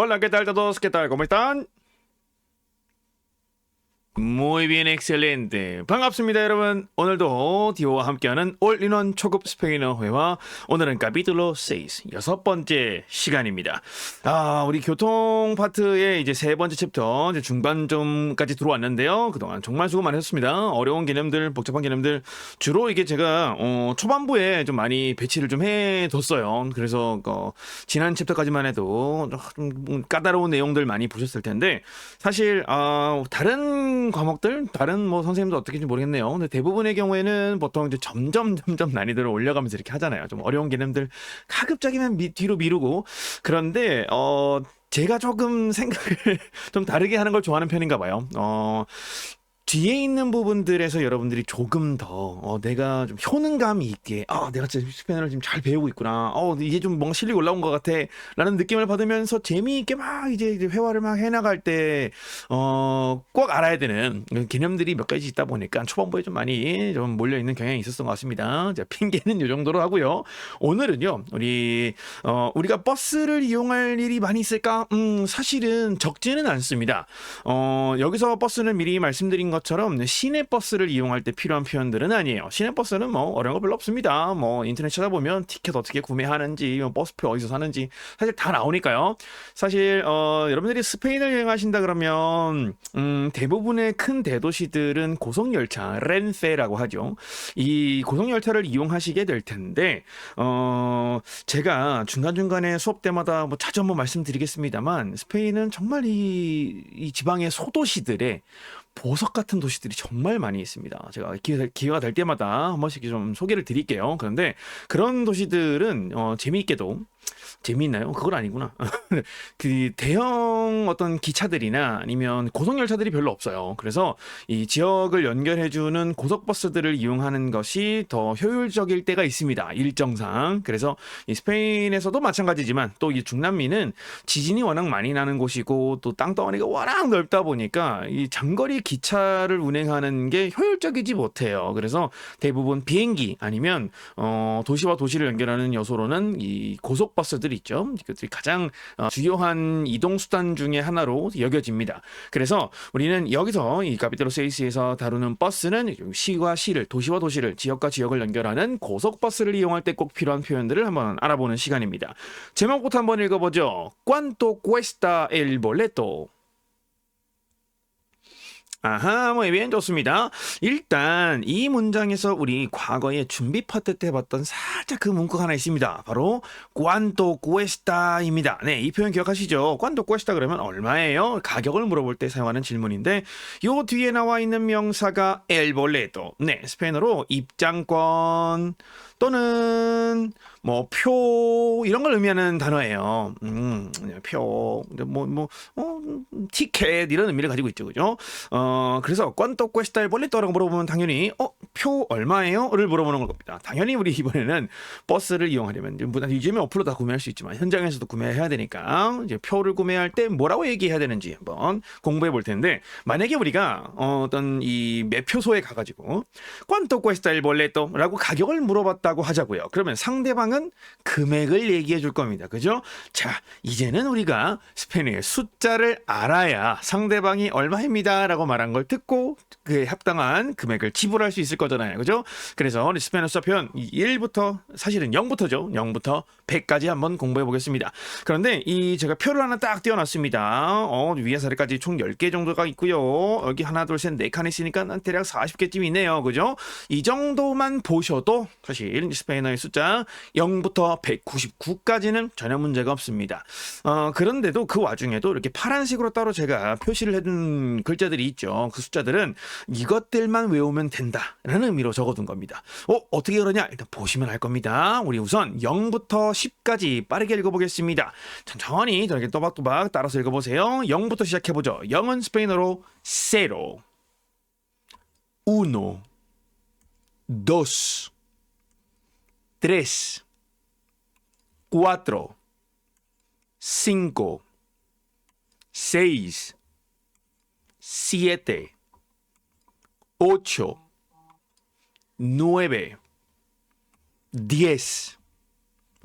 Hola, ¿qué tal todos? ¿Qué tal? ¿Cómo están? Muy bien, excelente. 반갑습니다, 여러분. 오늘도 디오와 함께하는 올인원 초급 스페인어 회화. 오늘은 카피툴로 6, 여섯 번째 시간입니다. 우리 교통 파트의 이제 세 번째 챕터, 이제 중반점까지 들어왔는데요. 그동안 정말 수고 많으셨습니다. 어려운 개념들, 복잡한 개념들. 주로 이게 제가, 초반부에 좀 많이 배치를 좀 해뒀어요. 그래서, 지난 챕터까지만 해도 좀 까다로운 내용들 많이 보셨을 텐데, 사실, 다른 과목들 다른 뭐 선생님도 어떻게인지 모르겠네요. 근데 대부분의 경우에는 보통 이제 점점 난이도를 올려가면서 이렇게 하잖아요. 좀 어려운 개념들 가급적이면 뒤로 미루고. 그런데 제가 조금 생각을 좀 다르게 하는 걸 좋아하는 편인가 봐요. 뒤에 있는 부분들에서 여러분들이 조금 더 내가 좀 효능감이 있게 내가 진짜 스페인어를 지금 잘 배우고 있구나, 이제 좀 뭔가 실력이 올라온 것 같아 라는 느낌을 받으면서 재미있게 막 이제 회화를 막 해나갈 때 꼭 알아야 되는 개념들이 몇 가지 있다 보니까 초반부에 좀 많이 좀 몰려있는 경향이 있었던 것 같습니다. 자, 핑계는 이 정도로 하고요. 오늘은요, 우리가 버스를 이용할 일이 많이 있을까? 사실은 적지는 않습니다. 여기서 버스는 미리 말씀드린 것처럼 시내버스를 이용할 때 필요한 표현들은 아니에요. 시내버스는 뭐 어려운 거 별로 없습니다. 뭐 인터넷 찾아보면 티켓 어떻게 구매하는지, 버스표 어디서 사는지 사실 다 나오니까요. 사실 여러분들이 스페인을 여행하신다 그러면 대부분의 큰 대도시들은 고속열차, 렌페라고 하죠. 이 고속열차를 이용하시게 될 텐데 제가 중간중간에 수업 때마다 뭐 자주 한번 말씀드리겠습니다만, 스페인은 정말 이 지방의 소도시들의 보석 같은 도시들이 정말 많이 있습니다. 제가 기회가 될 때마다 한 번씩 좀 소개를 드릴게요. 그런데 그런 도시들은 재미있게도, 재미있나요? 그건 아니구나. 그 대형 어떤 기차들이나 아니면 고속열차들이 별로 없어요. 그래서 이 지역을 연결해주는 고속버스들을 이용하는 것이 더 효율적일 때가 있습니다. 일정상. 그래서 이 스페인에서도 마찬가지지만 또 이 중남미는 지진이 워낙 많이 나는 곳이고 또 땅덩어리가 워낙 넓다 보니까 이 장거리 기차를 운행하는 게 효율적이지 못해요. 그래서 대부분 비행기 아니면 도시와 도시를 연결하는 요소로는 이 고속버스들이 있죠. 이것들이 가장 주요한 이동 수단 중에 하나로 여겨집니다. 그래서 우리는 여기서 이 카피텔로 세이스에서 다루는 버스는 시와 시를, 도시와 도시를, 지역과 지역을 연결하는 고속버스를 이용할 때 꼭 필요한 표현들을 한번 알아보는 시간입니다. 제목부터 한번 읽어보죠. ¿Cuánto cuesta el boleto? 아하, muy bien, 좋습니다. 일단 이 문장에서 우리 과거에 준비 파트 때 봤던 살짝 그 문구가 하나 있습니다. 바로 cuánto cuesta입니다. 네, 이 표현 기억하시죠? cuánto cuesta 그러면 얼마예요? 가격을 물어볼 때 사용하는 질문인데, 요 뒤에 나와 있는 명사가 el boleto. 네, 스페인어로 입장권 또는 뭐 표 이런 걸 의미하는 단어예요. 표, 티켓 이런 의미를 가지고 있죠, 그죠? 그래서 ¿cuánto cuesta el boleto?라고 물어보면 당연히 표 얼마예요?를 물어보는 걸 겁니다. 당연히 우리 이번에는 버스를 이용하려면 요즘에 어플로 다 구매할 수 있지만 현장에서도 구매해야 되니까 이제 표를 구매할 때 뭐라고 얘기해야 되는지 한번 공부해 볼 텐데, 만약에 우리가 어떤 이 매표소에 가가지고 ¿cuánto cuesta el boleto?라고 가격을 물어봤다고 하자고요. 그러면 상대방은 금액을 얘기해 줄 겁니다. 그죠? 자, 이제는 우리가 스페인어의 숫자를 알아야 상대방이 얼마입니다 라고 말한 걸 듣고 그에 합당한 금액을 지불할 수 있을 거잖아요. 그죠? 그래서 스페인어 숫자 표현 1부터, 사실은 0부터죠. 0부터 100까지 한번 공부해 보겠습니다. 그런데 이 제가 표를 하나 딱 띄워놨습니다. 위에서 아래까지 총 10개 정도가 있고요. 여기 하나, 둘, 셋, 네 칸 있으니까 대략 40개쯤 있네요. 그죠? 이 정도만 보셔도 사실 스페인어의 숫자 0부터 199까지는 전혀 문제가 없습니다. 그런데도 그 와중에도 이렇게 파란색으로 따로 제가 표시를 해둔 글자들이 있죠. 그 숫자들은 이것들만 외우면 된다라는 의미로 적어둔 겁니다. 어떻게 그러냐? 일단 보시면 알 겁니다. 우리 우선 0부터 10까지 빠르게 읽어보겠습니다. 천천히 저렇게 또박또박 따라서 읽어보세요. 0부터 시작해보죠. 0은 스페인어로 cero, uno, dos, tres, cuatro, cinco, seis, siete, ocho, nueve, diez.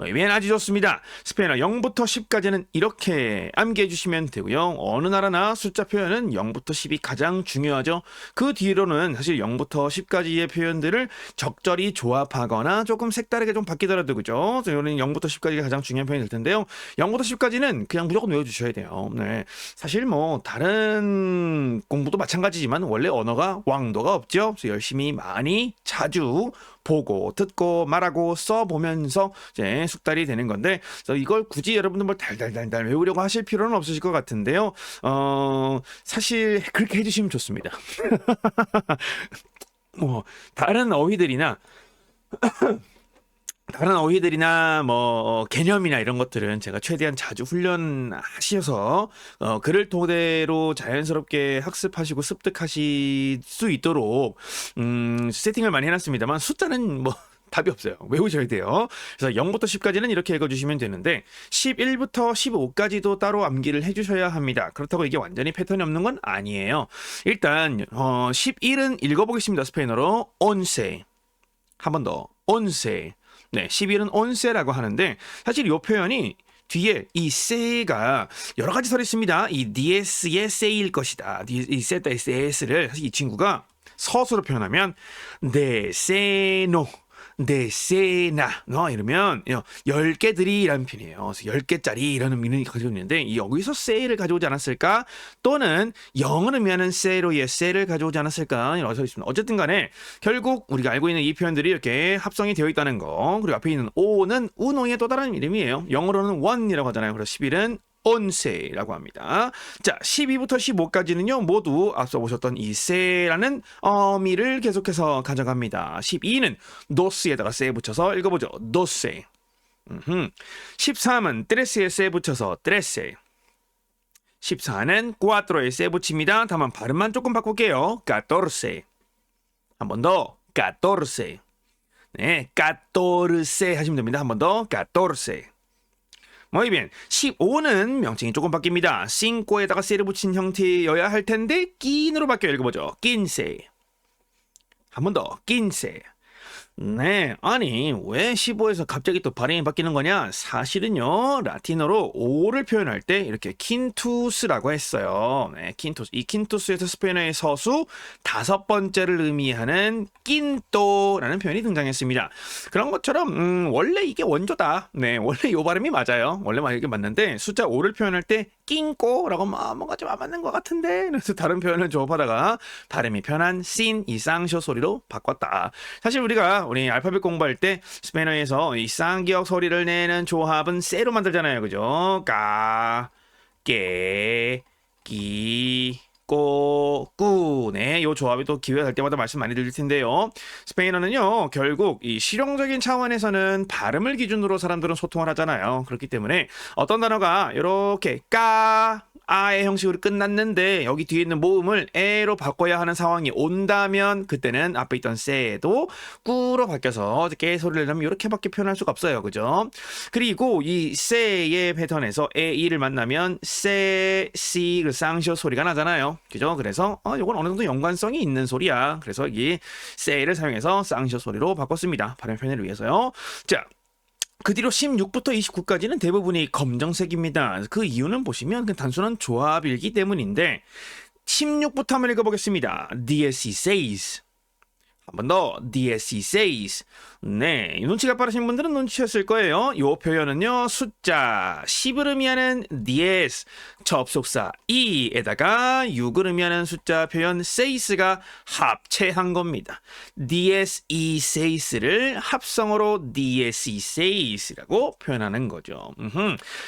bien 아주 좋습니다. 스페인어 0부터 10까지는 이렇게 암기해 주시면 되고요. 어느 나라나 숫자 표현은 0부터 10이 가장 중요하죠. 그 뒤로는 사실 0부터 10까지의 표현들을 적절히 조합하거나 조금 색다르게 좀 바뀌더라도 그죠? 이거는 0부터 10까지가 가장 중요한 표현이 될 텐데요. 0부터 10까지는 그냥 무조건 외워주셔야 돼요. 네. 사실 뭐 다른 공부도 마찬가지지만 원래 언어가 왕도가 없죠. 그래서 열심히 많이 자주 보고 듣고 말하고 써보면서 이제 숙달이 되는 건데, 그래서 이걸 굳이 여러분들 뭐 달달달달 외우려고 하실 필요는 없으실 것 같은데요. 사실 그렇게 해주시면 좋습니다. 뭐 다른 어휘들이나 뭐 개념이나 이런 것들은 제가 최대한 자주 훈련하셔서 그를 토대로 자연스럽게 학습하시고 습득하실 수 있도록 세팅을 많이 해놨습니다만 숫자는 뭐 답이 없어요. 외우셔야 돼요. 그래서 0부터 10까지는 이렇게 읽어주시면 되는데 11부터 15까지도 따로 암기를 해주셔야 합니다. 그렇다고 이게 완전히 패턴이 없는 건 아니에요. 일단 11은 읽어보겠습니다. 스페인어로 once. 한 번 더 once. 네, 11은 once라고 하는데 사실 이 표현이 뒤에 이 se가 여러 가지 설이 있습니다. 이 DS의 se일 것이다. 이 세타 SS를 사실 이 친구가 서술로 표현하면 데세노 데세나 이러면 10개들이라는 표현이에요. 그래서 10개짜리 이라는 의미를 가지고 있는데 여기서 세를 가져오지 않았을까? 또는 영어를 의미하는 세로의 세를 가져오지 않았을까? 이런 설이 있습니다. 어쨌든 간에 결국 우리가 알고 있는 이 표현들이 이렇게 합성이 되어 있다는 거. 그리고 앞에 있는 오는 우노의 또 다른 이름이에요. 영어로는 one이라고 하잖아요. 그래서 11은 once라고 합니다. 자, 12부터 15까지는요, 모두 앞서 보셨던 이 세라는 어미를 계속해서 가져갑니다. 12는 doce에다가 세 붙여서 읽어보죠. doce. 13은 trese에 세 붙여서 trece. 14는 cuatro에 세 붙입니다. 다만 발음만 조금 바꿀게요. catorce. 한 번 더. catorce. 네, catorce 하시면 됩니다. 한 번 더. catorce. Muy bien. 15는 명칭이 조금 바뀝니다. cinco에다가 세를 붙인 형태여야 할 텐데 quin으로 바뀌어 읽어보죠. quince. 한 번 더. quince. 네, 아니 왜 15에서 갑자기 또 발음이 바뀌는 거냐? 사실은요, 라틴어로 5를 표현할 때 이렇게 킨투스라고 했어요. 네, 킨투스. 이 킨투스에서 스페인어의 서수 5번째를 의미하는 낀또라는 표현이 등장했습니다. 그런 것처럼 원래 이게 원조다. 네, 원래 이 발음이 맞아요. 원래 이게 맞는데 숫자 5를 표현할 때 낀꼬라고 뭔가 좀 안 맞는 것 같은데, 그래서 다른 표현을 조합하다가 발음이 편한 씬, 이 쌍쇼 소리로 바꿨다. 사실 우리 알파벳 공부할 때 스페인어에서 이 쌍기역 소리를 내는 조합은 세로 만들잖아요. 그죠? 까, 깨, 기, 꼬, 꾸. 네, 요 조합이 또 기회가 될 때마다 말씀 많이 드릴 텐데요. 스페인어는요, 결국 이 실용적인 차원에서는 발음을 기준으로 사람들은 소통을 하잖아요. 그렇기 때문에 어떤 단어가 이렇게 까, 아의 형식으로 끝났는데 여기 뒤에 있는 모음을 에로 바꿔야 하는 상황이 온다면 그때는 앞에 있던 세도 꾸로 바뀌어서 깨 소리를 내면 이렇게밖에 표현할 수가 없어요. 그죠? 그리고 이 세의 패턴에서 에, 이를 만나면 세, 시, 그 쌍쇼 소리가 나잖아요. 그죠? 그래서 이건 어느 정도 연관성이 있는 소리야. 그래서 이 세를 사용해서 쌍쇼 소리로 바꿨습니다. 발음 표현을 위해서요. 자, 그 뒤로 16부터 29까지는 대부분이 검정색입니다. 그 이유는 보시면 그냥 단순한 조합이기 때문인데 16부터 한번 읽어보겠습니다. DSC says. 한 번 더. DSC says. 네, 눈치가 빠르신 분들은 눈치셨을 거예요. 이 표현은요, 숫자 10을 의미하는 DS, 접속사 e에다가 6을 의미하는 숫자 표현 says가 합체한 겁니다. DSE says를 합성어로 DSE says라고 표현하는 거죠.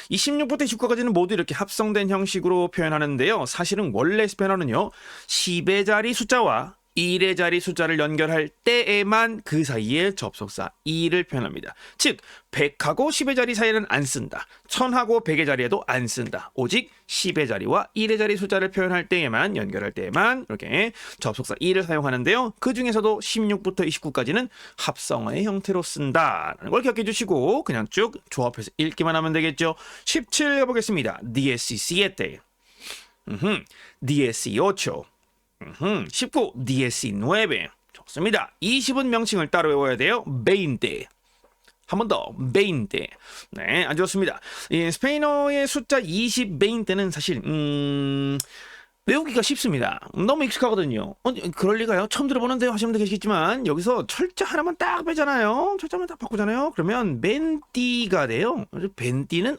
이 16부터 19까지는 모두 이렇게 합성된 형식으로 표현하는데요. 사실은 원래 스페인어는요, 10의 자리 숫자와 1의 자리 숫자를 연결할 때에만 그 사이에 접속사 e를 표현합니다. 즉 100하고 10의 자리 사이에는 안 쓴다. 1000하고 100의 자리에도 안 쓴다. 오직 10의 자리와 1의 자리 숫자를 표현할 때에만, 연결할 때에만 이렇게 접속사 e를 사용하는데요. 그 중에서도 16부터 29까지는 합성어의 형태로 쓴다라는 걸 기억해 주시고 그냥 쭉 조합해서 읽기만 하면 되겠죠. 17 해보겠습니다. DSC7 DSC8 19, DSC9. 좋습니다. 20은 명칭을 따로 외워야 돼요. 20. 한 번 더, 20. 네, 아주 좋습니다. 이 스페인어의 숫자 20, 20는 사실 외우기가 쉽습니다. 너무 익숙하거든요. 그럴 리가요? 처음 들어보는데요 하시는 분도 계시겠지만 여기서 철자 하나만 딱 빼잖아요. 철자만 딱 바꾸잖아요. 그러면 벤띠가 돼요. 벤띠는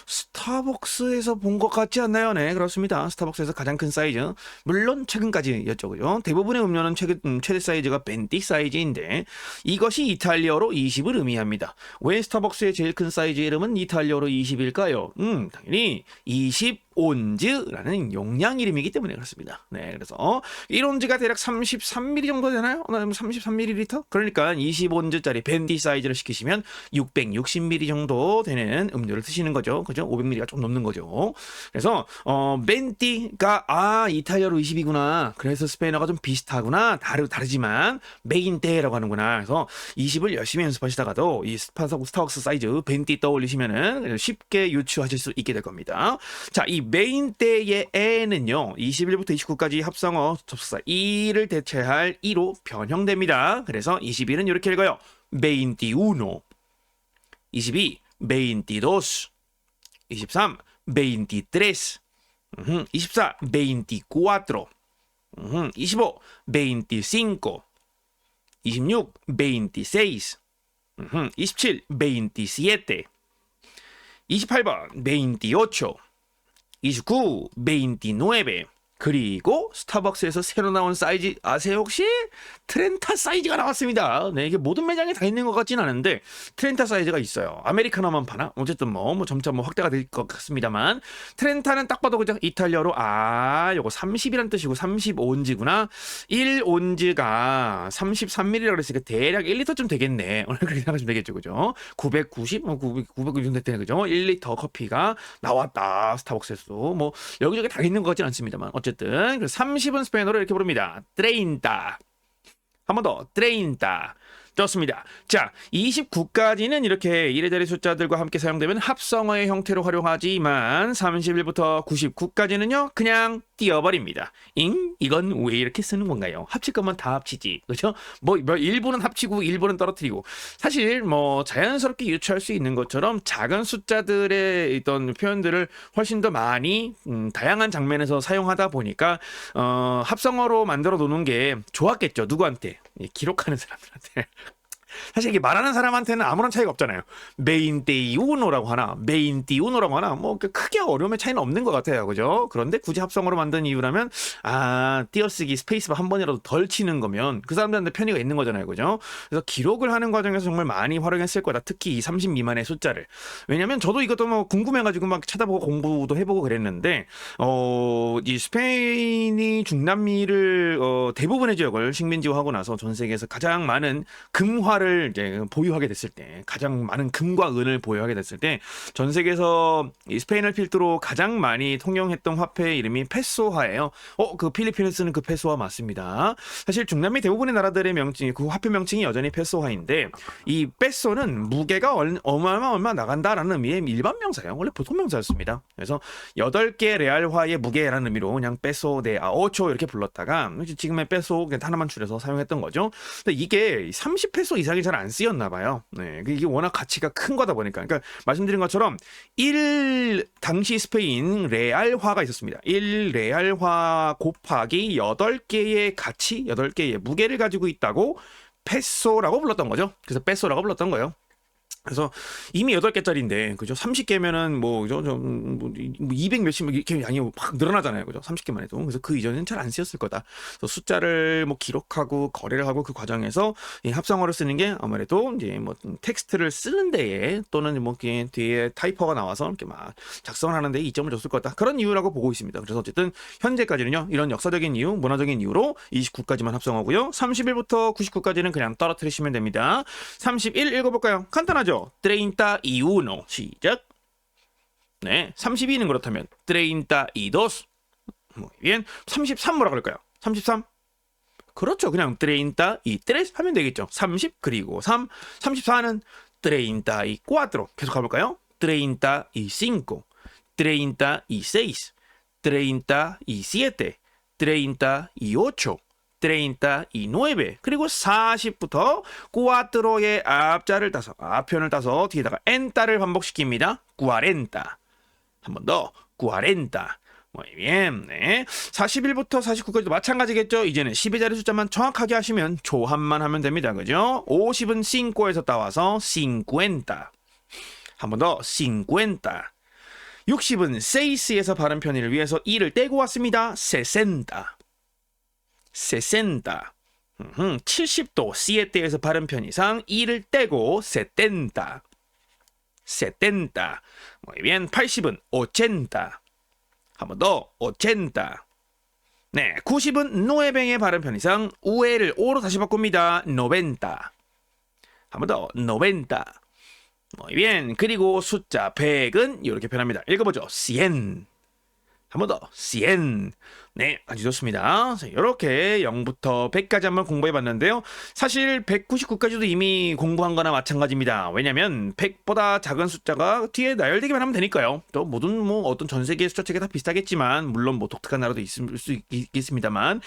스타벅스에서 본 것 같지 않나요? 네, 그렇습니다. 스타벅스에서 가장 큰 사이즈. 물론 최근까지였죠. 그죠? 대부분의 음료는 최대 사이즈가 벤띠 사이즈인데 이것이 이탈리아어로 20을 의미합니다. 왜 스타벅스의 제일 큰 사이즈 이름은 이탈리아어로 20일까요? 당연히 20온즈라는 용량 이름이기 때문에 그렇습니다. 네, 그래서 1온즈가 대략 33ml 정도 되나요? 33ml? 그러니까 20온즈짜리 밴디 사이즈를 시키시면 660ml 정도 되는 음료를 드시는 거죠. 그죠? 500ml가 좀 넘는 거죠. 그래서 밴디가 이탈리아로 20이구나. 그래서 스페인어가 좀 비슷하구나. 다르지만 메인데라고 하는구나. 그래서 20을 열심히 연습하시다가도 이 스타벅스 사이즈 밴디 떠올리시면은 쉽게 유추하실 수 있게 될 겁니다. 자, 이 메인 때의 에는요 21부터 29까지 합성어 접속사 이를 대체할 이로 변형됩니다. 그래서 21은 이렇게 읽어요. 21, 22, 22, 23, 23, 24, 24, 25, 25, 26, 26, 27, 27, 28번 28, 29, 29. 그리고 스타벅스에서 새로 나온 사이즈 아세요 혹시? 트렌타 사이즈가 나왔습니다. 네, 이게 모든 매장에 다 있는 것 같진 않은데 트렌타 사이즈가 있어요. 아메리카노만 파나? 어쨌든 뭐 점차 확대가 될 것 같습니다만 트렌타는 딱 봐도 그죠? 이탈리아로 요거 30이란 뜻이고 35온즈구나. 1온즈가 33ml라고 그랬으니까 대략 1리터쯤 되겠네. 오늘 그렇게 생각하시면 되겠죠, 그죠? 990, 990 정도 됐네, 그죠? 1리터 커피가 나왔다. 스타벅스에서 뭐 여기저기 다 있는 것 같진 않습니다만 어쨌든. 그래서 30은 스페인어로 이렇게 부릅니다. 30. 한 번 더. 30. 좋습니다. 자, 29까지는 이렇게 이래저래 숫자들과 함께 사용되면 합성어의 형태로 활용하지만 31부터 99까지는요 그냥 띄어버립니다. 이건 왜 이렇게 쓰는 건가요? 합칠 거면 다 합치지, 그렇죠? 뭐 일부는 합치고 일부는 떨어뜨리고. 사실 뭐 자연스럽게 유추할 수 있는 것처럼 작은 숫자들의 있던 표현들을 훨씬 더 많이 다양한 장면에서 사용하다 보니까 합성어로 만들어 놓는 게 좋았겠죠. 누구한테? 기록하는 사람들한테. 사실 이게 말하는 사람한테는 아무런 차이가 없잖아요. 메인데이우노라고 하나, 메인디우노라고 하나, 뭐 크게 어려움의 차이는 없는 것 같아요, 그죠? 그런데 굳이 합성어로 만든 이유라면 띄어쓰기 스페이스바 한 번이라도 덜 치는 거면 그 사람들한테 편의가 있는 거잖아요, 그죠? 그래서 기록을 하는 과정에서 정말 많이 활용했을 거다. 특히 이 30 미만의 숫자를. 왜냐면 저도 이것도 뭐 궁금해가지고 막 찾아보고 공부도 해보고 그랬는데, 이 스페인이 중남미를 대부분의 지역을 식민지화하고 나서 전 세계에서 가장 많은 금화를 이제 보유하게 됐을 때, 가장 많은 금과 은을 보유하게 됐을 때 전 세계에서 이 스페인을 필두로 가장 많이 통용했던 화폐의 이름이 페소화예요. 그 필리핀에 쓰는 그 페소화 맞습니다. 사실 중남미 대부분의 나라들의 명칭, 그 화폐 명칭이 여전히 페소화인데 이 페소는 무게가 얼마 나간다라는 의미의 일반 명사예요. 원래 보통 명사였습니다. 그래서 8개 레알화의 무게라는 의미로 그냥 페소 데 오초 이렇게 불렀다가 지금의 페소 하나만 줄여서 사용했던 거죠. 근데 이게 30페소 이상이 잘 안 쓰였나 봐요. 네, 이게 워낙 가치가 큰 거다 보니까. 그러니까 말씀드린 것처럼 당시 스페인 레알화가 있었습니다. 1레알화 곱하기 8개의 가치, 8개의 무게를 가지고 있다고 페소라고 불렀던 거죠. 그래서 페소라고 불렀던 거예요. 그래서 이미 8개짜리인데, 그죠? 30개면은 뭐, 그죠? 200 몇십 이렇게 양이 확 늘어나잖아요. 그죠? 30개만 해도. 그래서 그 이전에는 잘 안 쓰였을 거다. 그래서 숫자를 뭐 기록하고 거래를 하고 그 과정에서 이 합성어를 쓰는 게 아무래도 이제 뭐 텍스트를 쓰는 데에 또는 뭐 뒤에 타이퍼가 나와서 이렇게 막 작성을 하는 데에 이점을 줬을 거다. 그런 이유라고 보고 있습니다. 그래서 어쨌든 현재까지는요, 이런 역사적인 이유, 문화적인 이유로 29까지만 합성어고요. 31부터 99까지는 그냥 떨어뜨리시면 됩니다. 31 읽어볼까요? 간단하죠? 31, 시작. 네, 32는 그렇다면 32. Muy bien. 33 뭐라 그럴까요? 33. 그렇죠. 그냥 33 하면 되겠죠. 30 그리고 3. 34는 34. 계속 가볼까요? 35, 36, 37, 38, 39 그리고 40부터 cuatro의 앞자를 따서 앞편을 따서 뒤에다가 en타를 반복시킵니다. 40. 한 번 더. 40. Muy bien. 네. 41부터 49까지도 마찬가지겠죠. 이제는 10의 자리 숫자만 정확하게 하시면 조합만 하면 됩니다. 그죠? 50은 5에서 따와서 50. 한 번 더. 50. 60은 seis에서 발음 편의를 위해서 e를 떼고 왔습니다. 60. 70도 siete 에서 발음 편의상 e를 떼고 70. Muy bien. 80은 80. 한 번 더. 80. 네, 90은 노에뱅의 발음 편의상 우에를 오로 다시 바꿉니다. 90. 한 번 더. 90. Muy bien. 그리고 숫자 100은 이렇게 표현합니다. 읽어보죠. 100. 한 번 더. 100. 네, 아주 좋습니다. 자, 이렇게 0부터 100까지 한번 공부해 봤는데요. 사실 199까지도 이미 공부한 거나 마찬가지입니다. 왜냐면 100보다 작은 숫자가 뒤에 나열되기만 하면 되니까요. 또 모든 어떤 전 세계 숫자 책이 다 비슷하겠지만 물론 독특한 나라도 있을 수 있겠습니다만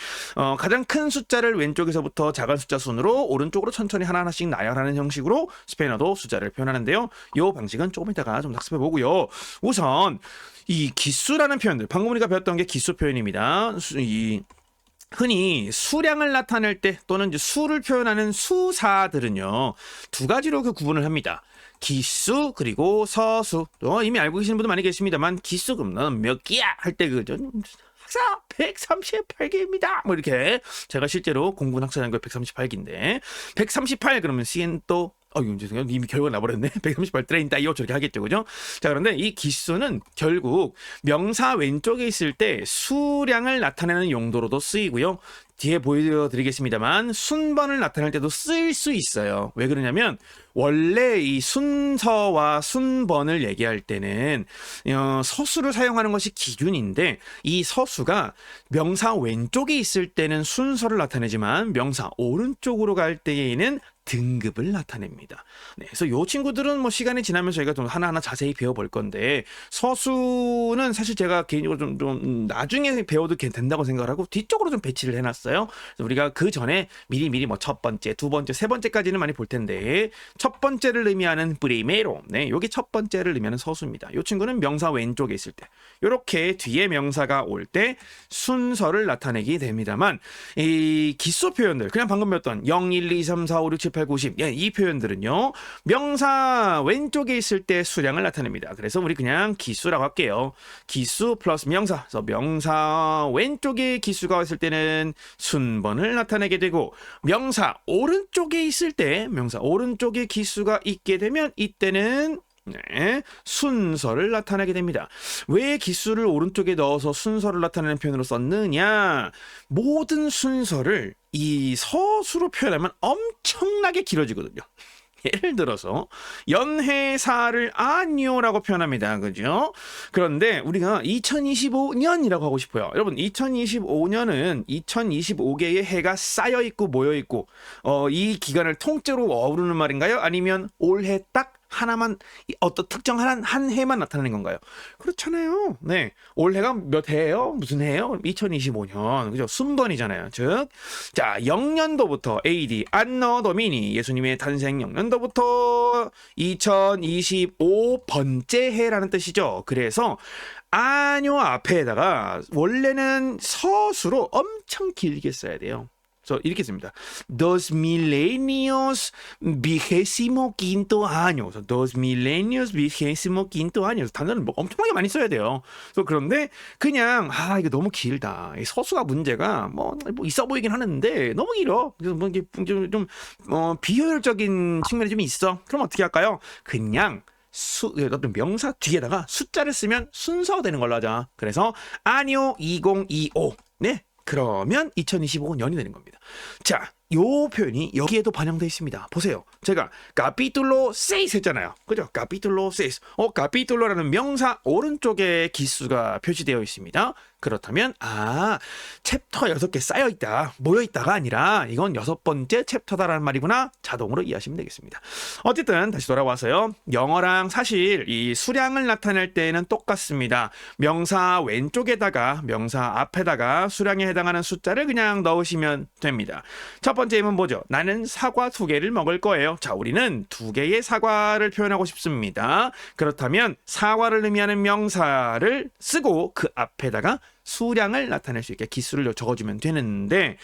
가장 큰 숫자를 왼쪽에서부터 작은 숫자 순으로 오른쪽으로 천천히 하나하나씩 나열하는 형식으로 스페인어도 숫자를 표현하는데요. 이 방식은 조금 이따가 좀 학습해 보고요. 우선 이 기수라는 표현들, 방금 우리가 배웠던 게 기수 표현입니다. 흔히 수량을 나타낼 때 또는 이제 수를 표현하는 수사들은요, 두 가지로 그 구분을 합니다. 기수 그리고 서수. 이미 알고 계시는 분도 많이 계십니다만 기수 그러면 몇 개야 할 때 그죠? 학사 138개입니다. 뭐 이렇게 제가 실제로 공부한 학사한 거 138개인데 138 그러면 시엔또 죄송해요. 이미 결과가 나버렸네. 138 38 저렇게 하겠죠. 그죠? 자, 그런데 이 기수는 결국 명사 왼쪽에 있을 때 수량을 나타내는 용도로도 쓰이고요. 뒤에 보여드리겠습니다만 순번을 나타낼 때도 쓰일 수 있어요. 왜 그러냐면 원래 이 순서와 순번을 얘기할 때는 서수를 사용하는 것이 기준인데 이 서수가 명사 왼쪽에 있을 때는 순서를 나타내지만 명사 오른쪽으로 갈 때에는 등급을 나타냅니다. 네, 그래서 이 친구들은 뭐 시간이 지나면서 저희가 좀 하나하나 자세히 배워볼 건데 서수는 사실 제가 개인적으로 좀 나중에 배워도 된다고 생각을 하고 뒤쪽으로 좀 배치를 해놨어요. 그래서 우리가 그 전에 미리 뭐 첫 번째, 두 번째, 세 번째까지는 많이 볼 텐데 첫 번째를 의미하는 primero, 네, 여기 첫 번째를 의미하는 서수입니다. 이 친구는 명사 왼쪽에 있을 때 이렇게 뒤에 명사가 올 때 순서를 나타내게 됩니다만 이 기수 표현들 그냥 방금 배웠던 0, 1, 2, 3, 4, 5, 6, 7, 8, 90 이 표현들은요 명사 왼쪽에 있을 때 수량을 나타냅니다. 그래서 우리 그냥 기수라고 할게요. 기수 플러스 명사. 그래서 명사 왼쪽에 기수가 있을 때는 순번을 나타내게 되고 명사 오른쪽에 있을 때 명사 오른쪽에 기수가 있게 되면 이때는 네, 순서를 나타내게 됩니다. 왜 기수를 오른쪽에 넣어서 순서를 나타내는 표현으로 썼느냐? 모든 순서를 이 서수로 표현하면 엄청나게 길어지거든요. 예를 들어서 연회사를 아니오라고 표현합니다. 그죠? 그런데 우리가 2025년이라고 하고 싶어요. 여러분 2025년은 2025개의 해가 쌓여 있고 모여 있고 이 기간을 통째로 어우르는 말인가요? 아니면 올해 딱 하나만 어떤 특정한 한 해만 나타내는 건가요? 그렇잖아요. 네, 올해가 몇 해예요? 무슨 해예요? 2025년. 그죠? 순번이잖아요. 즉, 자 0년도부터 AD 안너 도미니 예수님의 탄생 0년도부터 2025번째 해라는 뜻이죠. 그래서 아뇨 앞에다가 원래는 서수로 엄청 길게 써야 돼요. 그래서 이렇게 씁니다. Dos milenios vigésimo quinto año. Dos milenios vigésimo quinto año. 단어를 엄청나게 많이 써야 돼요. 그래서 그런데 그냥 이거 너무 길다. 이 서수가 문제가 뭐 있어 보이긴 하는데 너무 길어. 그래서 뭐 이게 좀 비효율적인 측면이 좀 있어. 그럼 어떻게 할까요? 그냥 어떤 명사 뒤에다가 숫자를 쓰면 순서가 되는 걸로 하자. 그래서 아뇨 2025. 네. 그러면 2025년이 되는 겁니다. 자, 요 표현이 여기에도 반영되어 있습니다. 보세요. 제가 capítulo 6 했잖아요. 그죠? capítulo 6. capítulo라는 명사 오른쪽에 기수가 표시되어 있습니다. 그렇다면 챕터 6개 쌓여있다, 모여있다가 아니라 이건 6번째 챕터다라는 말이구나, 자동으로 이해하시면 되겠습니다. 어쨌든 다시 돌아와서요. 영어랑 사실 이 수량을 나타낼 때는 똑같습니다. 명사 왼쪽에다가 명사 앞에다가 수량에 해당하는 숫자를 그냥 넣으시면 됩니다. 첫 번째 예문 뭐죠? 나는 사과 2개를 먹을 거예요. 자, 우리는 2개의 사과를 표현하고 싶습니다. 그렇다면 사과를 의미하는 명사를 쓰고 그 앞에다가 수량을 나타낼 수 있게 기수를 적어주면 되는데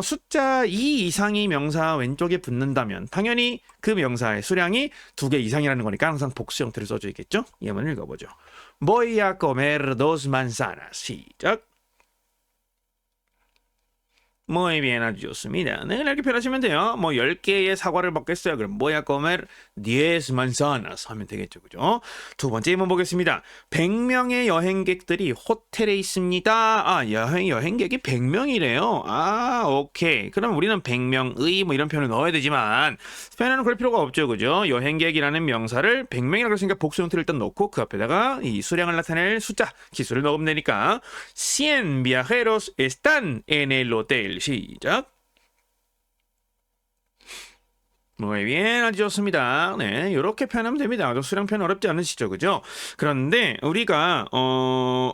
숫자 2 이상이 명사 왼쪽에 붙는다면 당연히 그 명사의 수량이 2개 이상이라는 거니까 항상 복수 형태를 써줘야겠죠? 예문을 읽어보죠. Voy a comer 2 manzanas. 시작. Muy bien, 아주 좋습니다. 네, 이렇게 표현하시면 돼요. 뭐 10개의 사과를 먹겠어요. 그럼 voy a comer 10 manzanas 하면 되겠죠. 그죠? 두 번째 예문 보겠습니다. 100명의 여행객들이 호텔에 있습니다. 여행객이 100명이래요. 오케이. 그럼 우리는 100명의 뭐 이런 표현을 넣어야 되지만 스페인어는 그럴 필요가 없죠. 그죠? 여행객이라는 명사를 100명이라고 했으니까 복수 형태를 일단 넣고 그 앞에다가 이 수량을 나타낼 숫자, 기수를 넣으면 되니까 100 viajeros están en el hotel. 시작. Muy bien, 아주 좋습니다. 네, 이렇게 표현하면 됩니다. 수량 표현 어렵지 않으시죠, 그죠? 그런데 우리가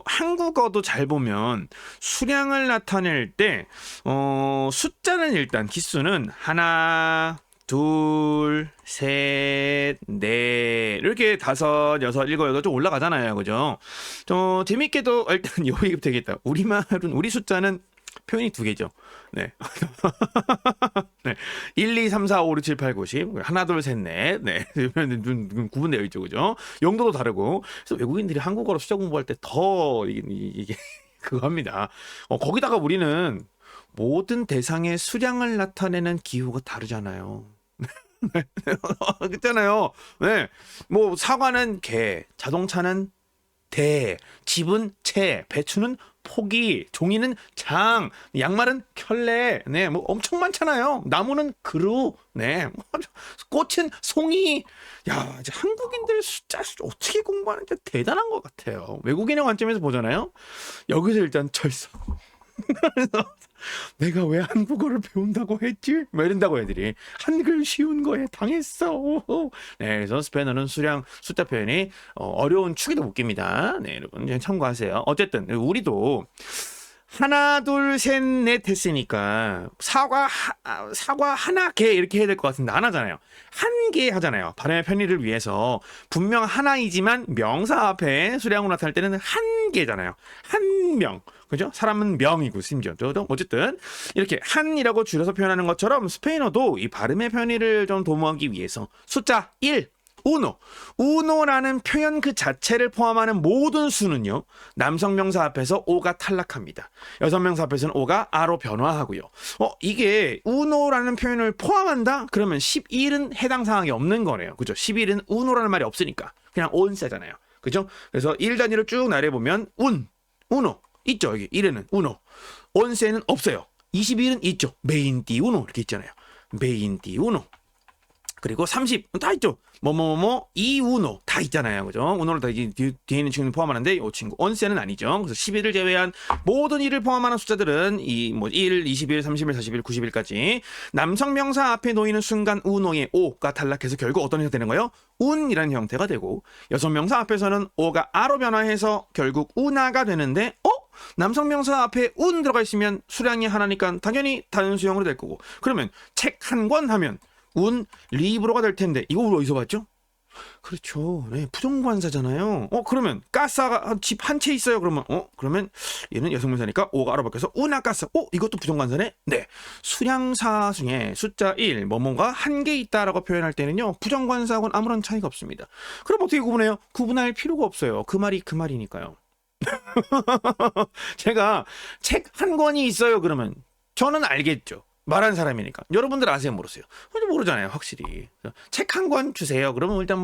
한국어도 잘 보면 수량을 나타낼 때 숫자는 일단 기수는 하나, 둘, 셋, 넷 이렇게 5, 6, 7, 8 좀 올라가잖아요, 그죠? 재밌게도 일단 여기 되겠다. 우리 숫자는 표현이 2개죠. 네. 네. 1, 2, 3, 4, 5, 6, 7, 8, 9, 10. 하나, 둘, 셋, 넷. 네. 구분되어 있죠. 그죠? 용도도 다르고. 그래서 외국인들이 한국어로 숫자 공부할 때 더 이게 그거 합니다. 거기다가 우리는 모든 대상의 수량을 나타내는 기호가 다르잖아요. 그렇잖아요. 네. 뭐 사과는 개, 자동차는 대, 집은 채, 배추는 포기, 종이는 장, 양말은 켤레, 네, 뭐 엄청 많잖아요. 나무는 그루, 네, 꽃은 송이. 야, 이제 한국인들 숫자 어떻게 공부하는지 대단한 것 같아요. 외국인의 관점에서 보잖아요. 여기서 일단 철수. 내가 왜 한국어를 배운다고 했지? 뭐 이런다고 애들이 한글 쉬운 거에 당했어. 네, 그래서 스페인어는 수량 숫자 표현이 어려운 축에도 묶입니다. 네, 여러분 참고하세요. 어쨌든 우리도 하나, 둘, 셋, 넷 했으니까 사과 하나 개 이렇게 해야 될 것 같은데 안 하잖아요. 한 개 하잖아요. 발음의 편의를 위해서 분명 하나이지만 명사 앞에 수량으로 나타날 때는 한 개잖아요. 한 명. 그죠? 사람은 명이고 심지어 어쨌든 이렇게 한이라고 줄여서 표현하는 것처럼 스페인어도 이 발음의 편의를 좀 도모하기 위해서 숫자 1 우노라는 표현 그 자체를 포함하는 모든 수는요, 남성 명사 앞에서 오가 탈락합니다. 여성 명사 앞에서는 오가 아로 변화하고요. 이게 우노라는 표현을 포함한다? 그러면 11은 해당 사항이 없는 거네요. 그죠? 11은 우노라는 말이 없으니까 그냥 온세잖아요. 그죠? 그래서 1단위로 쭉 나열해보면 우노 있죠. 여기 1에는 우노, 온세는 없어요. 21은 있죠. 메인디 우노 이렇게 있잖아요. 메인디 우노. 그리고 30 다 있죠. 이 우노 다 있잖아요. 그죠? 우노를 다 뒤에 있는 친구는 포함하는데 이 친구 온세는 아니죠. 그래서 11을 제외한 모든 1을 포함하는 숫자들은 1, 21, 31, 41, 91까지 남성 명사 앞에 놓이는 순간 우노의 오가 탈락해서 결국 어떤 형태가 되는 거예요? 운이라는 형태가 되고, 여성 명사 앞에서는 오가 아로 변화해서 결국 우나가 되는데 남성 명사 앞에 운 들어가 있으면 수량이 하나니까 당연히 단수형으로 될 거고, 그러면 책 한 권 하면 운 리브로가 될 텐데 이거 어디서 봤죠? 그렇죠. 네, 부정관사잖아요. 그러면 가사가 집 한 채 있어요. 그러면 그러면 얘는 여성명사니까 오가 아로 바뀌어서 우나 가사. 이것도 부정관사네. 네. 수량사 중에 숫자 1 뭐뭐가 한 개 있다라고 표현할 때는요, 부정관사하고는 아무런 차이가 없습니다. 그럼 어떻게 구분해요? 구분할 필요가 없어요. 그 말이 그 말이니까요. 제가 책 한 권이 있어요. 그러면 저는 알겠죠. 말한 사람이니까. 여러분들 아세요? 모르세요? 모르잖아요. 확실히. 책 한 권 주세요. 그러면 일단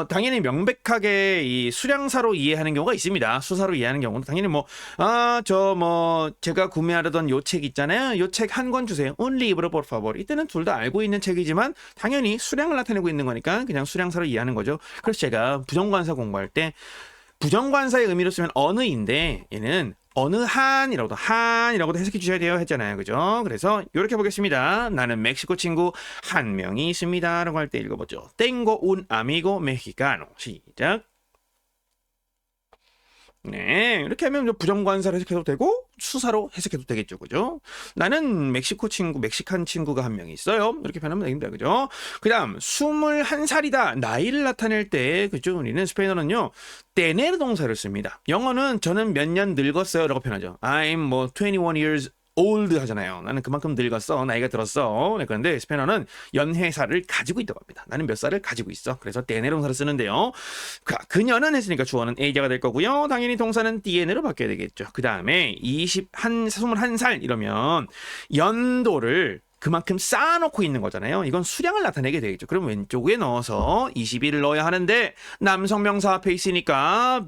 당연히 명백하게 이 수량사로 이해하는 경우가 있습니다. 수사로 이해하는 경우는 당연히 제가 구매하려던 요 책 있잖아요. 요 책 한 권 주세요. Un libro, por favor. 이때는 둘 다 알고 있는 책이지만 당연히 수량을 나타내고 있는 거니까 그냥 수량사로 이해하는 거죠. 그래서 제가 부정관사 공부할 때 부정관사의 의미로 쓰면 어느인데 얘는 어느 한이라고도 해석해 주셔야 돼요 했잖아요. 그죠? 그래서 이렇게 보겠습니다. 나는 멕시코 친구 한 명이 있습니다 라고 할 때 읽어보죠. Tengo un amigo mexicano. 시작. 네, 이렇게 하면 부정관사로 해석해도 되고 수사로 해석해도 되겠죠, 그죠? 나는 멕시칸 친구가 한 명 있어요. 이렇게 표현하면 됩니다, 그죠? 그다음 21살이다 나이를 나타낼 때, 그죠? 우리는 스페인어는요 tener 동사를 씁니다. 영어는 저는 몇 년 늙었어요라고 표현하죠. I'm 뭐 21 years old 하잖아요. 나는 그만큼 늙었어. 나이가 들었어. 네, 그런데 스페인어는 연회사를 가지고 있다고 합니다. 나는 몇 살을 가지고 있어. 그래서 tener 동사를 쓰는데요. 그녀는 했으니까 주어는 ella가 될 거고요. 당연히 동사는 tiene로 바뀌어야 되겠죠. 그 다음에 21살 이러면 연도를 그만큼 쌓아놓고 있는 거잖아요. 이건 수량을 나타내게 되겠죠. 그럼 왼쪽에 넣어서 21을 넣어야 하는데 남성 명사 앞에 있으니까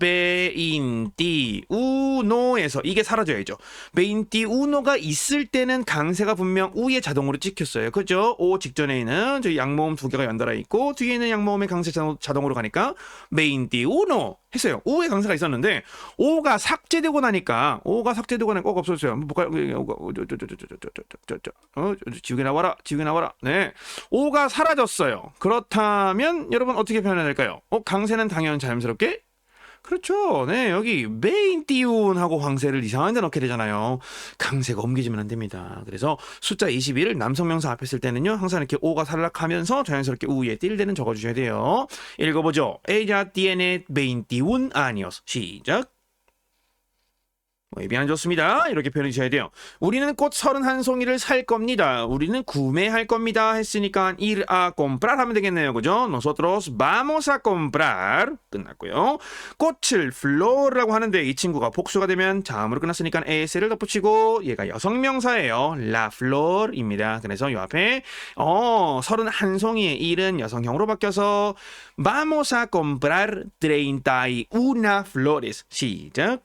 베인티우노에서 이게 사라져야죠. 베인티우노가 있을 때는 강세가 분명 우에 자동으로 찍혔어요. 그죠? 오 직전에 있는 저희 양모음 두 개가 연달아 있고 뒤에 있는 양모음의 강세 자동으로 가니까 베인티우노 했어요. 우에 강세가 있었는데 오가 삭제되고 나니까 꼭 없어졌어요. 한번 볼까요? 지우개 나와라. 네. 오가 사라졌어요. 그렇다면 여러분 어떻게 표현해야 될까요? 강세는 당연 자연스럽게 그렇죠. 네, 여기 베인티운하고 황세를 이상한 데 넣게 되잖아요. 강세가 옮겨지면 안 됩니다. 그래서 숫자 21을 남성명사 앞에 쓸 때는요. 항상 이렇게 오가 탈락하면서 자연스럽게 우에 틸대는 적어주셔야 돼요. 읽어보죠. Ella tiene 21 años. 시작. 예비안 좋습니다. 이렇게 표현해 주셔야 돼요. 우리는 꽃 31송이를 살 겁니다. 우리는 구매할 겁니다. 했으니까 ir a comprar 하면 되겠네요. 그죠? Nosotros vamos a comprar. 끝났고요. 꽃을 flor라고 하는데 이 친구가 복수가 되면 자음으로 끝났으니까 es를 덧붙이고 얘가 여성명사예요. la flor입니다. 그래서 이 앞에 31송이의 일은 여성형으로 바뀌어서 vamos a comprar 31 flores. 시작.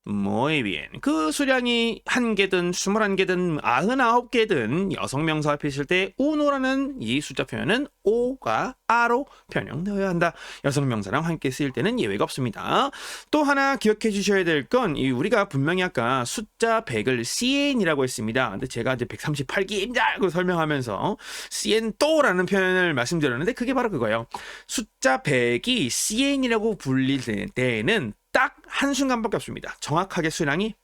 Muy bien. 그 수량이 1개든 21개든 99개든 여성명사 앞에 있을 때 uno라는 이 숫자 표현은 o가 a로 변형되어야 한다. 여성명사랑 함께 쓰일 때는 예외가 없습니다. 또 하나 기억해 주셔야 될 건 우리가 분명히 아까 숫자 100을 cien이라고 했습니다. 근데 제가 이제 138기입니다. 설명하면서 ciento라는 표현을 말씀드렸는데 그게 바로 그거예요. 숫자 100이 cien이라고 불릴 때는 딱 한순간밖에 없습니다. 정확하게 수량이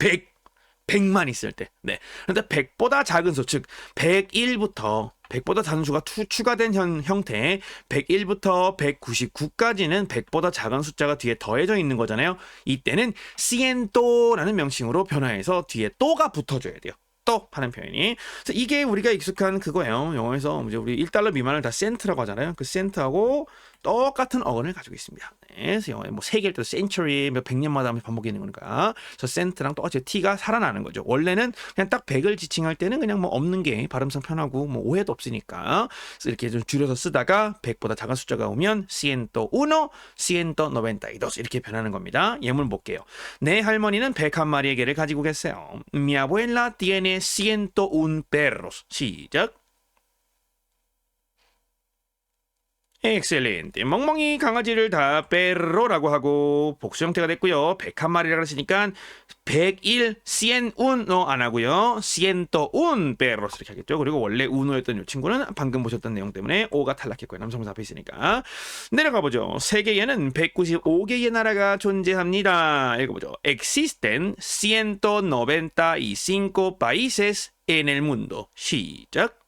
100만 있을 때. 네. 그런데 100보다 작은 수, 즉 101부터 100보다 작은 수가 추가된 형태 101부터 199까지는 100보다 작은 숫자가 뒤에 더해져 있는 거잖아요. 이때는 ciento라는 명칭으로 변화해서 뒤에 또가 붙어줘야 돼요. 또 하는 표현이. 그래서 이게 우리가 익숙한 그거예요. 영어에서 이제 우리 1달러 미만을 다 센트라고 하잖아요. 그 센트하고 똑같은 어근을 가지고 있습니다. 네, 그래서 영어에 뭐 세개일 때도 century 몇 100년마다 반복되는 거니까. 그래서 센트랑 똑같이 t가 살아나는 거죠. 원래는 그냥 딱 100을 지칭할 때는 그냥 뭐 없는 게 발음상 편하고 뭐 오해도 없으니까. 그래서 이렇게 좀 줄여서 쓰다가 100보다 작은 숫자가 오면 ciento uno, ciento noventa y dos 이렇게 변하는 겁니다. 예문 볼게요. 내 할머니는 101마리의 개를 가지고 계세요. Mi abuela tiene 101 perros. 시작. 엑셀렌트. 멍멍이 강아지를 다 perro라고 하고 복수 형태가 됐고요. 101마리라고 했으니까 101 101너 안 하고요. 101 perros 이렇게 하겠죠. 그리고 원래 uno였던 이 친구는 방금 보셨던 내용 때문에 o가 탈락했고요. 남성사 앞에 있으니까. 내려가 보죠. 세계에는 195개의 나라가 존재합니다. 읽어보죠. Existen 195 países en el mundo. 시작.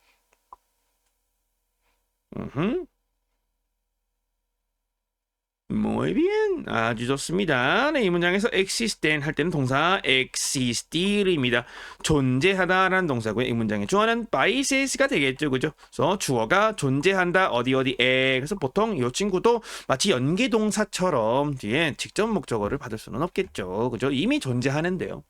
Muy bien. 아주 좋습니다. 네, 이 문장에서 existen 할 때는 동사 existir입니다. 존재하다라는 동사고요. 이 문장의 주어는 países가 되겠죠. 그죠? 그래서 주어가 존재한다 어디에. 그래서 보통 이 친구도 마치 연계동사처럼 뒤에 직접 목적어를 받을 수는 없겠죠. 그죠? 이미 존재하는데요.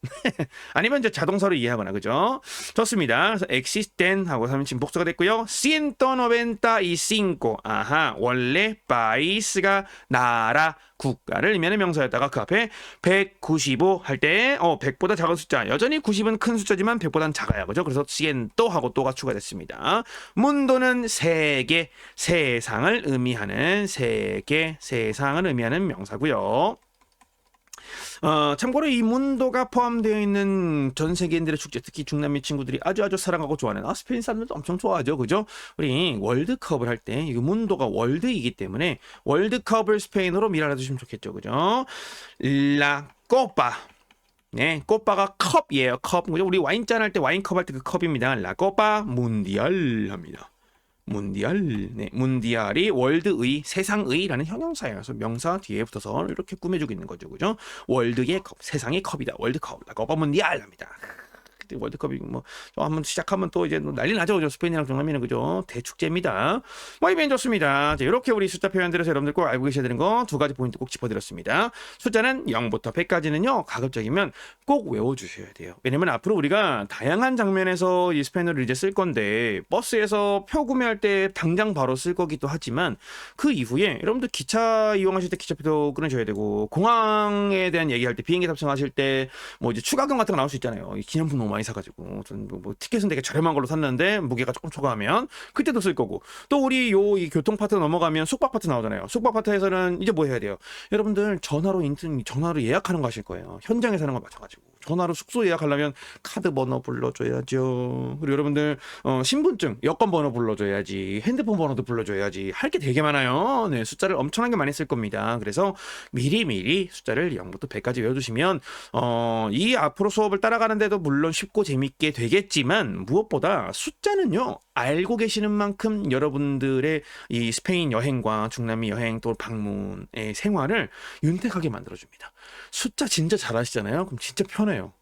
아니면 이제 자동사로 이해하거나 그죠? 좋습니다. 그래서 existen 하고 하면 지금 복수가 됐고요. 195. 아하. 원래 país가 나라 나라, 국가를 의미하는 명사였다가 그 앞에 195 할 때 100보다 작은 숫자. 여전히 90은 큰 숫자지만 100보다는 작아요. 그죠? 그래서 시엔또 하고 또가 추가됐습니다. 문도는 세계, 세상을 의미하는 세계, 세상을 의미하는 명사고요. 참고로 이 문도가 포함되어 있는 전 세계인들의 축제, 특히 중남미 친구들이 아주 사랑하고 좋아하는 스페인 사람들도 엄청 좋아하죠, 그죠? 우리 월드컵을 할 때 이 문도가 월드이기 때문에 월드컵을 스페인어로 미라해 주시면 좋겠죠, 그죠? 라 코파. 네, 코파가 컵이에요, 컵. 그죠? 우리 와인잔 할 때 와인컵 할 때 그 컵입니다. 라 코파 문디알 합니다. 문디알, 네, 문디알이 월드의, 세상의라는 형용사예요. 그래서 명사 뒤에 붙어서 이렇게 꾸며주고 있는 거죠, 그죠? 월드의 컵, 세상의 컵이다. 월드컵, 라코파 문디알 합니다. 월드컵이 뭐 한번 시작하면 또 이제 난리 나죠, 그죠? 스페인이랑 중남미는 그죠? 대축제입니다. 뭐 이변 좋습니다. 자, 이렇게 우리 숫자 표현들에서 여러분들 꼭 알고 계셔야 되는 거 두 가지 포인트 꼭 짚어드렸습니다. 숫자는 0부터 100까지는요 가급적이면 꼭 외워주셔야 돼요. 왜냐면 앞으로 우리가 다양한 장면에서 이 스페인어를 이제 쓸 건데 버스에서 표 구매할 때 당장 바로 쓸 거기도 하지만 그 이후에 여러분들 기차 이용하실 때 기차표도 끊으셔야 되고 공항에 대한 얘기할 때 비행기 탑승하실 때 뭐 이제 추가금 같은 거 나올 수 있잖아요. 이 기념품 너무 많이 사가지고 저는 뭐 티켓은 되게 저렴한 걸로 샀는데 무게가 조금 초과하면 그때도 쓸 거고 또 우리 이 교통 파트 넘어가면 숙박 파트 나오잖아요. 숙박 파트에서는 이제 뭐 해야 돼요? 여러분들 전화로 예약하는 거 하실 거예요. 현장에 사는 거 마찬가지고 전화로 숙소 예약하려면 카드 번호 불러줘야죠. 그리고 여러분들 신분증, 여권 번호 불러줘야지, 핸드폰 번호도 불러줘야지. 할 게 되게 많아요. 네, 숫자를 엄청나게 많이 쓸 겁니다. 그래서 미리 숫자를 0부터 100까지 외워두시면 이 앞으로 수업을 따라가는데도 물론 쉽고 재밌게 되겠지만 무엇보다 숫자는요 알고 계시는 만큼 여러분들의 이 스페인 여행과 중남미 여행 또 방문의 생활을 윤택하게 만들어줍니다. 숫자 진짜 잘 아시잖아요. 그럼 진짜 편해요.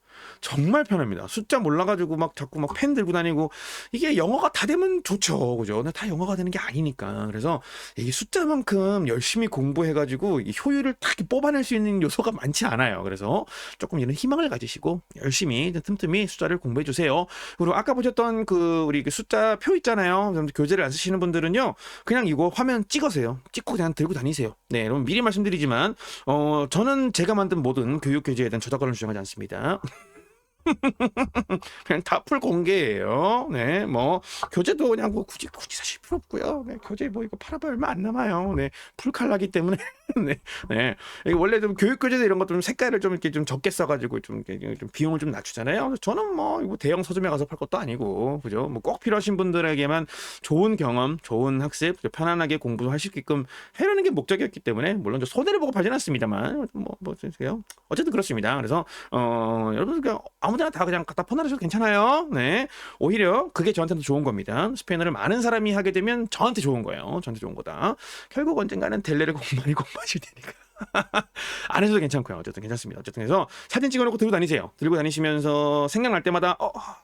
정말 편합니다. 숫자 몰라가지고 막 자꾸 막 펜 들고 다니고 이게 영어가 다 되면 좋죠, 그죠? 근데 다 영어가 되는 게 아니니까. 그래서 이 숫자만큼 열심히 공부해가지고 이 효율을 딱 뽑아낼 수 있는 요소가 많지 않아요. 그래서 조금 이런 희망을 가지시고 열심히 틈틈이 숫자를 공부해 주세요. 그리고 아까 보셨던 그 우리 그 숫자 표 있잖아요. 교재를 안 쓰시는 분들은요, 그냥 이거 화면 찍으세요. 찍고 그냥 들고 다니세요. 네, 여러분 미리 말씀드리지만 저는 제가 만든 모든 교육 교재에 대한 저작권을 주장하지 않습니다. 그냥 다 풀 공개예요. 네, 뭐 교재도 그냥 뭐 굳이 사실 필요 없고요. 네, 교재 뭐 이거 팔아봐 얼마 안 남아요. 네, 풀칼라기 때문에 네. 원래 좀 교육 교재도 이런 것도 좀 색깔을 좀 이렇게 좀 적게 써가지고 좀 비용을 좀 낮추잖아요. 그래서 저는 뭐 이거 대형 서점에 가서 팔 것도 아니고, 그죠? 뭐 꼭 필요하신 분들에게만 좋은 경험, 좋은 학습, 편안하게 공부할 수 있게끔 해라는 게 목적이었기 때문에 물론 손해를 보고 팔지는 않습니다만 뭐 어쨌든 그렇습니다. 그래서 여러분 그냥 아무데나 다 그냥 갖다 퍼나르셔도 괜찮아요. 네, 오히려 그게 저한테도 좋은 겁니다. 스페인어를 많은 사람이 하게 되면 저한테 좋은 거예요. 저한테 좋은 거다. 결국 언젠가는 델레를 많이 공부하실 테니까. 안 해도 괜찮고요. 어쨌든 괜찮습니다. 어쨌든 해서 사진 찍어놓고 들고 다니세요. 들고 다니시면서 생각날 때마다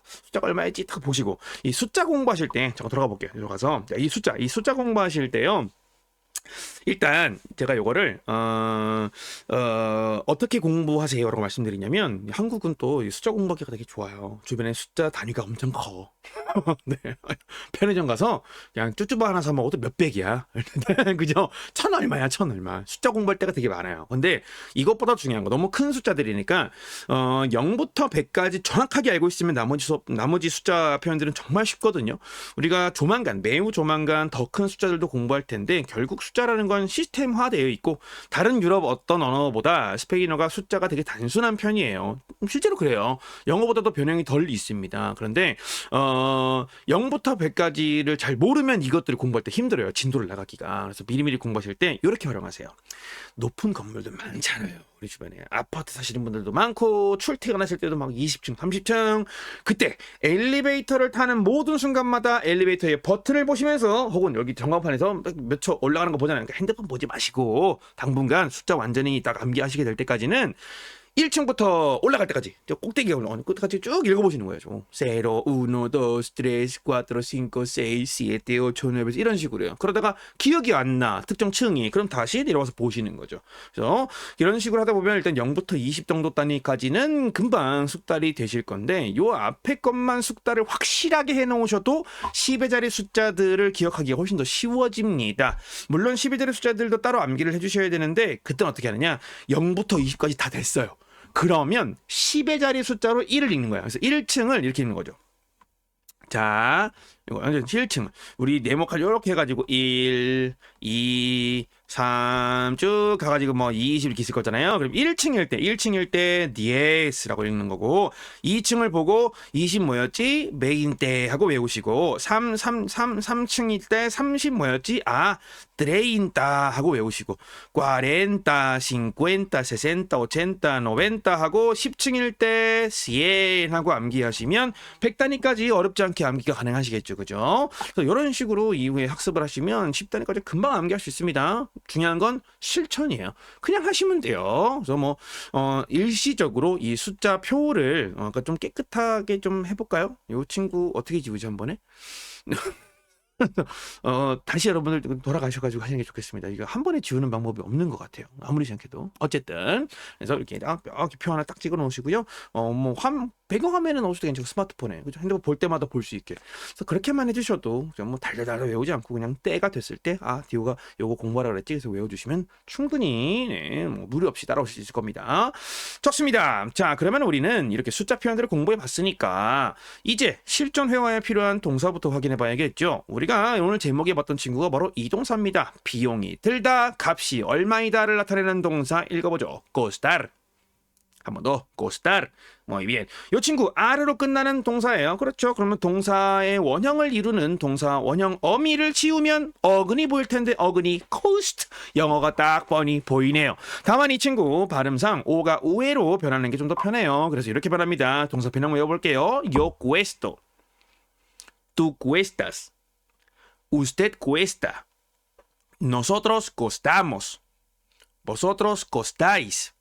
숫자가 얼마였지 딱 보시고, 이 숫자 공부하실 때 잠깐 들어가 볼게요. 들어가서 이 숫자 공부하실 때요. 일단 제가 요거를 어떻게 공부하세요라고 말씀드리냐면, 한국은 또 숫자 공부하기가 되게 좋아요. 주변에 숫자 단위가 엄청 커. 네. 편의점 가서 그냥 쭈쭈바 하나 사 먹어도 몇백이야. 그죠? 천 얼마야, 천 얼마. 숫자 공부할 때가 되게 많아요. 근데 이것보다 중요한 거, 너무 큰 숫자들이니까 0부터 100까지 정확하게 알고 있으면 나머지 숫자 표현들은 정말 쉽거든요. 우리가 매우 조만간 더 큰 숫자들도 공부할 텐데, 결국 숫자라는 건 시스템화되어 있고 다른 유럽 어떤 언어보다 스페인어가 숫자가 되게 단순한 편이에요. 실제로 그래요. 영어보다도 변형이 덜 있습니다. 그런데 0부터 100까지를 잘 모르면 이것들을 공부할 때 힘들어요. 진도를 나가기가. 그래서 미리미리 공부하실 때 이렇게 활용하세요. 높은 건물들 많잖아요. 우리 주변에 아파트 사시는 분들도 많고, 출퇴근하실 때도 막 20층, 30층. 그때 엘리베이터를 타는 모든 순간마다 엘리베이터의 버튼을 보시면서, 혹은 여기 전광판에서 몇 초 올라가는 거 보잖아요. 그러니까 핸드폰 보지 마시고 당분간 숫자 완전히 딱 암기하시게 될 때까지는 1층부터 올라갈 때까지 저 꼭대기에 올라가는 끝까지 쭉 읽어보시는 거예요. 좀. 세로, 우노, 도스, 트레스, cuatro, cinco, seis, siete, ocho, nueve 이런 식으로요. 그러다가 기억이 안 나, 특정 층이. 그럼 다시 내려와서 보시는 거죠. 그래서 이런 식으로 하다 보면 일단 0부터 20 정도 단위까지는 금방 숙달이 되실 건데 요 앞에 것만 숙달을 확실하게 해놓으셔도 10의 자리 숫자들을 기억하기가 훨씬 더 쉬워집니다. 물론 10의 자리 숫자들도 따로 암기를 해주셔야 되는데 그때는 어떻게 하느냐, 0부터 20까지 다 됐어요. 그러면 10의 자리 숫자로 1을 읽는 거예요. 그래서 1층을 이렇게 읽는 거죠. 자, 이거 완전 1층. 우리 네모칸 이렇게 해가지고 1, 2, 3 쭉 가가지고 뭐 20 이렇게 있을 거잖아요. 그럼 1층일 때 DS라고 읽는 거고 2층을 보고 20 뭐였지? 메인 때 하고 외우시고 3층일 때 30 뭐였지? 아, 트레인타 하고 외우시고 40, 50, 60, 80, 90 하고 10층일 때 100 하고 암기하시면 100단위까지 어렵지 않게 암기가 가능하시겠죠. 그죠? 그래서 이런 식으로 이후에 학습을 하시면 10단위까지 금방 암기할 수 있습니다. 중요한 건 실천이에요. 그냥 하시면 돼요. 그래서 뭐 일시적으로 이 숫자 표를 그러니까 좀 깨끗하게 좀 해볼까요? 이 친구 어떻게 지우지 한 번에? 다시 여러분들 돌아가셔가지고 하시는 게 좋겠습니다. 이거 한 번에 지우는 방법이 없는 것 같아요. 아무리 생각해도. 어쨌든 그래서 이렇게 표 하나 딱 찍어 놓으시고요. 뭐 배경화면에 넣을 수도 괜찮고 스마트폰에 그죠? 핸드폰 볼 때마다 볼 수 있게. 그래서 그렇게만 해주셔도 뭐 달달달 외우지 않고 그냥 때가 됐을 때 디오가 요거 공부하라 그랬지 그래서 외워주시면 충분히 뭐 무리 없이 따라올 수 있을 겁니다. 좋습니다. 자, 그러면 우리는 이렇게 숫자 표현들을 공부해 봤으니까 이제 실전 회화에 필요한 동사부터 확인해 봐야겠죠. 우리가 오늘 제목에 봤던 친구가 바로 이 동사입니다. 비용이 들다, 값이 얼마이다를 나타내는 동사 읽어보죠. costar. 한 번 더, costar. Muy bien. 이 친구 r로 끝나는 동사예요. 그렇죠. 그러면 동사의 원형을 이루는 동사 원형 어미를 지우면 어근이 보일 텐데 어근이 cost. 영어가 딱 뻔히 보이네요. 다만 이 친구 발음상 오가 우에로 변하는 게 좀 더 편해요. 그래서 이렇게 변합니다. 동사 변형 외워볼게요. Yo cuesto. Tú cuestas. Usted cuesta. Nosotros costamos. Vosotros costáis.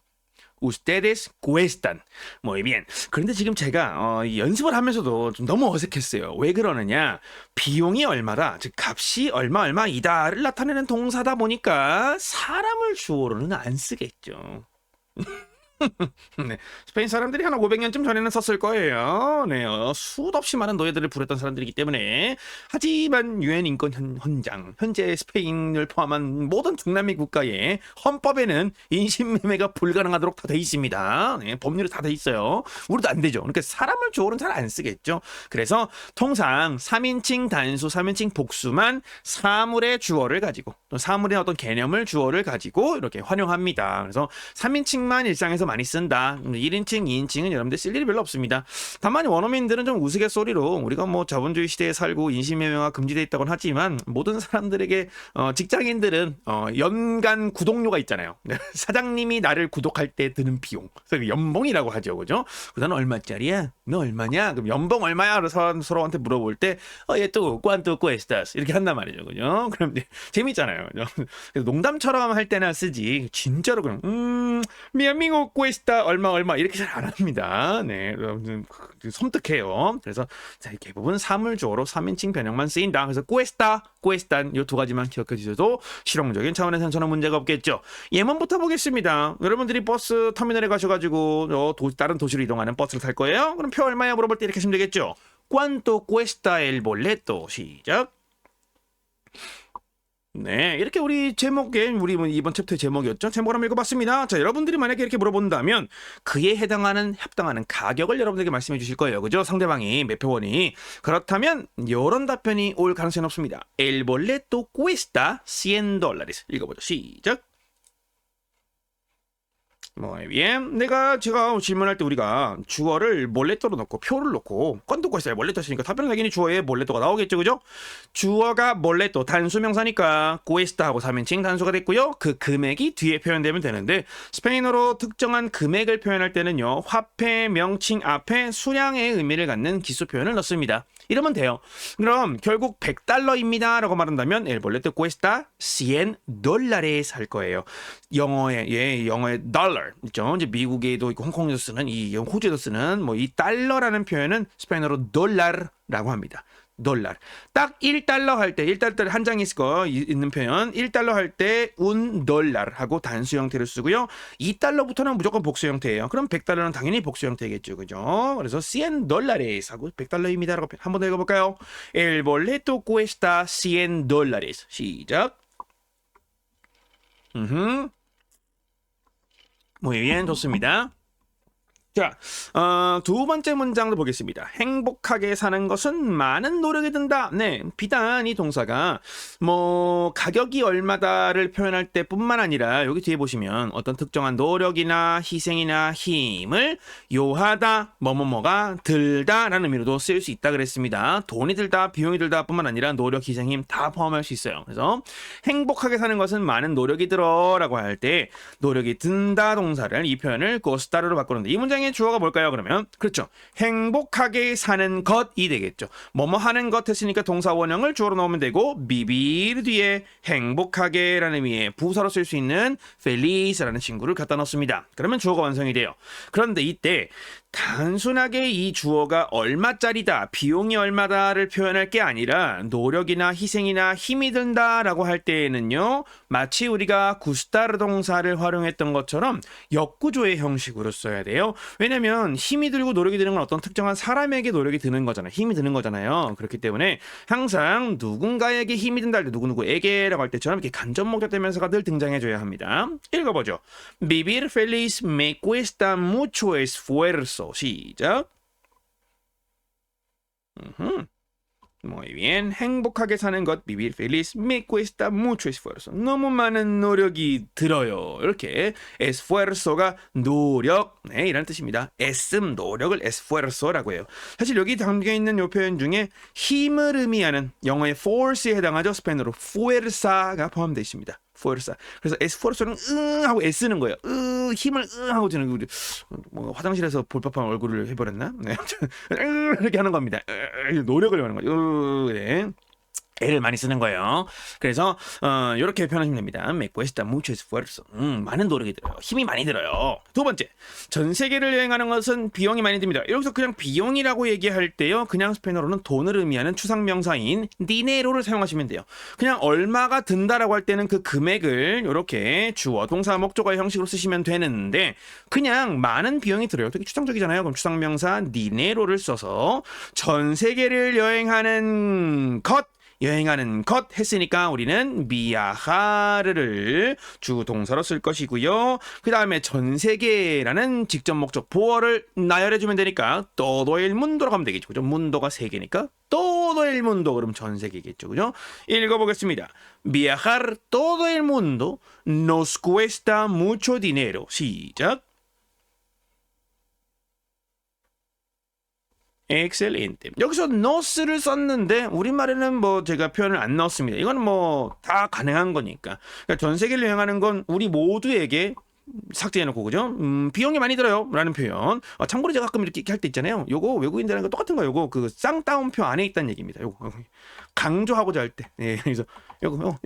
Ustedes cuestan. Muy bien. 그런데 지금 제가 연습을 하면서도 좀 너무 어색했어요. 왜 그러느냐? 비용이 얼마다, 즉 값이 얼마이다를 나타내는 동사다 보니까 사람을 주어로는 안 쓰겠죠. 네, 스페인 사람들이 한 500년쯤 전에는 썼을 거예요. 네, 수도 없이 많은 노예들을 부렸던 사람들이기 때문에. 하지만 유엔 인권 헌장, 현재 스페인을 포함한 모든 중남미 국가의 헌법에는 인신매매가 불가능하도록 다 돼 있습니다. 네, 법률이 다 돼 있어요. 우리도 안 되죠. 그러니까 사람을 주어로는 잘 안 쓰겠죠. 그래서 통상 3인칭 단수, 3인칭 복수만 사물의 주어를 가지고 또 사물의 어떤 개념을 주어를 가지고 이렇게 활용합니다. 그래서 3인칭만 일상에서 많이 쓴다. 1인칭, 2인칭은 여러분들 쓸 일이 별로 없습니다. 다만 원어민들은 좀 우스갯소리로 우리가 뭐 자본주의 시대에 살고 인신매매가 금지되어 있다고는 하지만 모든 사람들에게 직장인들은 연간 구독료가 있잖아요. 사장님이 나를 구독할 때 드는 비용. 그래서 연봉이라고 하죠. 그죠? 그다음에 얼마짜리야? 너 얼마냐? 그럼 연봉 얼마야? 그래서 서로한테 물어볼 때 얘 또 cuánto cuestas 이렇게 한단 말이죠. 그죠? 그럼 재밌잖아요. 그래서 농담처럼 할 때나 쓰지 진짜로 그냥 mi amigo cuesta 얼마 이렇게 잘 안 합니다. 네, 섬뜩해요. 그래서 대부분 사물주어로 3인칭 변형만 쓰인다. 그래서 cuesta, cuestan 이 두 가지만 기억해 주셔도 실용적인 차원에서는 전혀 문제가 없겠죠. 예문부터 보겠습니다. 여러분들이 버스 터미널에 가셔가지고 다른 도시로 이동하는 버스를 탈 거예요. 그럼 표 얼마야 물어볼 때 이렇게 하시면 되겠죠. ¿Cuánto cuesta el boleto? 시작. 네, 이렇게 우리 제목에 우리 이번 챕터의 제목이었죠. 제목을 한번 읽어봤습니다. 자, 여러분들이 만약에 이렇게 물어본다면 그에 해당하는 합당하는 가격을 여러분들에게 말씀해 주실 거예요. 그죠? 상대방이 매표원이. 그렇다면 이런 답변이 올 가능성이 높습니다. El boleto cuesta $100. 읽어보죠. 시작. Muy bien. 제가 질문할 때 우리가 주어를 몰레토로 넣고 표를 넣고 건도고 있어요. 몰레토 쓰니까 답변은 당연히 주어에 몰레토가 나오겠죠. 그죠? 주어가 몰레토 단수명사니까 cuesta하고 3인칭 단수가 됐고요. 그 금액이 뒤에 표현되면 되는데 스페인어로 특정한 금액을 표현할 때는요. 화폐 명칭 앞에 수량의 의미를 갖는 기수 표현을 넣습니다. 이러면 돼요. 그럼 결국 100달러입니다 라고 말한다면 el boleto cuesta 100 dólares 할 거예요. 영어의 달러 있죠. 이제 미국에도 있고 홍콩에도 쓰는 이 호주에도 쓰는 뭐 이 달러라는 표현은 스페인어로 dollar라고 합니다. 달러. 딱 1달러 할 때, 1달러 한 장 있을 거 있는 표현, 1달러 할 때 un dólar 하고 단수 형태를 쓰고요. 2달러부터는 무조건 복수 형태예요. 그럼 100달러는 당연히 복수 형태겠죠. 그죠? 그래서 100 dólares 하고 100달러입니다. 라고 한 번 더 읽어볼까요? El boleto cuesta 100 dólares. 시작. Muy bien, 좋습니다. 자, 두 번째 문장도 보겠습니다. 행복하게 사는 것은 많은 노력이 든다. 네, 비단 이 동사가 뭐 가격이 얼마다를 표현할 때뿐만 아니라 여기 뒤에 보시면 어떤 특정한 노력이나 희생이나 힘을 요하다, 뭐뭐뭐가 들다라는 의미로도 쓰일 수 있다 그랬습니다. 돈이 들다, 비용이 들다 뿐만 아니라 노력, 희생, 힘 다 포함할 수 있어요. 그래서 행복하게 사는 것은 많은 노력이 들어라고 할 때 노력이 든다 동사를 이 표현을 costa로 바꾸는데 이 문장의 주어가 뭘까요? 그러면 그렇죠. 행복하게 사는 것이 되겠죠. 뭐뭐 하는 것 했으니까 동사 원형을 주어로 넣으면 되고 vivir 뒤에 행복하게라는 의미의 부사로 쓸 수 있는 feliz라는 친구를 갖다 넣습니다. 그러면 주어가 완성이 돼요. 그런데 이때 단순하게 이 주어가 얼마짜리다, 비용이 얼마다를 표현할 게 아니라 노력이나 희생이나 힘이 든다라고 할 때에는요. 마치 우리가 구스타르 동사를 활용했던 것처럼 역구조의 형식으로 써야 돼요. 왜냐면 힘이 들고 노력이 드는 건 어떤 특정한 사람에게 노력이 드는 거잖아요. 힘이 드는 거잖아요. 그렇기 때문에 항상 누군가에게 힘이 든다 할 때 누구누구에게라고 할 때처럼 이렇게 간접목적 대명사가 늘 등장해줘야 합니다. 읽어보죠. Vivir feliz me cuesta mucho esfuerzo. 시작. Muy bien. 행복하게 사는 것, vivir feliz, me cuesta mucho esfuerzo. 너무 많은 노력이 들어요. 이렇게 esfuerzo가 노력, 네, 이런 뜻입니다. 애씀, 노력을 esfuerzo라고 해요. 사실 여기 담겨 있는 이 표현 중에 힘을 의미하는 영어의 force에 해당하죠. 스페인어로 fuerza가 포함되어 있습니다. fuerza. 그래서 esfuerzo는 하고 애쓰는 거예요. 힘을 하고 저는 우리 뭐 화장실에서 볼법한 얼굴을 해버렸나? 네. 이렇게 하는 겁니다. 노력을 하는 거죠. 네. 애를 많이 쓰는 거예요. 그래서 이렇게 표현하시면 됩니다. Me cuesta mucho esfuerzo. 많은 노력이 들어요. 힘이 많이 들어요. 두 번째, 전 세계를 여행하는 것은 비용이 많이 듭니다. 여기서 그냥 비용이라고 얘기할 때요. 그냥 스페인어로는 돈을 의미하는 추상명사인 dinero를 사용하시면 돼요. 그냥 얼마가 든다라고 할 때는 그 금액을 이렇게 주어, 동사, 목적어의 형식으로 쓰시면 되는데 그냥 많은 비용이 들어요. 되게 추상적이잖아요. 그럼 추상명사 dinero를 써서 전 세계를 여행하는 것 했으니까 우리는 viajar를 주동사로 쓸 것이고요. 그 다음에 전 세계라는 직접 목적 보어를 나열해주면 되니까 todo el mundo로 가면 되겠죠. 그죠? 문도가 세 개니까 todo el mundo 그럼 전 세계겠죠. 그죠? 읽어보겠습니다. Viajar todo el mundo nos cuesta mucho dinero. 시작. 엑셀렌트. 여기서 no스를 썼는데 우리말에는 뭐 제가 표현을 안 넣었습니다. 이건 뭐 다 가능한 거니까. 그러니까 전 세계를 여행하는 건 우리 모두에게 삭제해놓고 그죠? 비용이 많이 들어요 라는 표현. 참고로 제가 가끔 이렇게 할 때 있잖아요. 요거 외국인들 하는 거 똑같은 거 요거 그 쌍따옴표 안에 있다는 얘기입니다. 요거 강조하고자 할 때. 네, 그래서 요거.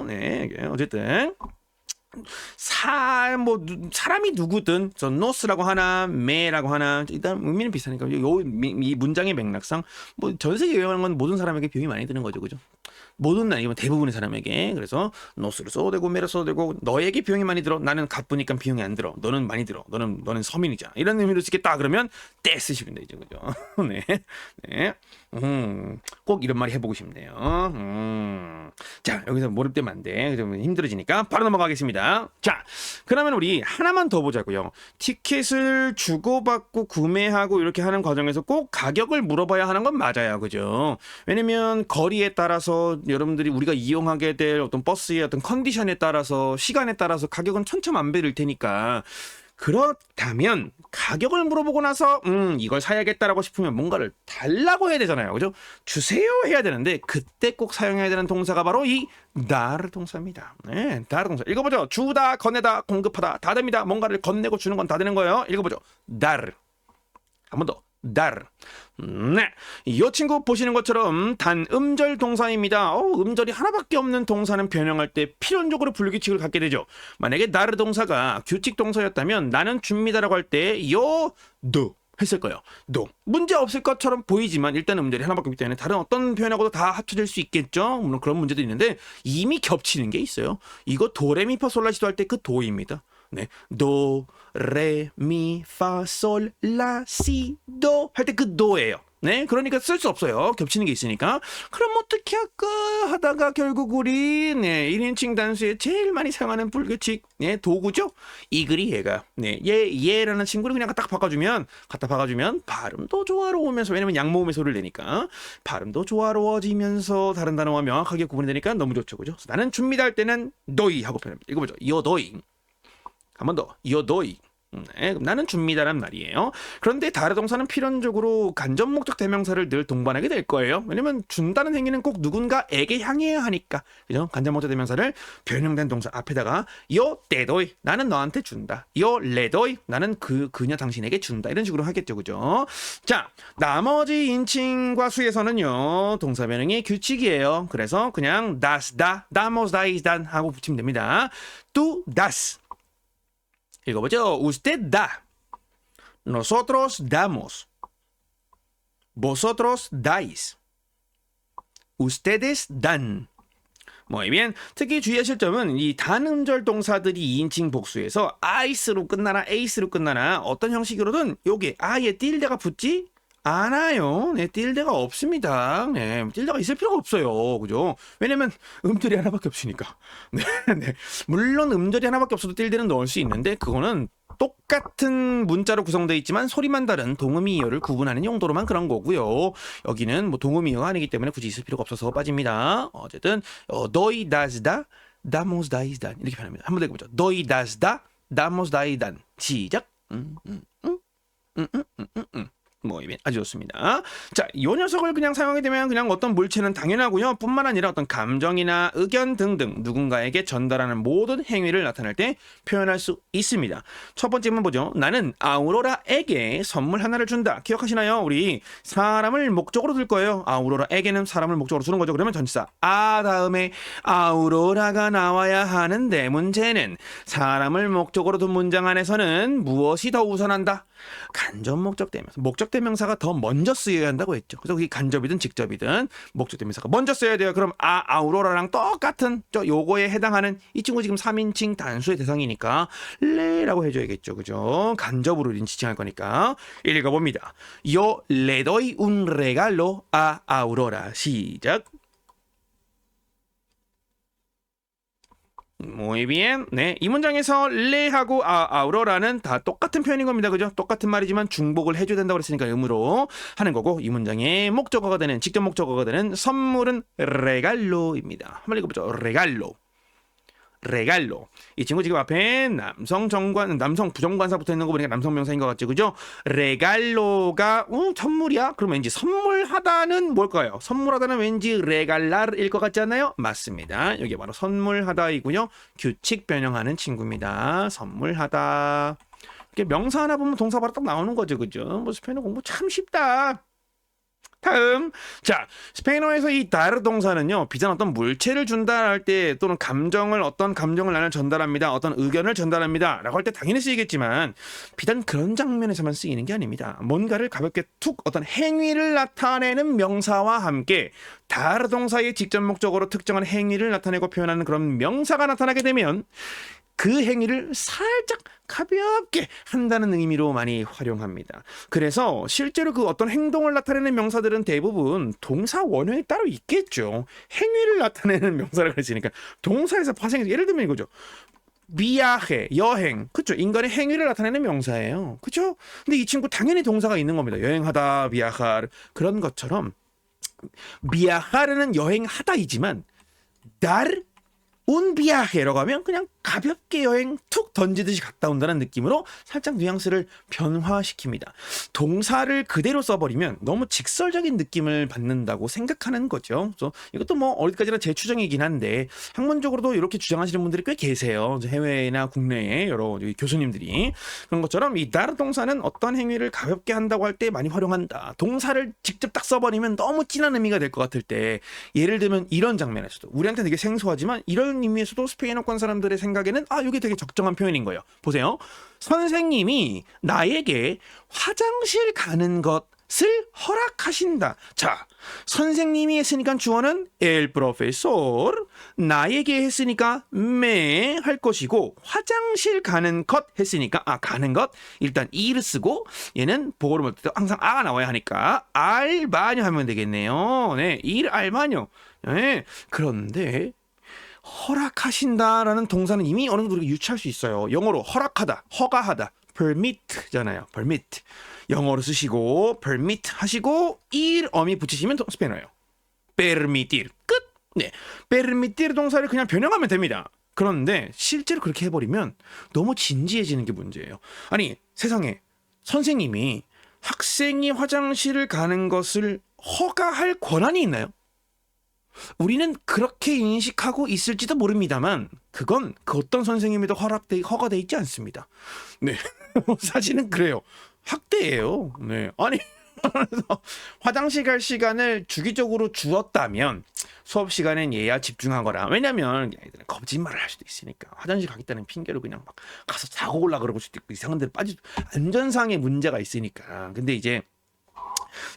네, 어쨌든 사람이 누구든 저 노스라고 하나 메라고 하나 일단 의미는 비슷하니까 이 문장의 맥락상 뭐 전 세계 여행하는 건 모든 사람에게 비용이 많이 드는 거죠, 그죠? 모든 아니면 대부분의 사람에게. 그래서 노스를 써도 되고 메를 써도 되고 너에게 비용이 많이 들어. 나는 가쁘니까 비용이 안 들어. 너는 많이 들어. 너는 서민이잖아. 이런 의미로 쓰겠다 그러면 때 쓰시면 되죠, 그죠? 네, 네. 꼭 이런 말 해보고 싶네요. 자, 여기서 몰입되면 안 돼. 좀 힘들어지니까 바로 넘어가겠습니다. 자, 그러면 우리 하나만 더 보자고요. 티켓을 주고받고 구매하고 이렇게 하는 과정에서 꼭 가격을 물어봐야 하는 건 맞아요, 그죠? 왜냐면 거리에 따라서 여러분들이 우리가 이용하게 될 어떤 버스의 어떤 컨디션에 따라서 시간에 따라서 가격은 천차만별일 테니까. 그렇다면 가격을 물어보고 나서 이걸 사야겠다라고 싶으면 뭔가를 달라고 해야 되잖아요. 그죠? 주세요 해야 되는데 그때 꼭 사용해야 되는 동사가 바로 이 dar 동사입니다. 네, dar 동사. 읽어보죠. 주다, 건네다, 공급하다 다 됩니다. 뭔가를 건네고 주는 건 다 되는 거예요. 읽어보죠. dar. 한 번 더. dar. 네, 이 친구 보시는 것처럼 단음절 동사입니다. 음절이 하나밖에 없는 동사는 변형할 때 필연적으로 불규칙을 갖게 되죠. 만약에 dar 동사가 규칙 동사였다면 나는 줍니다라고 할 때 요 do 했을 거예요. do. 문제 없을 것처럼 보이지만 일단 음절이 하나밖에 없기 때문에 다른 어떤 표현하고도 다 합쳐질 수 있겠죠. 물론 그런 문제도 있는데 이미 겹치는 게 있어요. 이거 도레미파솔라시도 할 때 그 도입니다. 네, 도, 레, 미, 파, 솔, 라, 시, 도 할 때 그 도예요. 네, 그러니까 쓸 수 없어요. 겹치는 게 있으니까. 그럼 어떻게 할까 하다가 결국 우리 1인칭 단수에 제일 많이 사용하는 불규칙 도구죠. 이 글이 얘가. 네, 얘라는 친구를 그냥 갖다 박아주면 발음도 조화로우면서, 왜냐면 양모음의 소리를 내니까 발음도 조화로워지면서 다른 단어와 명확하게 구분이 되니까 너무 좋죠, 그죠? 나는 줍니다 할 때는 도이 하고 표현합니다. 이거 보죠. 요 도이. 한 번 더. 요 도이. 네, 그럼 나는 줍니다란 말이에요. 그런데 다른 동사는 필연적으로 간접 목적 대명사를 늘 동반하게 될 거예요. 왜냐면 준다는 행위는 꼭 누군가에게 향해야 하니까. 그죠? 간접 목적 대명사를 변형된 동사 앞에다가 요 때도이 나는 너한테 준다. 요 레도이 나는 그녀 당신에게 준다. 이런 식으로 하겠죠. 그죠? 자, 나머지 인칭과 수에서는요. 동사 변형이 규칙이에요. 그래서 그냥 das, da, damos, dais, dan 하고 붙이면 됩니다. tú das. 읽어보죠. Usted da. Nosotros damos. Vosotros dais. Ustedes dan. Muy bien. 특히 주의하실 점은 이 단음절 동사들이 2인칭 복수에서 아이스로 끝나나 에이스로 끝나나 어떤 형식으로든 요게 아예 틸데가 붙지 않아요. 네, 틸데가 없습니다. 네, 틸데가 있을 필요가 없어요. 그죠? 왜냐면 음절이 하나밖에 없으니까. 네, 네. 물론 음절이 하나밖에 없어도 틸데는 넣을 수 있는데 그거는 똑같은 문자로 구성되어 있지만 소리만 다른 동음이어를 구분하는 용도로만 그런 거고요. 여기는 뭐 동음이어가 아니기 때문에 굳이 있을 필요가 없어서 빠집니다. 어쨌든 doy das da, damos dais dan 이렇게 표현합니다. 한번 더 읽어보죠. doy das da, damos dais dan. 시작. 아주 좋습니다. 자, 이 녀석을 그냥 사용하게 되면 그냥 어떤 물체는 당연하고요. 뿐만 아니라 어떤 감정이나 의견 등등 누군가에게 전달하는 모든 행위를 나타낼 때 표현할 수 있습니다. 첫 번째 한번 보죠. 나는 아우로라에게 선물 하나를 준다. 기억하시나요? 우리 사람을 목적으로 둘 거예요. 아우로라에게는 사람을 목적으로 두는 거죠. 그러면 전치사 다음에 아우로라가 나와야 하는데 문제는 사람을 목적으로 둔 문장 안에서는 무엇이 더 우선한다? 간접 목적 대명사. 목적 대명사가 더 먼저 쓰여야 한다고 했죠. 그래서 그게 간접이든 직접이든 목적 대명사가 먼저 써야 돼요. 그럼 아우로라랑 똑같은 요거에 해당하는 이 친구 지금 3인칭 단수의 대상이니까 레라고 해줘야겠죠. 그죠? 간접으로 지칭할 거니까 읽어봅니다. Yo le doy un regalo a Aurora. 시작. Muy bien. 네, 이 문장에서 레하고 아우로라는 다 똑같은 표현인 겁니다. 그죠? 똑같은 말이지만 중복을 해줘야 된다고 그랬으니까 의무로 하는 거고 이 문장의 목적어가 되는 직접 목적어가 되는 선물은 레갈로입니다. 한번 읽어보죠. 레갈로. 레갈로. 이 친구 지금 앞에 남성 부정관사 붙어 있는 거 보니까 남성 명사인 것 같죠, 그죠? 레갈로가 선물이야? 그럼 왠지 선물하다는 뭘까요? 선물하다는 왠지 레갈라일 것 같지 않나요? 맞습니다. 여기 바로 선물하다이군요. 규칙 변형하는 친구입니다. 선물하다. 이렇게 명사 하나 보면 동사 바로 딱 나오는 거죠, 그죠? 뭐 스페인어 공부 참 쉽다. 다음, 자, 스페인어에서 이 다르 동사는요, 비단 어떤 물체를 준다할 때 또는 어떤 감정을 나는 전달합니다, 어떤 의견을 전달합니다 라고 할 때 당연히 쓰이겠지만 비단 그런 장면에서만 쓰이는 게 아닙니다. 뭔가를 가볍게 툭 어떤 행위를 나타내는 명사와 함께 다르 동사의 직접 목적으로 특정한 행위를 나타내고 표현하는 그런 명사가 나타나게 되면 그 행위를 살짝 가볍게 한다는 의미로 많이 활용합니다. 그래서 실제로 그 어떤 행동을 나타내는 명사들은 대부분 동사 원형이 따로 있겠죠. 행위를 나타내는 명사라 그랬으니까 동사에서 파생해서 예를 들면 이거죠. 비아헤, 여행. 그렇죠. 인간의 행위를 나타내는 명사예요. 그렇죠? 근데 이 친구 당연히 동사가 있는 겁니다. 여행하다, 비아하르. 그런 것처럼 비아하르는 여행하다이지만 dar un viaje라고 하면 그냥 가볍게 여행 툭 던지듯이 갔다 온다는 느낌으로 살짝 뉘앙스를 변화시킵니다. 동사를 그대로 써버리면 너무 직설적인 느낌을 받는다고 생각하는 거죠. 그래서 이것도 뭐 어디까지나 제 추정이긴 한데 학문적으로도 이렇게 주장하시는 분들이 꽤 계세요. 해외나 국내에 여러 교수님들이. 그런 것처럼 이 다르 동사는 어떤 행위를 가볍게 한다고 할 때 많이 활용한다. 동사를 직접 딱 써버리면 너무 진한 의미가 될 것 같을 때, 예를 들면 이런 장면에서도 우리한테 되게 생소하지만 이런 의미에서도 스페인어권 사람들의 생각에는 이게 되게 적정한 표현인 거예요. 보세요. 선생님이 나에게 화장실 가는 것을 허락하신다. 자, 선생님이 했으니까 주어는 el profesor, 나에게 했으니까 me 할 것이고, 화장실 가는 것 했으니까 가는 것 일단 ir 쓰고, 얘는 보고를 볼 때 항상 아가 나와야 하니까 al baño 하면 되겠네요. 네, ir al baño. 네, 그런데 허락하신다라는 동사는 이미 어느 정도 우리가 유추할 수 있어요. 영어로 허락하다, 허가하다, permit잖아요. permit. 영어로 쓰시고 permit 하시고 ir 어미 붙이시면 스페인어예요. permitir. 끝. 네, permitir 동사를 그냥 변형하면 됩니다. 그런데 실제로 그렇게 해버리면 너무 진지해지는 게 문제예요. 아니, 세상에 선생님이 학생이 화장실을 가는 것을 허가할 권한이 있나요? 우리는 그렇게 인식하고 있을지도 모릅니다만 그건 그 어떤 선생님에도 허가돼 있지 않습니다. 네, 사실은 그래요. 학대예요. 네, 아니 화장실 갈 시간을 주기적으로 주었다면 수업 시간엔 얘야 집중하거라. 왜냐면 애들은 거짓말을 할 수도 있으니까 화장실 가겠다는 핑계로 그냥 막 가서 자고 올라 그러고 수도 있고 이상한 데로 안전상의 문제가 있으니까. 근데 이제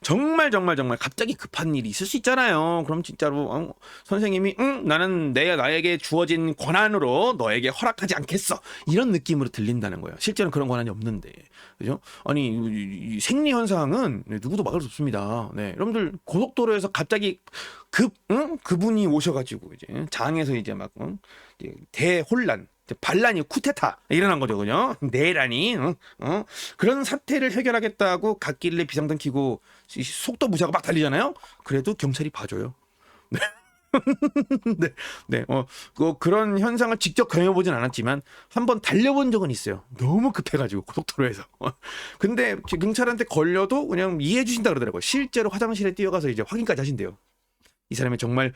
정말 갑자기 급한 일이 있을 수 있잖아요. 그럼 진짜로 선생님이 나는 나에게 주어진 권한으로 너에게 허락하지 않겠어, 이런 느낌으로 들린다는 거예요. 실제로는 그런 권한이 없는데, 그죠? 아니, 이 생리 현상은 누구도 막을 수 없습니다. 네, 여러분들 고속도로에서 갑자기 그분이 오셔가지고 이제 장에서 이제 막 대혼란, 반란이 쿠데타 일어난 거죠, 그죠? 내란이 그런 사태를 해결하겠다고 갓길에 비상등 켜고 속도 무시하고 막 달리잖아요. 그래도 경찰이 봐줘요. 네. 네, 그런 현상을 직접 경험해보진 않았지만 한번 달려본 적은 있어요. 너무 급해가지고 고속도로에서. 근데 경찰한테 걸려도 그냥 이해해 주신다 그러더라고요. 실제로 화장실에 뛰어가서 이제 확인까지 하신대요. 이 사람이 정말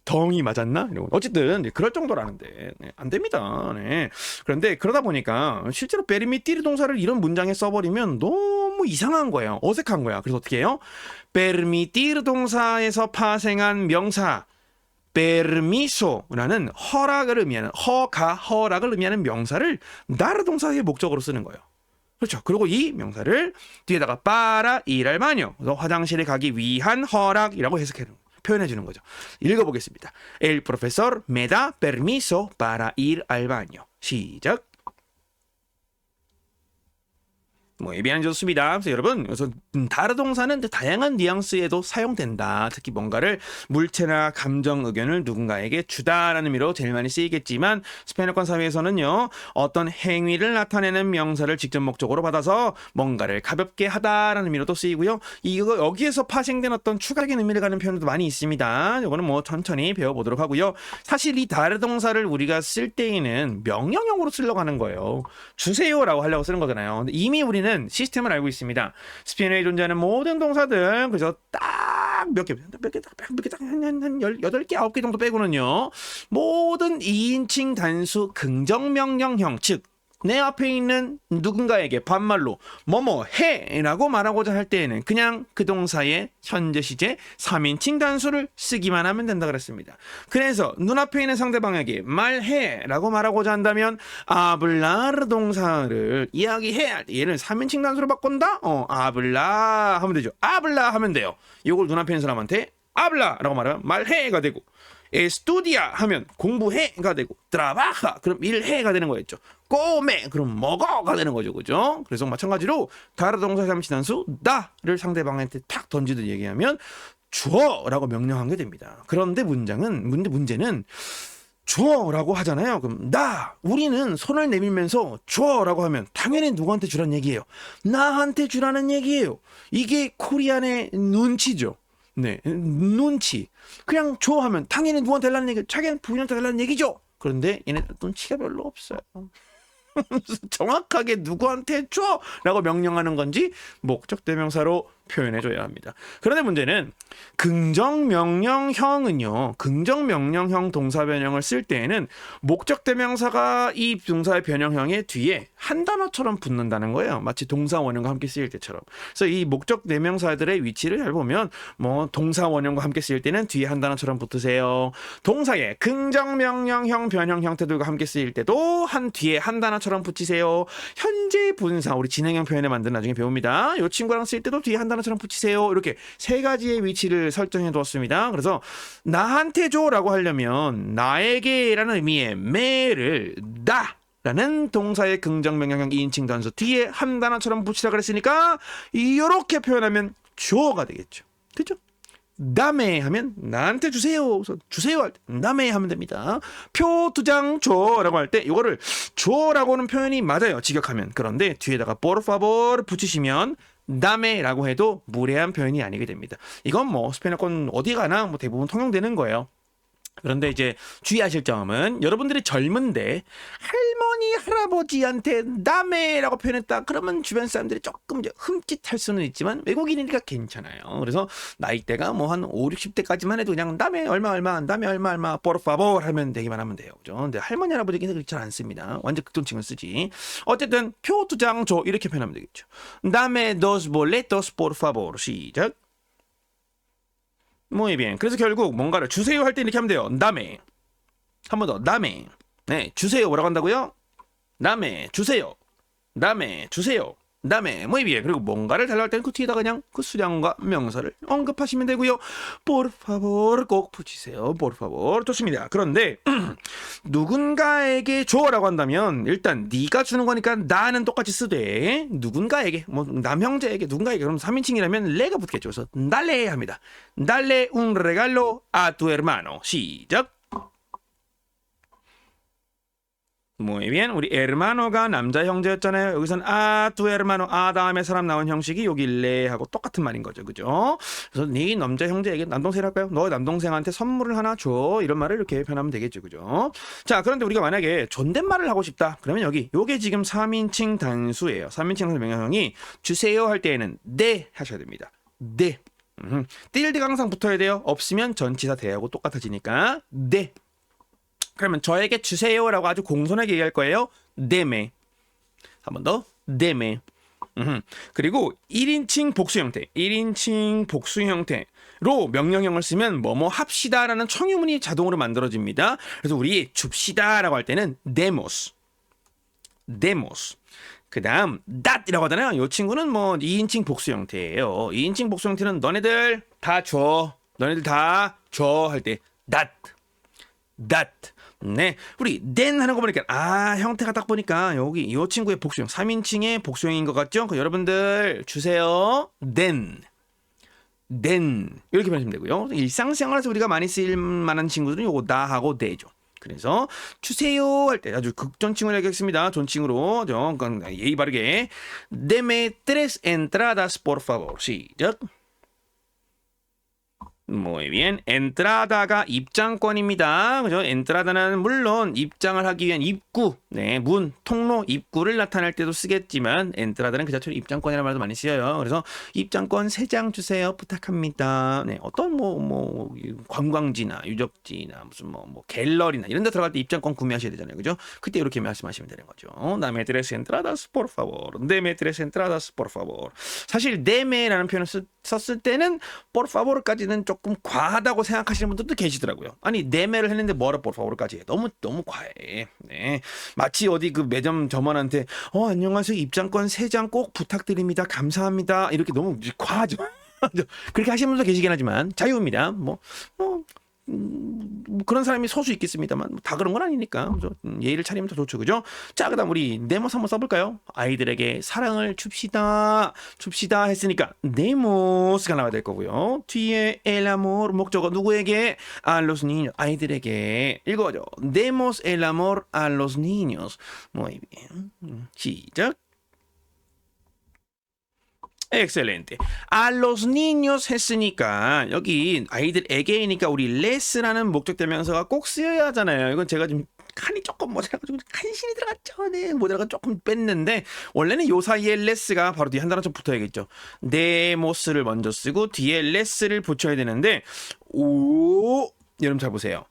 덩이 맞았나? 어쨌든 그럴 정도라는데 안 됩니다. 네. 그런데 그러다 보니까 실제로 페르미티르 동사를 이런 문장에 써버리면 너무 이상한 거예요. 어색한 거야. 그래서 어떻게 해요? 페르미티르 동사에서 파생한 명사 permiso라는 허락을 의미하는 허락을 의미하는 명사를 다르 동사의 목적으로 쓰는 거예요. 그렇죠. 그리고 이 명사를 뒤에다가 para ir al baño, 화장실에 가기 위한 허락이라고 해석해요. 표현해 주는 거죠. 읽어보겠습니다. El profesor me da permiso para ir al baño. 시작. 예비한 좋습니다. 그래서 여러분, 그래서 다르 동사는 다양한 뉘앙스에도 사용된다. 특히 뭔가를 물체나 감정, 의견을 누군가에게 주다라는 의미로 제일 많이 쓰이겠지만 스페인어권 사회에서는요, 어떤 행위를 나타내는 명사를 직접 목적으로 받아서 뭔가를 가볍게 하다라는 의미로도 쓰이고요. 이거 여기에서 파생된 어떤 추가적인 의미를 가는 표현도 많이 있습니다. 이거는 천천히 배워보도록 하고요. 사실 이 다르 동사를 우리가 쓸 때에는 명령형으로 쓰려고 하는 거예요. 주세요라고 하려고 쓰는 거잖아요. 근데 이미 우리는 시스템을 알고 있습니다. 스페인어에 존재하는 모든 동사들, 그래서 딱 몇 개, 한 8개, 9개 정도 빼고는요, 모든 2인칭 단수 긍정명령형, 즉 내 앞에 있는 누군가에게 반말로 뭐뭐 해라고 말하고자 할 때에는 그냥 그 동사의 현재 시제 3인칭 단수를 쓰기만 하면 된다 그랬습니다. 그래서 눈앞에 있는 상대방에게 말해라고 말하고자 한다면 hablar 동사를 이야기해 할 때 얘는 3인칭 단수로 바꾼다? hablar 하면 되죠. hablar 하면 돼요. 이걸 눈앞에 있는 사람한테 habla라고 말하면 말해가 되고, estudia 하면 공부해가 되고, trabaja 그럼 일해가 되는 거였죠. come 그럼 먹어가 되는 거죠, 그죠? 그래서 마찬가지로 다른 동사 3인칭 단수 다를 상대방한테 탁 던지듯 얘기하면 주어라고 명령한 게 됩니다. 그런데 문제는 주어라고 하잖아요. 그럼 우리는 손을 내밀면서 주어라고 하면 당연히 누구한테 주라는 얘기예요? 나한테 주라는 얘기예요. 이게 코리안의 눈치죠. 네, 눈치. 그냥 좋아하면 당연히 누구한테 달라는 얘기, 자기는 부인한테 달라는 얘기죠. 그런데 얘네들 눈치가 별로 없어요. 정확하게 누구한테 줘! 라고 명령하는 건지 목적 대명사로 표현해줘야 합니다. 그런데 문제는 긍정명령형은요. 긍정명령형 동사 변형을 쓸 때에는 목적 대명사가 이 동사의 변형형의 뒤에 한 단어처럼 붙는다는 거예요. 마치 동사 원형과 함께 쓰일 때처럼. 그래서 이 목적 대명사들의 위치를 잘 보면 뭐 동사 원형과 함께 쓰일 때는 뒤에 한 단어처럼 붙으세요. 동사의 긍정명령형 변형 형태들과 함께 쓰일 때도 뒤에 한 단어처럼 붙이세요. 현재 분사 우리 진행형 표현에 만든 나중에 배웁니다. 이 친구랑 쓸 때도 뒤에 한 단어처럼 붙이세요. 이렇게 세 가지의 위치를 설정해 두었습니다. 그래서 나한테 줘라고 하려면 나에게라는 의미의 매를 나 라는 동사의 긍정명령형 2인칭 단수 뒤에 한 단어처럼 붙이라 그랬으니까 이렇게 표현하면 줘가 되겠죠. 그렇죠? 남에 하면 나한테 주세요. 주세요 할 때 남에 하면 됩니다. 표 2장 줘라고 할 때 이거를 줘라고는 표현이 맞아요. 직역하면. 그런데 뒤에다가 por favor 붙이시면 남에라고 해도 무례한 표현이 아니게 됩니다. 이건 뭐 스페인어권 어디 가나 뭐 대부분 통용되는 거예요. 그런데 이제 주의하실 점은 여러분들이 젊은데 할머니 할아버지한테 남해라고 표현했다 그러면 주변 사람들이 조금 이제 흠칫할 수는 있지만 외국인이니까 괜찮아요. 그래서 나이대가 뭐 한 5, 60대까지만 해도 그냥 남해 얼마 남해 얼마 por favor 하면 되기만 하면 돼요. 그죠? 근데 할머니 할아버지는 그렇게 잘 안 씁니다. 완전 극존칭을 쓰지. 어쨌든 표 2장 줘 이렇게 표현하면 되겠죠. Dame dos boletos por favor. 시작. Muy bien. 그래서 결국 뭔가를 주세요 할 때 이렇게 하면 돼요. dame. 한 번 더. dame. 네, 주세요. 뭐라고 한다고요? dame. 주세요. dame. 주세요. dame. Muy bien. 그리고 뭔가를 달라할 때는 그 뒤에다가 그냥 그 수량과 명사를 언급하시면 되고요. por favor 꼭 붙이세요. por favor. 좋습니다. 그런데 누군가에게 줘라고 한다면 일단 네가 주는 거니까 나는 똑같이 쓰되 누군가에게 뭐 남형제에게 누군가에게 그럼 3인칭이라면 레가 붙겠죠. 그래서 dale 합니다. dale un regalo a tu hermano. 시작. Muy bien. 우리 hermano가 남자 형제였잖아요. 여기서는 a tu hermano a 다음에 사람 나온 형식이 여기 레하고 똑같은 말인 거죠. 그죠? 그래서 네 남자 형제에게 남동생 할까요? 너 남동생한테 선물을 하나 줘. 이런 말을 이렇게 표현하면 되겠죠. 그죠? 자, 그런데 우리가 만약에 존댓말을 하고 싶다. 그러면 여기 요게 지금 3인칭 단수예요. 3인칭 단수 명령형이 주세요 할 때에는 네 하셔야 됩니다. 네. 틸드가 항상 붙어야 돼요. 없으면 전치사 대하고 똑같아지니까 네. 그러면 저에게 주세요라고 아주 공손하게 얘기할 거예요. deme. 한 번 더. deme. 그리고 1인칭 복수 형태. 1인칭 복수 형태로 명령형을 쓰면 뭐뭐 합시다라는 청유문이 자동으로 만들어집니다. 그래서 우리 줍시다라고 할 때는 demos. demos. 그다음 that이라고 하잖아요. 이 친구는 뭐 2인칭 복수 형태예요. 2인칭 복수 형태는 너네들 다 줘. 너네들 다 줘 할 때 that. 네, 우리 then 하는 거 보니까 형태가 딱 보니까 여기 이 친구의 복수형 3인칭의 복수형인 것 같죠? 여러분들 주세요. then 이렇게 표현하시면 되고요. 일상생활에서 우리가 많이 쓰일 만한 친구들은 요거 나하고 the죠. 그래서 주세요 할 때 아주 극존칭을 하겠습니다. 존칭으로 예의 바르게 deme tres entradas por favor. 시작. Muy bien. entrada가 입장권입니다. 그죠? entrada는 물론 입장을 하기 위한 입구, 네, 문, 통로, 입구를 나타낼 때도 쓰겠지만 entrada는 그 자체로 입장권이라는 말도 많이 쓰여요. 그래서 입장권 3장 주세요. 부탁합니다. 네, 어떤 뭐 관광지나 유적지나 무슨 뭐 갤러리나 이런 데 들어갈 때 입장권 구매하셔야 되잖아요. 그죠? 그때 이렇게 말씀하시면 되는 거죠. Dame tres entradas por favor. Deme tres entradas por favor. 사실 deme라는 표현을 썼을 때는 por favor까지는 조금 과하다고 생각하시는 분들도 계시더라고요. 아니 네매를 했는데 뭐라 por favor까지 해. 너무 과해. 네. 마치 어디 그 매점 점원한테 안녕하세요. 입장권 3장 꼭 부탁드립니다. 감사합니다. 이렇게 너무 과하죠. 그렇게 하시는 분도 계시긴 하지만 자유입니다. 그런 사람이 소수 있겠습니다만 다 그런 건 아니니까 예의를 차리면 더 좋죠. 그죠? 자, 그다음 우리 네모스 한번 써볼까요? 아이들에게 사랑을 줍시다 했으니까 네모스가 나와야 될 거고요. 뒤에 el amor 목적어 누구에게? a los niños. 아이들에게 읽어줘. demos el amor a los niños. Muy bien. 시작. excelente. A los niños 했으니까 여기 아이들에게니까 우리 les라는 목적대명사가 꼭 쓰여야 하잖아요. 이건 제가 좀 칸이 조금 모자라가지고 간신히 들어갔죠. 네, 모자라가 조금 뺐는데 원래는 요 사이에 less가 바로 뒤에 한 단어 좀 붙어야겠죠. 데모스를 먼저 쓰고 뒤에 less를 붙여야 되는데 오 여러분 잘 보세요.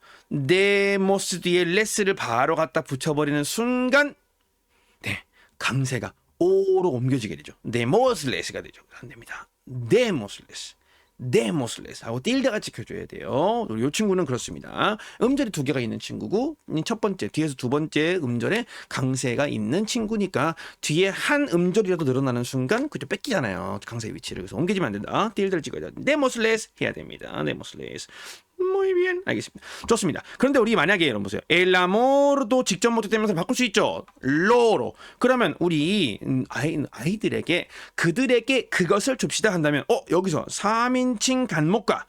데모스 뒤에 less를 바로 갖다 붙여버리는 순간 네 강세가 오로 옮겨지게 되죠. 데모슬레스가 되죠. 안 됩니다. 데모슬레스. 데모슬레스 하고 틸드가 지켜줘야 돼요. 이 친구는 그렇습니다. 음절이 두 개가 있는 친구고 첫 번째 뒤에서 두 번째 음절에 강세가 있는 친구니까 뒤에 한 음절이라도 늘어나는 순간 그죠 뺏기잖아요. 강세의 위치를. 그래서 옮기지면 안 된다. 틸드를 찍어야 돼. 데모슬레스 해야 됩니다. 데모슬레스. muy bien. 알겠습니다. 좋습니다. 그런데 우리 만약에 여러분 보세요. el amor도 직접 목적대명사 바꿀 수 있죠. lo로. 그러면 우리 아이들에게 그들에게 그것을 줍시다 한다면 여기서 3인칭 간목과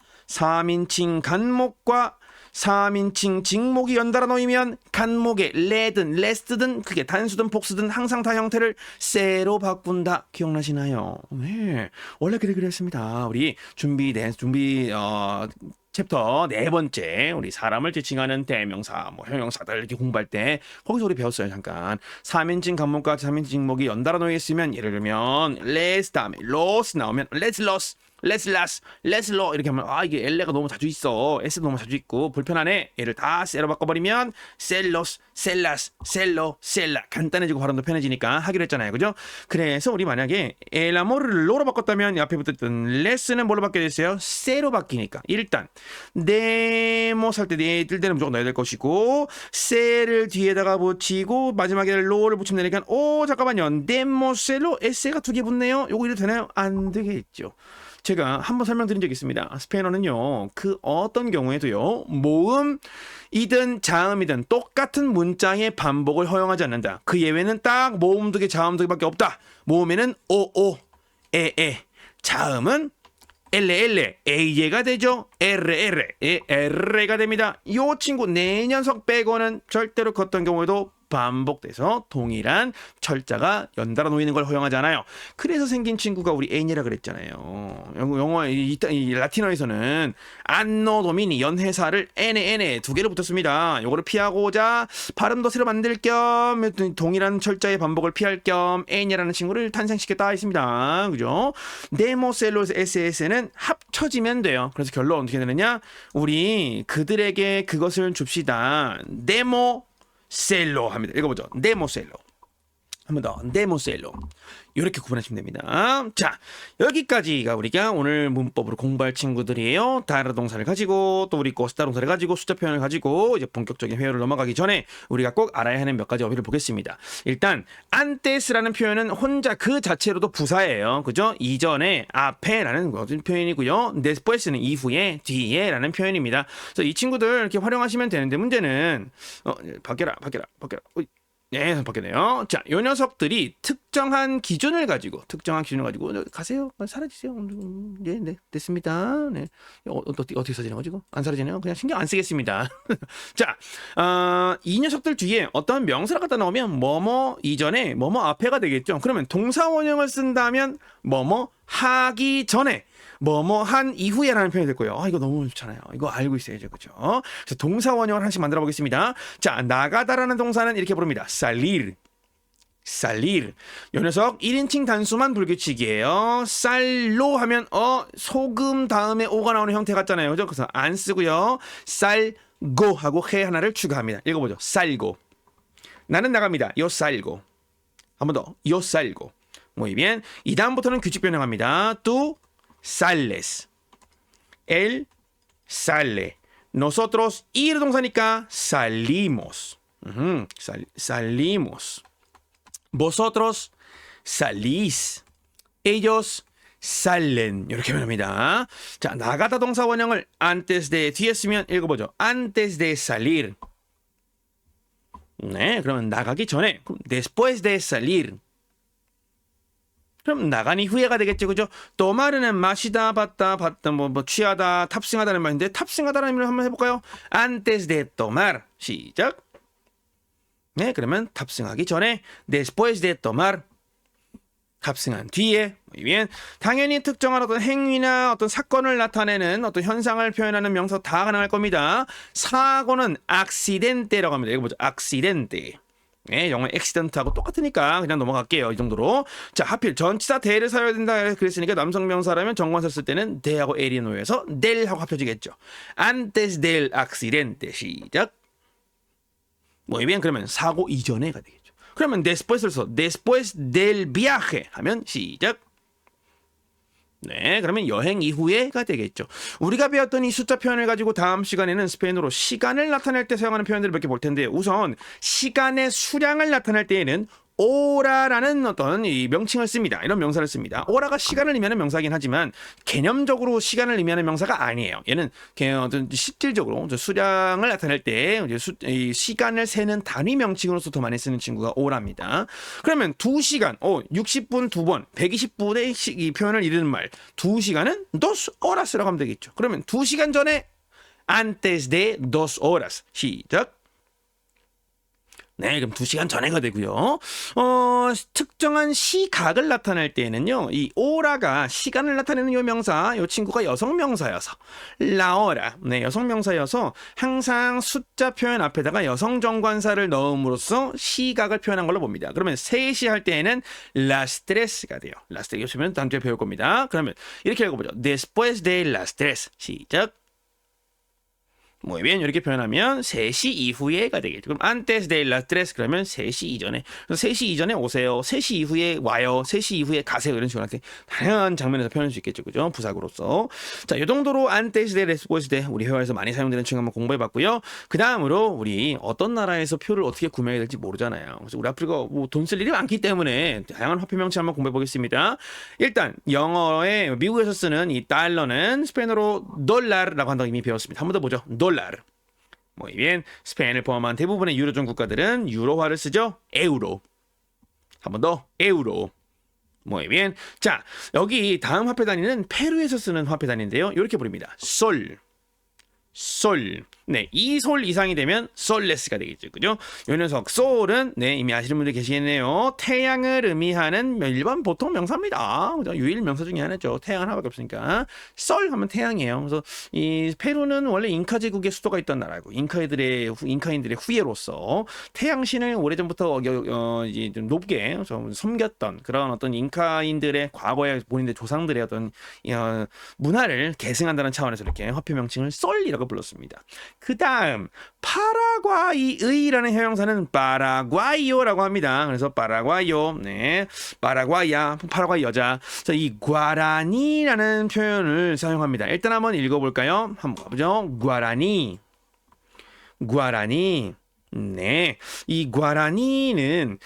3인칭 직목이 연달아 놓이면 간목의 레든, 레스트든 그게 단수든 복수든 항상 다 형태를 세로 바꾼다. 기억나시나요? 네. 원래 그랬습니다. 우리 준비 챕터 네 번째 우리 사람을 지칭하는 대명사 뭐 형용사들 이렇게 공부할 때 거기서 우리 배웠어요. 잠깐 3인칭 간목과 3인칭 직목이 연달아 놓여 있으면 예를 들면 let's 다음에 los 나오면 let's los let's last, let's law 이렇게 하면 이게 엘레가 너무 자주 있어. s도 너무 자주 있고 불편하네. 얘를 다 셀로 바꿔버리면 셀로스, 셀라스, 셀로, 셀라 간단해지고 발음도 편해지니까 하기로 했잖아요. 그죠? 그래서 우리 만약에 el amor를 로로 바꿨다면 앞에 붙었던 les는 뭘로 바뀌게 됐어요? 세로 바뀌니까 일단 데모스 할 때 뜰 때는 무조건 넣어야 될 것이고 세를 뒤에다가 붙이고 마지막에 로를 붙이면 되니까 잠깐만요. 데모셀로 s가 두 개 붙네요. 요거 이래도 되나요? 안 되겠죠. 제가 한번 설명드린 적이 있습니다. 스페인어는요, 그 어떤 경우에도요, 모음이든 자음이든 똑같은 문자의 반복을 허용하지 않는다. 그 예외는 딱 모음 두 개, 자음 두 개밖에 없다. 모음에는 오, 에, 자음은 엘레, 에이가 되죠. 에르가 됩니다. 이 친구 네 녀석 빼고는 절대로 그 어떤 경우에도 반복돼서 동일한 철자가 연달아 놓이는 걸 허용하지 않아요. 그래서 생긴 친구가 우리 애니라 그랬잖아요. 영어 이 라틴어에서는 안노 도미니 연회사를 에네 두 개로 붙였습니다. 요거를 피하고자 발음 더 새로 만들 겸 동일한 철자의 반복을 피할 겸 애니라는 친구를 탄생시켰다 했습니다. 그죠? 데모셀로스 SS는 합쳐지면 돼요. 그래서 결론 어떻게 되느냐? 우리 그들에게 그것을 줍시다. 데모셀로 합니다. 읽어보죠. 데모셀로. 한 번 더. 데모셀로. 이렇게 구분하시면 됩니다. 자, 여기까지가 우리가 오늘 문법으로 공부할 친구들이에요. 다른 동사를 가지고 또 우리 코스타 동사를 가지고 숫자 표현을 가지고 이제 본격적인 회화를 넘어가기 전에 우리가 꼭 알아야 하는 몇 가지 어휘를 보겠습니다. 일단 antes라는 표현은 혼자 그 자체로도 부사예요. 그죠? 이전에 앞에라는 표현이고요. despues는 이후에 뒤에라는 표현입니다. 그래서 이 친구들 이렇게 활용하시면 되는데 문제는 바뀌어라. 네, 바뀌네요. 자, 요 녀석들이 특정한 기준을 가지고 가세요. 사라지세요. 네, 됐습니다. 네, 어떻게 사라지는 거지? 안 사라지네요. 그냥 신경 안 쓰겠습니다. 자, 이 녀석들 뒤에 어떤 명사를 갖다 넣으면 뭐뭐 이전에 뭐뭐 앞에가 되겠죠. 그러면 동사 원형을 쓴다면 뭐뭐 하기 전에 뭐뭐 한 이후에라는 표현이 될 거예요. 이거 너무 좋잖아요. 이거 알고 있어야죠. 그죠? 그래서 동사 원형을 하나씩 만들어 보겠습니다. 자, 나가다라는 동사는 이렇게 부릅니다. salir. 요 녀석 1인칭 단수만 불규칙이에요. 쌀로 하면 소금 다음에 오가 나오는 형태 같잖아요. 그죠? 그래서 안 쓰고요. 쌀고 하고 해 하나를 추가합니다. 읽어보죠. 쌀고. 나는 나갑니다. 요 쌀고. 한 번 더. 요 쌀고. Muy bien. 이 다음부터는 규칙 변형합니다. tú sales. él sale. nosotros ir 동사니까 salimos. salimos. vosotros salís. ellos salen. 이렇게 변합니다. 자, 나가다 동사 원형을 antes de 뒤에 쓰면 읽어보죠. antes de salir. 네, 그러면 나가기 전에. después de salir. 그럼 나간 이후에가 되겠죠. 그죠? 또마르는 마시다, 봤다, 뭐 취하다, 탑승하다는 말인데 탑승하다는 의미를 한번 해볼까요? antes de tomar. 시작. 네, 그러면 탑승하기 전에 después de tomar. 합승한 뒤에 bien. 당연히 특정한 어떤 행위나 어떤 사건을 나타내는 어떤 현상을 표현하는 명사 다 가능할 겁니다. 사고는 accidente라고 합니다. 이거 뭐죠? accidente. 네, 영어 accident하고 똑같으니까 그냥 넘어갈게요. 이 정도로. 자, 하필 전치사 대를 사용해야 된다 그랬으니까 남성 명사라면 정관사 쓸 때는 대하고 el이 놓여서 del 하고 합쳐지겠죠. antes del accidente. 시작. Muy bien. 그러면 사고 이전에가 되겠죠. 그러면 despues를 써. después del viaje 하면 시작. 네, 그러면 여행 이후에가 되겠죠. 우리가 배웠던 이 숫자 표현을 가지고 다음 시간에는 스페인어로 시간을 나타낼 때 사용하는 표현들을 몇 개 볼 텐데 우선 시간의 수량을 나타낼 때에는 오라라는 어떤 이 명칭을 씁니다. 이런 명사를 씁니다. 오라가 시간을 의미하는 명사이긴 하지만 개념적으로 시간을 의미하는 명사가 아니에요. 얘는 어떤 실질적으로 수량을 나타낼 때 이 시간을 세는 단위 명칭으로서 더 많이 쓰는 친구가 오라입니다. 그러면 2시간, 60분 2번, 120분의 이 표현을 이르는 말 2시간은 dos horas라고 하면 되겠죠. 그러면 2시간 전에 antes de 2 horas. 시작. 네, 그럼 2시간 전에가 되고요. 특정한 시각을 나타낼 때에는요. 이 오라가 시간을 나타내는 요 명사, 요 친구가 여성 명사여서 라오라. 네, 여성 명사여서 항상 숫자 표현 앞에다가 여성 정관사를 넣음으로써 시각을 표현한 걸로 봅니다. 그러면 3시 할 때에는 las tres가 돼요. las tres 요즘은 다음 주에 배울 겁니다. 그러면 이렇게 읽어보죠. después de las tres. 시작. Muy bien. 이렇게 표현하면 3시 이후에가 되겠죠. 그럼 antes de las 3 그러면 3시 이전에. 그래서 3시 이전에 오세요. 3시 이후에 와요. 3시 이후에 가세요. 이런 식으로 다양한 장면에서 표현할 수 있겠죠. 그죠? 부사구로서. 자, 이 정도로 antes de después de 우리 회화에서 많이 사용되는 층 한번 공부해 봤고요. 그 다음으로 우리 어떤 나라에서 표를 어떻게 구매해야 될지 모르잖아요. 그래서 우리 아프리카 돈 쓸 일이 많기 때문에 다양한 화폐 명칭 한번 공부해 보겠습니다. 일단 영어에 미국에서 쓰는 이 달러는 스페인어로 dollar라고 한다고 이미 배웠습니다. 한 번 더 보죠. dollar. Muy bien. 스페인을 포함한 대부분의 유로존 국가들은 유로화를 쓰죠. 에우로. 한 번 더. 에우로. Muy bien. 자, 여기 다음 화폐 단위는 페루에서 쓰는 화폐 단위인데요. 이렇게 부릅니다. 솔. 솔. 네, 이 솔 이상이 되면 솔레스가 되겠죠. 그죠? 요 녀석 솔은 네, 이미 아시는 분들 계시겠네요. 태양을 의미하는 일반 보통 명사입니다. 그죠? 유일 명사 중에 하나죠. 태양 하나밖에 없으니까. 솔 하면 태양이에요. 그래서 이 페루는 원래 잉카 제국의 수도가 있던 나라고 잉카인들의 후예로서 태양신을 오래전부터 이제 좀 높게 좀 섬겼던 그런 어떤 잉카인들의 과거의 본인들 조상들의 어떤 문화를 계승한다는 차원에서 이렇게 화폐 명칭을 솔이라고 불렀습니다. 그 다음 파라과이의라는 형용사는 파라과이오라고 합니다. 그래서 파라과이오, 네, 파라과이야, 파라과이 여자. 자, 이 과라니라는 표현을 사용합니다. 일단 한번 읽어볼까요? 한번 가보죠. 과라니, 과라니. 네, 이 과라니는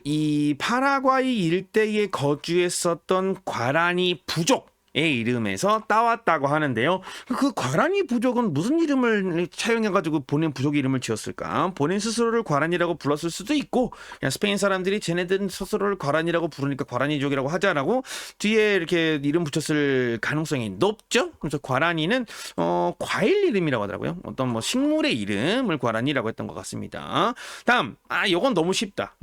이 파라과이 일대에 거주했었던 과라니 부족 의 이름에서 따왔다고 하는데요. 그 과라니 부족은 무슨 이름을 차용해가지고 본인 부족 이름을 지었을까? 본인 스스로를 과라니라고 불렀을 수도 있고 그냥 스페인 사람들이 쟤네들 스스로를 과라니라고 부르니까 과라니족이라고 하자라고 뒤에 이렇게 이름 붙였을 가능성이 높죠. 그래서 과라니는 과일 이름이라고 하더라고요. 어떤 뭐 식물의 이름을 과라니라고 했던 것 같습니다. 다음, 요건 너무 쉽다.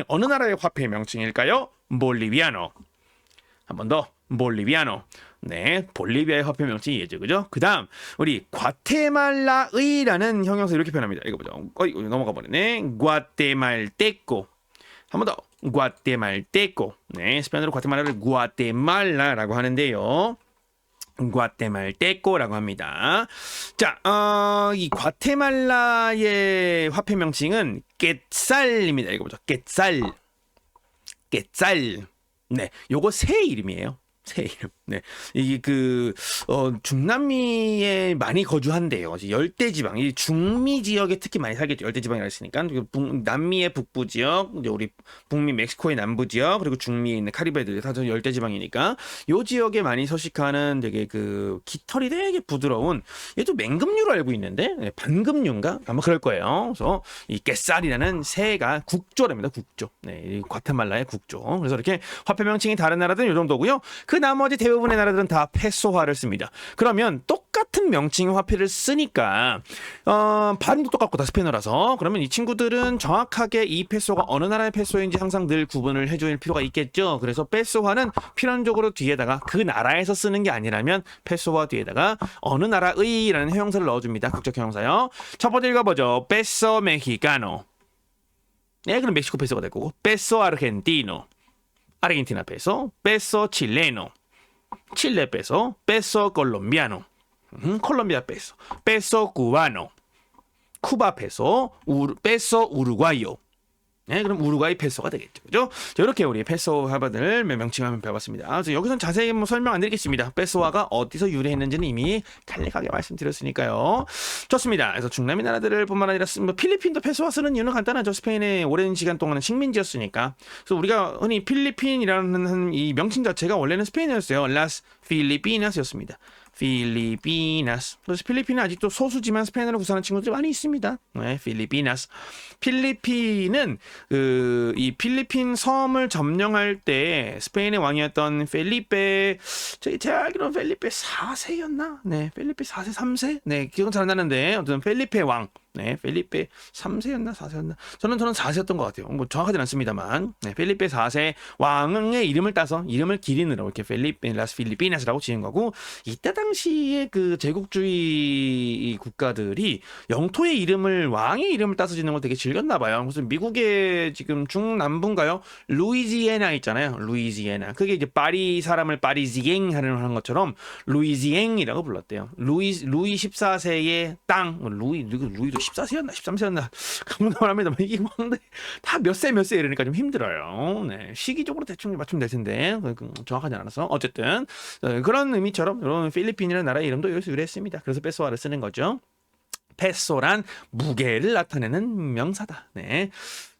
어느 나라의 화폐 명칭일까요? 볼리비아노. 한 번 더. 볼리비아노. 네, 볼리비아의 화폐 명칭이 얘죠. 그죠? 그 다음, 우리 과테말라의라는 형용사 이렇게 표현합니다. 이거 보죠. 넘어가 버리네. 과테말테코. 한 번 더. 과테말테코. 네, 스페인어로 과테말라를 과테말라라고 하는데요. 과테말테코라고 합니다. 자, 이 과테말라의 화폐 명칭은 깨쌀입니다. 이거 보죠. 깨쌀. 깨쌀. 네, 요거 새 이름이에요. 새 이름. 네, 이게 중남미에 많이 거주한대요. 열대지방, 이 중미 지역에 특히 많이 살겠죠. 열대지방이라 했으니까 남미의 북부 지역, 이제 우리 북미 멕시코의 남부 지역, 그리고 중미에 있는 카리브해들 다 열대지방이니까 요 지역에 많이 서식하는 되게 깃털이 되게 부드러운 얘도 맹금류로 알고 있는데 반금류인가 아마 그럴 거예요. 그래서 이 깨쌀이라는 새가 국조랍니다. 국조. 네, 이 과테말라의 국조. 그래서 이렇게 화폐 명칭이 다른 나라들은 요 정도고요. 그 나머지 대부분의 나라들은 다 페소화를 씁니다. 그러면 똑같은 똑같은 명칭의 화폐를 쓰니까 발음도 똑같고 다 스페인어라서 그러면 이 친구들은 정확하게 이 페소가 어느 나라의 페소인지 항상 늘 구분을 해줄 필요가 있겠죠. 그래서 페소화는 필연적으로 뒤에다가 그 나라에서 쓰는 게 아니라면 페소화 뒤에다가 어느 나라의라는 형용사를 넣어줍니다. 국적 형용사요. 첫 번째 읽어보죠. 페소 메히카노. 네, 그럼 멕시코 페소가 될 거고, 페소 아르헨티노, 아르헨티나 페소, 페소 칠레노, 칠레 페소, 페소 콜롬비아노, 콜롬비아 페소, 페소 쿠바노, 쿠바 페소, 페소 우루과이요. 네, 그럼 우루과이 페소가 되겠죠. 그죠? 자, 이렇게 우리 페소화를 명칭하면 배워봤습니다. 여기서는 자세히 설명 안 드리겠습니다. 페소화가 어디서 유래했는지는 이미 간략하게 말씀드렸으니까요. 좋습니다. 그래서 중남미 나라들을 뿐만 아니라 필리핀도 페소화 쓰는 이유는 간단하죠. 스페인의 오랜 시간 동안은 식민지였으니까. 그래서 우리가 흔히 필리핀이라는 이 명칭 자체가 원래는 스페인어였어요. 라스 필리피나스였습니다. 필리피나스. 그래서 필리핀은 아직도 소수지만 스페인어를 구사하는 친구들이 많이 있습니다. 네, 필리피나스. 필리핀은 이 필리핀 섬을 점령할 때 스페인의 왕이었던 펠리페, 제가 알기로는 펠리페 4세였나? 네, 펠리페 4세, 3세? 네, 기억은 잘 안 나는데 어쨌든 펠리페 왕. 네, 펠리페 3세였나 4세였나? 저는 4세였던 것 같아요. 뭐 정확하진 않습니다만, 네, 펠리페 4세 왕의 이름을 따서 이름을 기린으로 이렇게 펠리페 라스 필리피나스라고 지은 거고, 이때 당시에 그 제국주의 국가들이 영토의 이름을 왕의 이름을 따서 짓는 걸 되게 즐겼나 봐요. 그래서 미국의 지금 중남부인가요? 루이지애나 있잖아요. 루이지애나. 그게 이제 파리 사람을 파리지앵 하는 것처럼 루이지앵이라고 불렀대요. 루이 14세의 땅, 루이도 14세였나 13세였나 가물가물합니다. 이게 다 몇 세 이러니까 좀 힘들어요. 네, 시기적으로 대충 맞추면 될 텐데 정확하지 않아서 어쨌든 그런 의미처럼 이런 필리핀이라는 나라의 이름도 여기서 유래했습니다. 그래서 페소화를 쓰는 거죠. 페소란 무게를 나타내는 명사다. 네.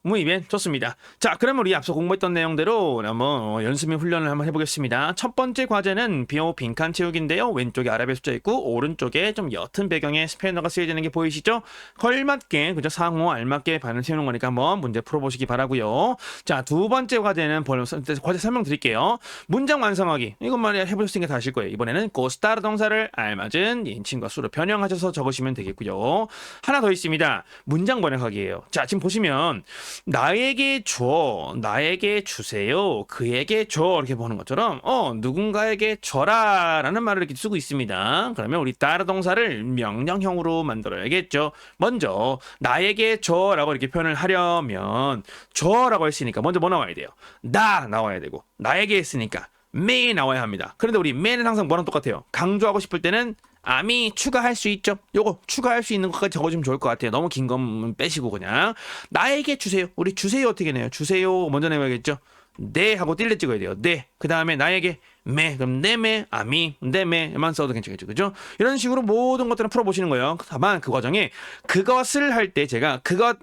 Muy bien, 좋습니다. 자, 그럼 우리 앞서 공부했던 내용대로 한번 연습 및 훈련을 한번 해보겠습니다. 첫 번째 과제는 비오 빈칸 채우기인데요. 왼쪽에 아랍의 숫자 있고 오른쪽에 좀 옅은 배경에 스페인어가 쓰여지는 게 보이시죠? 걸맞게 그죠? 상호 알맞게 반을 채우는 거니까 한번 문제 풀어보시기 바라고요. 자, 두 번째 과제는 과제 설명드릴게요. 문장 완성하기. 이것만 해보셨으니까 다 아실 거예요. 이번에는 코스타르 동사를 알맞은 인칭과 수로 변형하셔서 적으시면 되겠고요. 하나 더 있습니다. 문장 번역하기예요. 자, 지금 보시면 나에게 줘, 나에게 주세요, 그에게 줘 이렇게 보는 것처럼 누군가에게 줘라 라는 말을 이렇게 쓰고 있습니다. 그러면 우리 따르 동사를 명령형으로 만들어야겠죠. 먼저 나에게 줘 라고 이렇게 표현을 하려면 줘 라고 했으니까 먼저 뭐 나와야 돼요? 나 나와야 되고, 나에게 했으니까 me 나와야 합니다. 그런데 우리 me는 항상 뭐랑 똑같아요? 강조하고 싶을 때는 아미 추가할 수 있죠. 요거 추가할 수 있는 것까지 적어주면 좋을 것 같아요. 너무 긴 건 빼시고 그냥 나에게 주세요. 우리 주세요 어떻게 내요? 주세요 먼저 내야겠죠. 네 하고 띨레 찍어야 돼요. 네. 그 다음에 나에게 매. 그럼 네매 아미 네매만 써도 괜찮겠죠. 그죠? 이런 식으로 모든 것들을 풀어보시는 거예요. 다만 그 과정에 그것을 할 때 제가 그것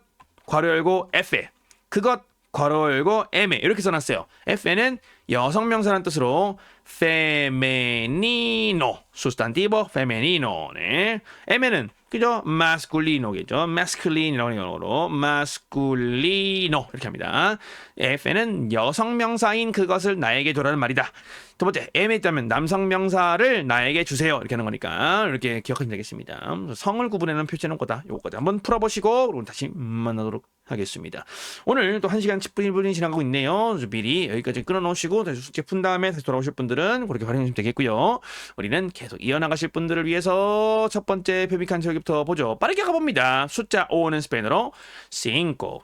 괄호 열고 F에 그것 괄호 열고 M에 이렇게 써놨어요. F에는 여성명사라는 뜻으로 femenino, sustantivo femenino. 네. M에는 그죠? masculino겠죠. masculine이라고 하는 영어로 masculino 이렇게 합니다. F에는 여성명사인 그것을 나에게 줘라는 말이다. 두 번째, M에 있다면 남성명사를 나에게 주세요 이렇게 하는 거니까 이렇게 기억하시면 되겠습니다. 성을 구분하는 표시는 거다. 요거까지 한번 풀어보시고 그리고 다시 만나도록 하겠습니다. 오늘 또 1시간 10분 1분이 지나가고 있네요. 미리 여기까지 끊어놓으시고 다시 숙제 푼 다음에 다시 돌아오실 분들은 그렇게 활용하시면 되겠고요. 우리는 계속 이어나가실 분들을 위해서 첫 번째 표비칸 채우기부터 보죠. 빠르게 가봅니다. 숫자 5는 스페인어로 cinco.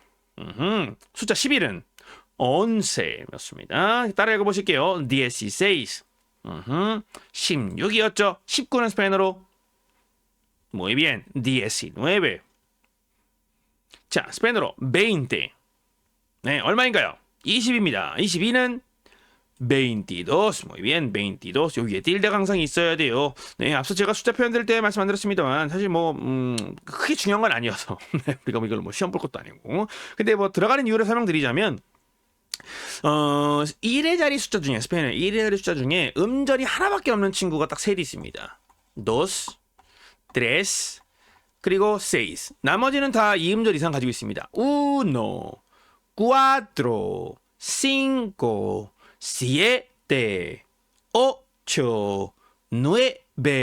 숫자 11은 once였습니다. 따라 읽어보실게요. dieciséis. 16이었죠. 19는 스페인어로 muy bien, diecinueve. 자, 스페인어로 veinte. 네, 얼마인가요? 20입니다. 22는 veintidós. muy bien, veintidós. 여기에 틸데 강상이 있어야 돼요. 네, 앞서 제가 숫자 표현될 때 말씀 안 드렸습니다만 사실 크게 중요한 건 아니어서 네, 우리가 이걸 시험 볼 것도 아니고. 근데 들어가는 이유를 설명드리자면 1의 자리 숫자 중에 스페인어 1의 자리 숫자 중에 음절이 하나밖에 없는 친구가 딱 셋이 있습니다. dos, tres, 그리고 seis. 나머지는 다 2음절 이상 가지고 있습니다. uno, cuatro, cinco, siete, ocho, nueve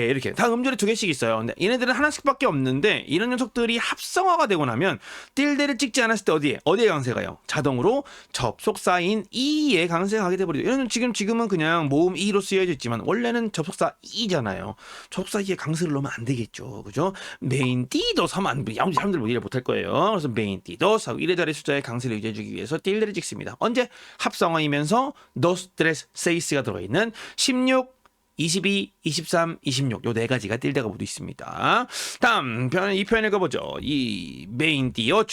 이렇게 다 음절이 두 개씩 있어요. 근데 얘네들은 하나씩밖에 없는데 이런 녀석들이 합성어가 되고 나면 틸데를 찍지 않았을 때 어디에 강세가요? 자동으로 접속사인 이에 강세가 가게 돼버리죠. 이런 지금은 그냥 모음 이로 쓰여져 있지만 원래는 접속사 이잖아요. 접속사 이에 강세를 넣으면 안 되겠죠, 그죠? 메인 띠도스 하면 안 돼. 아무 사람들 뭐 이해 못할 거예요. 그래서 메인 띠도스 하고 이래저래 숫자의 강세를 유지해주기 위해서 틸데를 찍습니다. 언제? 합성어이면서 dos, tres, seis가 들어있는 16 22, 23, 26 요 네 가지가 틸데가 모두 있습니다. 다음 이 표현 읽어보죠. 이 28.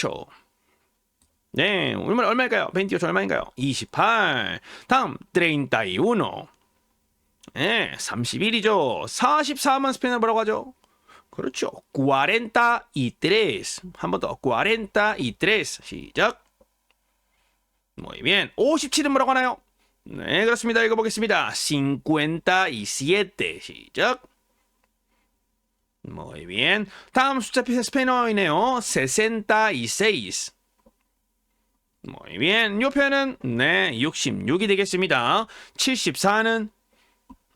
네, 얼마일까요? 28 얼마인가요? 28. 다음 31. 네, 31이죠. 44만 스페인어로 뭐라고 하죠? 그렇죠. 43. 한 번 더. 43. 시작. Muy bien. 57은 뭐라고 하나요? 네, 그렇습니다. 읽어보겠습니다. 57. 시작. Muy bien. 다음 숫자 스페인어이네요. 66. Muy bien. 이 표현은 66이 되겠습니다. 74는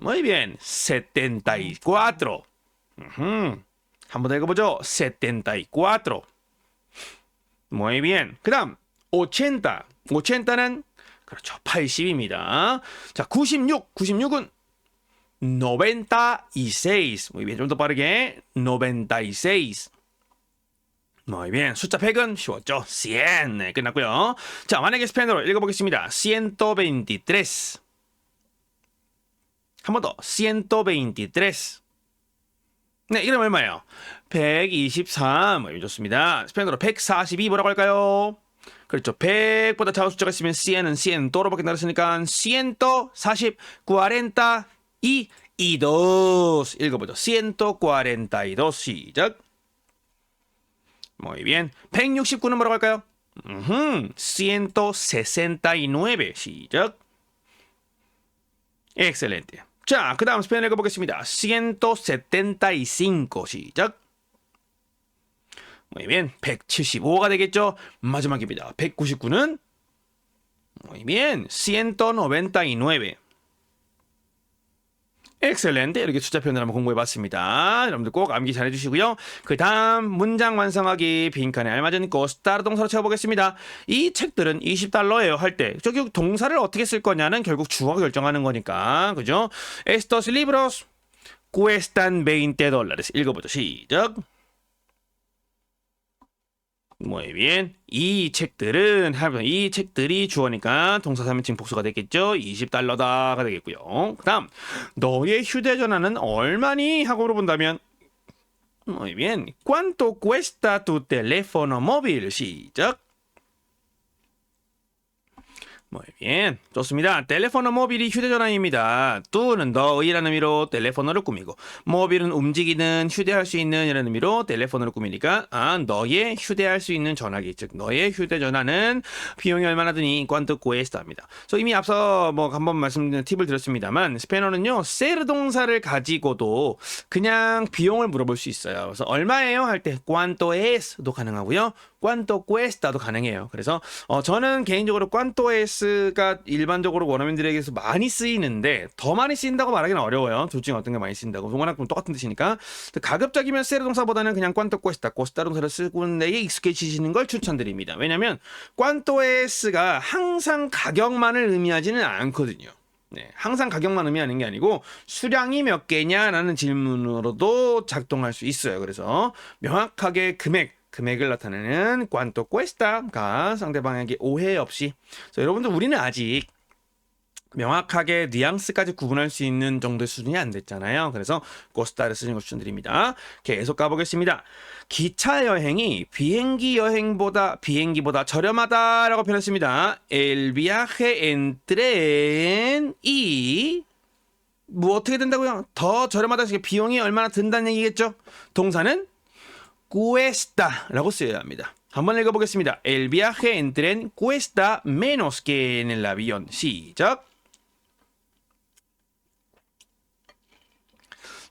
Muy bien. 74. 한 번 더 읽어보죠. 74. Muy bien. 그 다음 80. 80는 그렇죠. 80입니다. 자, 96은 96. Muy bien. 좀 더 빠르게 96. Muy bien. 숫자 100은 쉬웠죠. 100. 네, 끝났고요. 자, 만약에 스페인어로 읽어보겠습니다. 123. 한 번 더. 123. 네, 이름 얼마예요? 123. 좋습니다. 스페인어로 142 뭐라고 할까요? 그렇죠. 100보다 작은 숫자가 있으면 cien은 ciento로밖에 나눴으니까 ciento 40, 42, 이dos. 읽어보죠. 142. 시작. Muy bien. 169는 뭐라고 할까요? 169. 시작. Excelente. 자, 그 다음 스페인어 읽어보겠습니다. 175. 시작. Muy bien. 175가 되겠죠? 마지막입니다. 199는 Muy bien. 199. 엑셀렌트. 이렇게 숫자 표현을 한번 공부해봤습니다. 여러분들 꼭 암기 잘해주시고요. 그 다음 문장 완성하기 빈칸에 알맞은 코스타르 동사로 채워보겠습니다. 이 책들은 $20예요 할 때 저기 동사를 어떻게 쓸 거냐는 결국 주어가 결정하는 거니까, 그죠? Estos libros cuestan $20. 읽어보죠. 시작. Muy bien. 이 책들이 주어니까 동사 3인칭 복수가 되겠죠. $20가 되겠고요. 그 다음 너의 휴대전화는 얼마니? 하고 물어본다면 Muy bien. ¿Cuánto cuesta tu teléfono móvil? 시작. Muy bien. 좋습니다. 텔레포노 모빌이 휴대전화입니다. tu는 너의라는 의미로 텔레포노를 꾸미고 모빌은 움직이는 휴대할 수 있는 이라는 의미로 텔레포노를 꾸미니까 너의 휴대할 수 있는 전화기, 즉 너의 휴대전화는 비용이 얼마나 드니? ¿Cuánto cuesta입니다. 이미 앞서 한번 말씀드린 팁을 드렸습니다만 스페인어는요 ser 동사를 가지고도 그냥 비용을 물어볼 수 있어요. 그래서 얼마예요? 할 때 ¿Cuánto es?도 가능하고요. ¿Cuánto cuesta도 가능해요. 그래서 저는 개인적으로 ¿Cuánto es?가 일반적으로 원어민들에게서 많이 쓰이는데 더 많이 쓰인다고 말하기는 어려워요. 둘 중에 어떤 게 많이 쓰인다고. 워낙 똑같은 뜻이니까. 가급적이면 ser 동사보다는 그냥 ¿Cuánto cuesta? costa 동사를 쓰고 내에 익숙해지시는 걸 추천드립니다. 왜냐하면 ¿Cuánto es?가 항상 가격만을 의미하지는 않거든요. 네, 항상 가격만 의미하는 게 아니고 수량이 몇 개냐라는 질문으로도 작동할 수 있어요. 그래서 명확하게 금액을 나타내는 ¿Cuánto cuesta가 상대방에게 오해 없이. 그래서 여러분들 우리는 아직 명확하게 뉘앙스까지 구분할 수 있는 정도의 수준이 안 됐잖아요. 그래서 costa를 쓰는 걸 추천드립니다. 계속 가보겠습니다. 기차 여행이 비행기보다 저렴하다라고 표현했습니다. El viaje en tren이 어떻게 된다고요? 더 저렴하다. 비용이 얼마나 든다는 얘기겠죠? 동사는 cuesta라고 쓰여야 합니다. 한번 읽어보겠습니다. El viaje en tren cuesta menos que en el avión. 시작.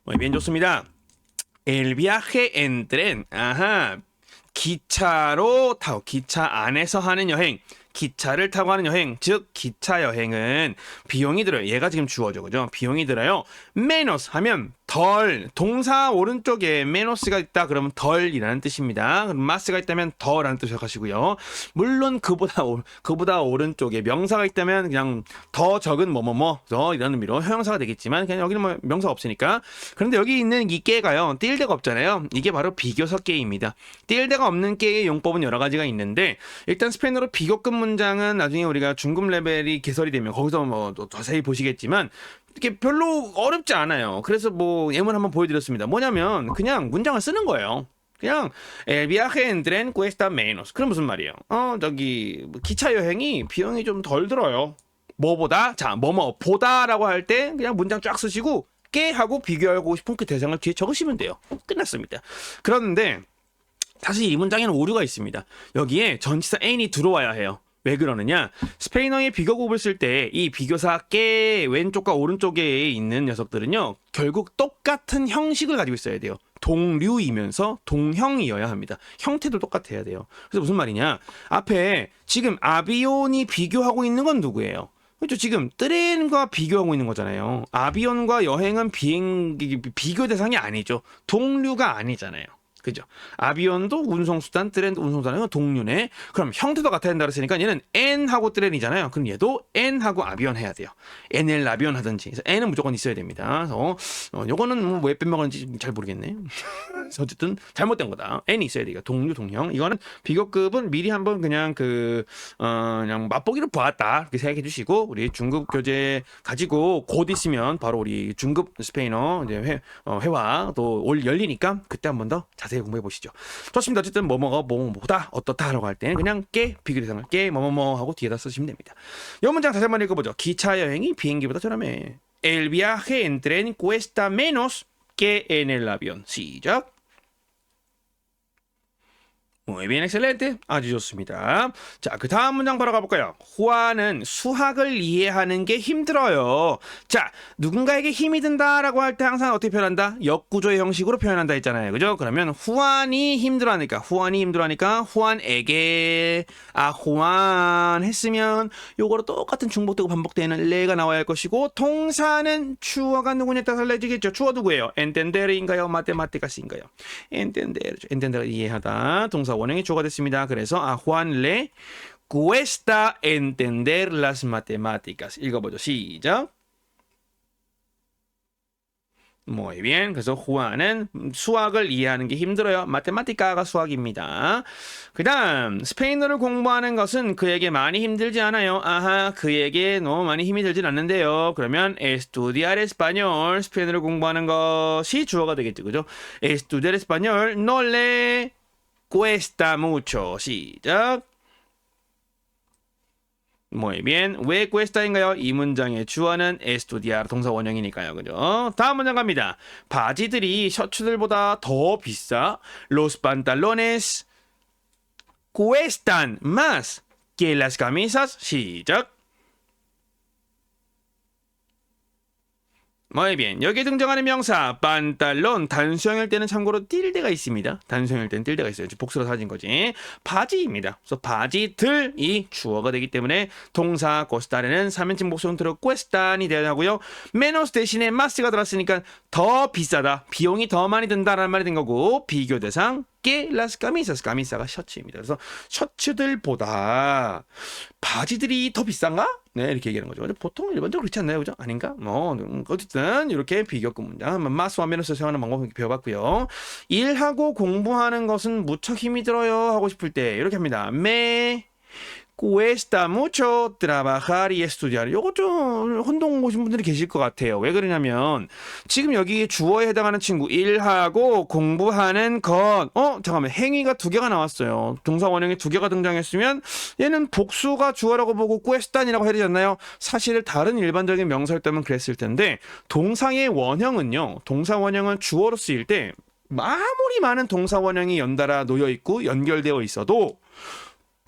Muy bien, 좋습니다. El viaje en tren. 기차로 타고 기차 안에서 하는 여행. 기차를 타고 하는 여행, 즉 기차 여행은 비용이 들어요. 얘가 지금 주어죠, 그죠? 비용이 들어요. menos 하면 덜, 동사 오른쪽에 menos가 있다 그러면 덜이라는 뜻입니다. 그럼 mas가 있다면 더라는 뜻을 하시고요. 물론 그보다 오른쪽에 명사가 있다면 그냥 더 적은 뭐뭐뭐 더 이런 의미로 형용사가 되겠지만 그냥 여기는 뭐 명사 없으니까. 그런데 여기 있는 이 깨가요, 띄일 데가 없잖아요. 이게 바로 비교서 깨입니다. 띄일 데가 없는 깨의 용법은 여러 가지가 있는데, 일단 스페인어로 비교급 문장은 나중에 우리가 중급 레벨이 개설이 되면 거기서 뭐 또 자세히 보시겠지만 이게 별로 어렵지 않아요. 그래서 뭐 예문 한번 보여드렸습니다. 뭐냐면 그냥 문장을 쓰는 거예요. 그냥 el viaje en tren cuesta menos. 그럼 무슨 말이에요? 저기 기차 여행이 비용이 좀 덜 들어요. 뭐보다? 자, 뭐뭐 보다라고 할 때 그냥 문장 쫙 쓰시고 깨 하고 비교하고 싶은 그 대상을 뒤에 적으시면 돼요. 끝났습니다. 그런데 사실 이 문장에는 오류가 있습니다. 여기에 전치사 n이 들어와야 해요. 왜 그러느냐? 스페인어의 비교급을 쓸 때 이 비교사 깨 왼쪽과 오른쪽에 있는 녀석들은요, 결국 똑같은 형식을 가지고 있어야 돼요. 동류이면서 동형이어야 합니다. 형태도 똑같아야 돼요. 그래서 무슨 말이냐? 앞에 지금 아비온이 비교하고 있는 건 누구예요? 그렇죠. 지금 트렌과 비교하고 있는 거잖아요. 아비온과 여행은 비교 대상이 아니죠. 동류가 아니잖아요. 그죠? 아비온도 운송수단, 트렌도 운송수단은 동류네. 그럼 형태도 같아야 된다 그랬으니까 얘는 N하고 트렌이잖아요. 그럼 얘도 N하고 아비온 해야 돼요. NL 아비온 하든지. 그래서 N은 무조건 있어야 됩니다. 그래서 요거는 뭐 왜 빼먹었는지 잘 모르겠네. 어쨌든 잘못된 거다. N이 있어야 돼요. 동류, 동형. 이거는 비교급은 미리 한번 그냥 그냥 맛보기로 보았다 이렇게 생각해 주시고, 우리 중급 교재 가지고 곧 있으면 바로 우리 중급 스페인어 이제 회화 또 올 열리니까 그때 한 번 더 자세히 공부해 보시죠. 좋습니다. 어쨌든 뭐뭐가 뭐뭐보다 어떻다라고 할 때는 그냥 깨 비교 대상을 깨 뭐뭐뭐 하고 뒤에다 쓰시면 됩니다. 이 문장 다시 한번 읽어보죠. 기차 여행이 비행기보다 저렴해. El viaje en tren cuesta menos que en el avión. 시작. Muy bien, excelente. 아주 좋습니다. 자, 그 다음 문장 바로 가볼까요? 후아는 수학을 이해하는 게 힘들어요. 자, 누군가에게 힘이 든다라고 할 때 항상 어떻게 표현한다? 역구조의 형식으로 표현한다 했잖아요. 그죠? 그러면 후안이 힘들어하니까 후안에게 후안 했으면 요거로 똑같은 중복되고 반복되는 레가 나와야 할 것이고, 동사는 주어가 누구냐에 따라서 달라지겠죠. 주어 누구예요? entender인가요? matemáticas인가요? entender가 이해하다. 동사 원형이 주어가 됐습니다. 그래서 Juan le cuesta entender las matemáticas. 읽어보죠. 시작. Muy bien. 그래서 Juan은 수학을 이해하는 게 힘들어요. 마테마티카가 수학입니다. 그 다음 스페인어를 공부하는 것은 그에게 많이 힘들지 않아요. 아하, 그에게 너무 많이 힘이 들진 않는데요. 그러면 estudiar español, 스페인어를 공부하는 것이 주어가 되겠죠. 그죠? Estudiar español no le cuesta mucho. 시작. Muy bien. 왜 cuesta인가요? 이 문장의 주어는 estudiar 동사 원형이니까요. 그죠? 다음 문장 갑니다. 바지들이 셔츠들보다 더 비싸. Los pantalones cuestan más que las camisas. 시작. Muy bien. 여기에 등장하는 명사 pantalón 단수형일 때는 참고로 틸데가 있습니다. 단수형일 때는 틸데가 있어요. 복수로 사진 거지. 바지입니다. 그래서 바지들이 주어가 되기 때문에 동사 costa는 3인칭 복수 형태로 cuestan이 되어야 하고요. menos 대신에 mas가 들었으니까 더 비싸다, 비용이 더 많이 든다라는 말이 된 거고, 비교 대상 que las camisas, camisa가 셔츠입니다. 그래서 셔츠들보다 바지들이 더 비싼가? 네, 이렇게 얘기하는 거죠. 보통 일반적으로 그렇지 않나요? 그죠? 아닌가? 어쨌든 이렇게 비교급 문장 한번 마스와 메노스 사용하는 방법 배워봤고요. 일하고 공부하는 것은 무척 힘이 들어요 하고 싶을 때 이렇게 합니다. Me cuesta mucho trabajar y estudiar. 요거 좀 혼동 오신 분들이 계실 것 같아요. 왜 그러냐면 지금 여기 주어에 해당하는 친구 일하고 공부하는 것. 잠깐만, 행위가 두 개가 나왔어요. 동사 원형이 두 개가 등장했으면 얘는 복수가 주어라고 보고 cuesta이라고 해야 되지 않나요? 사실 다른 일반적인 명사였다면 그랬을 텐데, 동사의 원형은요, 동사 원형은 주어로 쓰일 때 아무리 많은 동사 원형이 연달아 놓여 있고 연결되어 있어도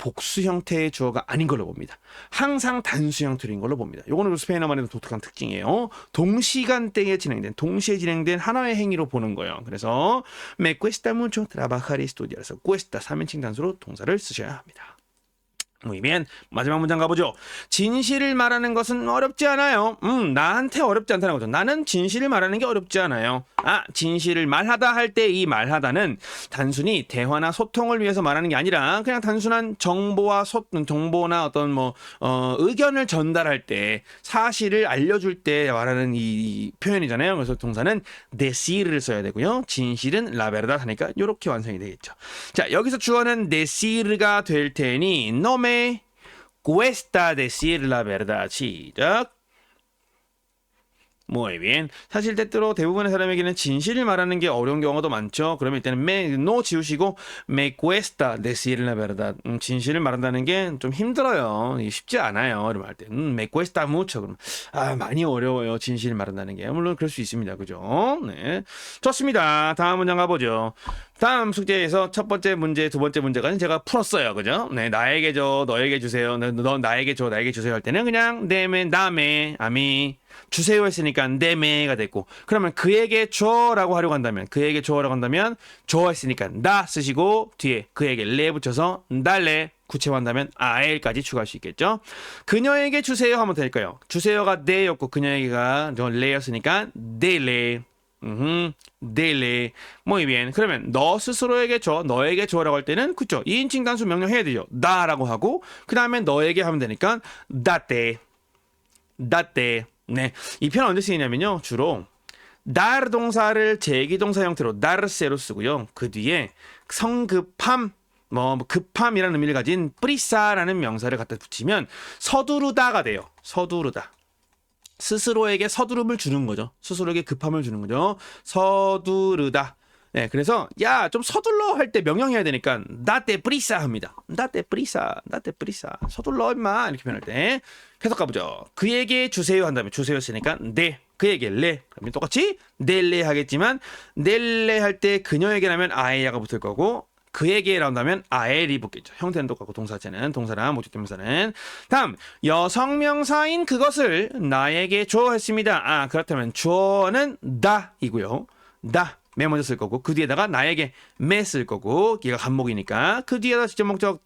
복수 형태의 주어가 아닌 걸로 봅니다. 항상 단수 형태인 걸로 봅니다. 이거는 스페인어만의 독특한 특징이에요. 동시간대에 진행된, 동시에 진행된 하나의 행위로 보는 거예요. 그래서 me cuesta mucho trabajar y estudiar. 그래서 cuesta 3인칭 단수로 동사를 쓰셔야 합니다. Muy bien. 마지막 문장 가보죠. 진실을 말하는 것은 어렵지 않아요. 나한테 어렵지 않다는 거죠. 나는 진실을 말하는 게 어렵지 않아요. 진실을 말하다 할 때 이 말하다는 단순히 대화나 소통을 위해서 말하는 게 아니라 그냥 단순한 정보나 어떤 의견을 전달할 때 사실을 알려줄 때 말하는 이 표현이잖아요. 그래서 동사는 decir를 써야 되고요. 진실은 la verdad 하니까 이렇게 완성이 되겠죠. 자, 여기서 주어는 decir가 될 테니 no me cuesta decir la verdad. 시작. Muy bien. 사실 때때로 대부분의 사람에게는 진실을 말하는 게 어려운 경우도 많죠. 그러면 일단은 no 지우시고 me cuesta decir la verdad. 진실을 말한다는 게 좀 힘들어요. 쉽지 않아요. 이런 말 때. me cuesta mucho. 그럼 많이 어려워요. 진실을 말한다는 게. 물론 그럴 수 있습니다. 그죠? 네. 좋습니다. 다음 문장 가보죠. 다음 숙제에서 첫 번째 문제, 두 번째 문제까지 제가 풀었어요. 그죠? 네, 나에게 줘, 너에게 주세요. 너 나에게 줘, 나에게 주세요 할 때는 그냥 네메, 나메, 아미 주세요 했으니까 네메가 됐고, 그러면 그에게 줘라고 하려고 한다면, 그에게 줘라고 한다면 줘 했으니까 나 쓰시고 뒤에 그에게 레 붙여서 달래 구체화한다면 아엘까지 추가할 수 있겠죠. 그녀에게 주세요 하면 될까요? 주세요가 네였고 그녀에게가 레였으니까 데레. 데레. Muy bien. 그러면 너 스스로에게 줘, 너에게 줘라고 할 때는 그쵸? 2인칭 단수 명령 해야 되죠. 나라고 하고 그 다음에 너에게 하면 되니까 date. date. 네, 이 표현 언제 쓰이냐면요. 주로 dar 동사를 제기동사 형태로 darse로 쓰고요. 그 뒤에 성급함, 급함이라는 의미를 가진 prisa라는 명사를 갖다 붙이면 서두르다가 돼요. 서두르다. 스스로에게 서두름을 주는 거죠. 스스로에게 급함을 주는 거죠. 서두르다. 네, 그래서 야, 좀 서둘러 할 때 명령해야 되니까 date prisa 합니다. date prisa, date prisa. 서둘러 임마 이렇게 표현할 때 계속 가보죠. 그에게 주세요 한다면 주세요 쓰니까 네, 그에게 레. 그러면 똑같이 넬레 하겠지만 넬레 할 때 그녀에게라면 아에야가 붙을 거고 그에게 한다면 아엘이 붙겠죠. 형태는 똑같고 동사체는 동사랑 목적 대명사는. 다음 여성명사인 그것을 나에게 줘 했습니다. 그렇다면 줘는 다이고요. 다 맨 먼저 쓸 거고 그 뒤에다가 나에게 매 쓸 거고 얘가 간목이니까 그 뒤에다 직접 목적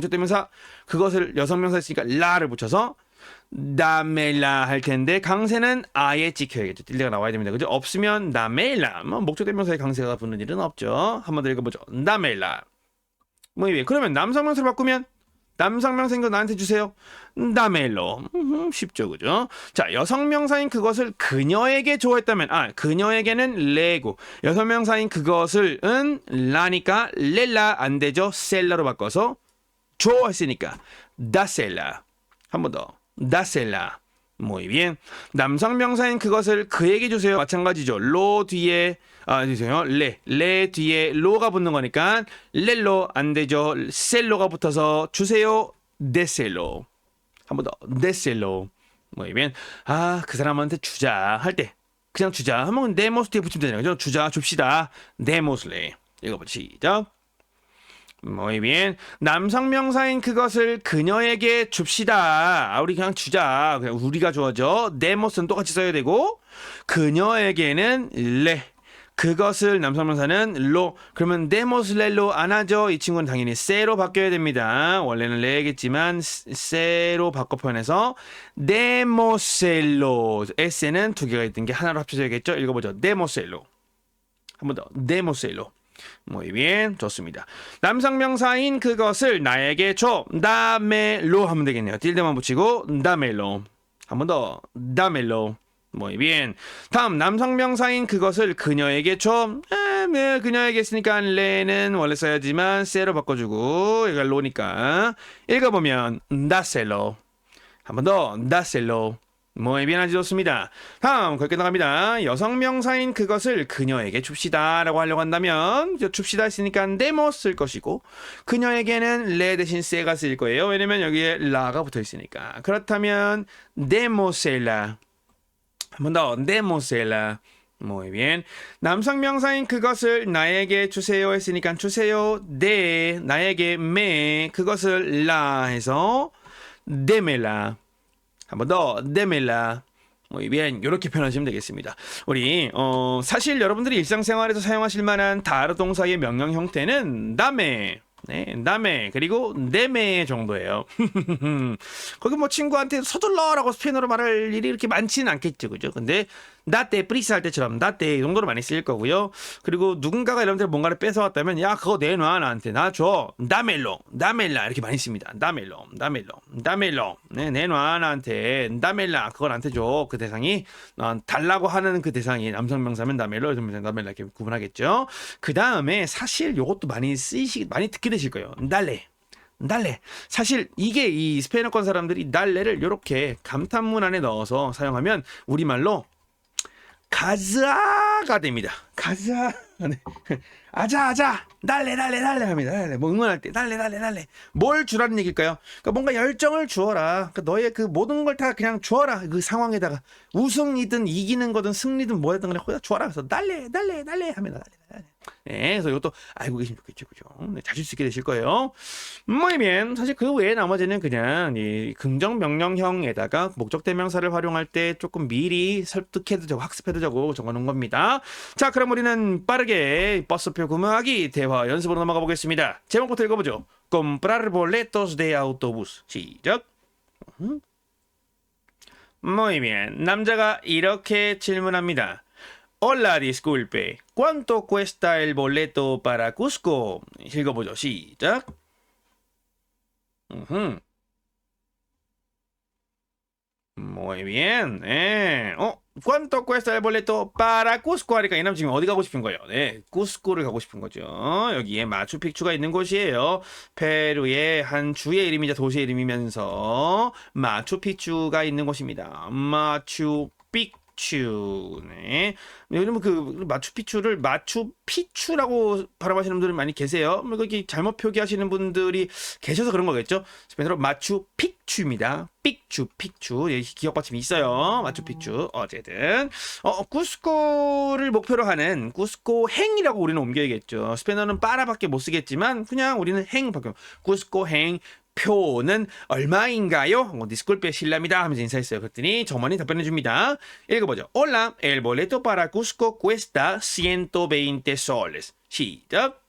대명사 그것을 여성명사 했으니까 라를 붙여서 다멜라 할 텐데 강세는 아예 찍혀야겠죠. 딜레가 나와야 됩니다. 그죠? 없으면 다멜라. 목적 대명사에 강세가 붙는 일은 없죠. 한 번 더 읽어보죠. 다멜라. 그러면 남성명사로 바꾸면 남성명사인 거 나한테 주세요. 다멜로. 쉽죠, 그죠? 자, 여성명사인 그것을 그녀에게 줘 했다면 그녀에게는 레고 여성명사인 그것을은 라니까 렐라 안 되죠. 셀라로 바꿔서 줘 했으니까 다셀라. 한 번 더. 다셀라. Muy bien. 남성 명사인 그것을 그에게 주세요. 마찬가지죠. 로 뒤에 주세요. 레 뒤에 로가 붙는 거니까 렐로 안 되죠. 셀로가 붙어서 주세요. 데셀로. 한 번 더. 데셀로. Muy bien. 그 사람한테 주자 할 때 그냥 주자 한번 네모스 뒤에 붙이면 되잖아요. 그죠? 주자 줍시다. 네모스레. 읽어보죠. 시작. Muy bien. 남성 명사인 그것을 그녀에게 줍시다. 우리 그냥 주자. 그냥 우리가 줘죠. 네모스는 똑같이 써야 되고 그녀에게는 레. 그것을 남성 명사는 로. 그러면 네모스 렐로 안 하죠. 이 친구는 당연히 세로 바뀌어야 됩니다. 원래는 레겠지만 세로 바꿔 표현해서 네모셀로. S는 두 개가 있던 게 하나로 합쳐져야겠죠. 읽어보죠. 네모셀로. 한 번 더. 네모셀로. Muy bien. 좋습니다. 남성 명사인 그것을 나에게 줘. 다멜로 하면 되겠네요. 딜데만 붙이고 다멜로. 한 번 더. 다멜로. Muy bien. 다음 남성 명사인 그것을 그녀에게 줘. 그녀에게 했으니까 레는 원래 써야지만 세로 바꿔주고 얘가 로니까 읽어보면 다셀로. 한 번 더. 다셀로. Muy bien. 아주 좋습니다. 다음 그렇게 나갑니다. 여성 명사인 그것을 그녀에게 줍시다 라고 하려고 한다면 줍시다 했으니까 데모 쓸 것이고 그녀에게는 레 대신 세가 쓸 거예요. 왜냐면 여기에 라가 붙어 있으니까. 그렇다면 데모셀라. 한 번 더. 데모셀라. Muy bien. 남성 명사인 그것을 나에게 주세요 했으니까 주세요. 네. 나에게 매. 그것을 라 해서 데멜라. 한 번 더. 데멜라. Muy bien. 이렇게 표현하시면 되겠습니다. 우리 사실 여러분들이 일상생활에서 사용하실 만한 다른 동사의 명령 형태는 다메. 네, 남에 그리고 네메 정도예요. 거기 뭐 친구한테 서둘러라고 스페인어로 말할 일이 이렇게 많지는 않겠죠, 그죠? 근데 나때 프리스 할 때처럼 나때 이 정도로 많이 쓰일 거고요. 그리고 누군가가 여러분들 뭔가를 뺏어왔다면 야 그거 내놔 나한테 나 줘. 다멜로 다멜라 이렇게 많이 씁니다. 다멜로 네 내놔 나한테 다멜라 그걸 나한테 줘. 그 대상이 달라고 하는 그 대상이 남성 명사면 다멜로 여성 명사면 다멜라 이렇게 구분하겠죠. 그 다음에 사실 요것도 많이 많이 듣게 되실 거예요. 달래. 사실 이게 이 스페인어권 사람들이 달래를 이렇게 감탄문 안에 넣어서 사용하면 우리말로 가즈아가 됩니다. 가즈아. 네. 아자. 달래 합니다. 달래. 뭐 응원할 때 달래. 뭘 주라는 얘기일까요? 그러니까 뭔가 열정을 주어라. 그러니까 너의 그 모든 걸 다 그냥 주어라. 그 상황에다가 우승이든 이기는 거든 승리든 뭐든 그냥 거기다 주어라. 그래서 달래 합니다. 달래. 네, 그래서 이것도 알고 계시면 좋겠죠, 그죠? 네, 자주 쓰게 되실 거예요. 뭐이면 사실 그 외에 나머지는 그냥 이 긍정 명령형에다가 목적 대명사를 활용할 때 조금 미리 설득해두자고 학습해두자고 적어놓은 겁니다. 자, 그럼 우리는 빠르게 버스표 구매하기 대화 연습으로 넘어가 보겠습니다. 제목부터 읽어보죠. Comprar boletos de autobús. 시작. Muy bien. 남자가 이렇게 질문합니다. Hola, disculpe. ¿Cuánto cuesta el boleto para Cusco? 읽어보죠. 시작. Muy bien. 네. ¿Cuánto cuesta el boleto para Cusco? 하니까 이 남 지금 어디 가고 싶은 거예요? 네, 쿠스코를 가고 싶은 거죠. 여기에 마추픽추가 있는 곳이에요. 페루의 한 주의 이름이자 도시의 이름이면서 마추픽추가 있는 곳입니다. 마추픽추. 네. 요즘 그 마추픽추를 마추피추라고 발음하시는 분들이 많이 계세요. 이렇게 잘못 표기하시는 분들이 계셔서 그런 거겠죠. 스페인어로 마추픽추입니다. 픽추. 예, 기억 받침이 있어요. 마추픽추. 어쨌든 쿠스코를 목표로 하는 쿠스코 행이라고 우리는 옮겨야겠죠. 스페인어는 빠라밖에 못 쓰겠지만 그냥 우리는 행밖에. 쿠스코 행. 표는 얼마인가요? 디스culpe 실례합니다 하면서 인사했어요. 그랬더니 정원이 답변해 줍니다. 읽어보죠. Hola, el boleto para Cusco cuesta 120 soles. 시작.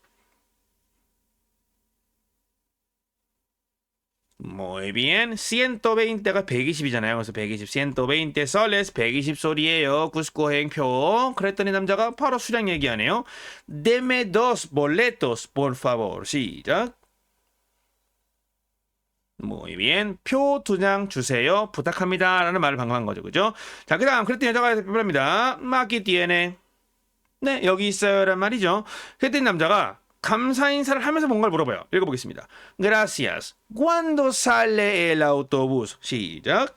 Muy bien. 120가 120이잖아요. 그래서 120, 120 soles, 120솔이에요. 쿠스코 행표. 그랬더니 남자가 바로 수량 얘기하네요. Deme dos boletos, por favor. 시작. Muy bien. 표 2장 주세요. 부탁합니다. 라는 말을 방금 한 거죠. 그죠? 자, 그 다음, 그랬더니 여자가 대답합니다. Aquí tiene. 네, 여기 있어요. 란 말이죠. 그랬더니 남자가 감사 인사를 하면서 뭔가를 물어봐요. 읽어보겠습니다. Gracias. ¿Cuándo sale el autobús? 시작.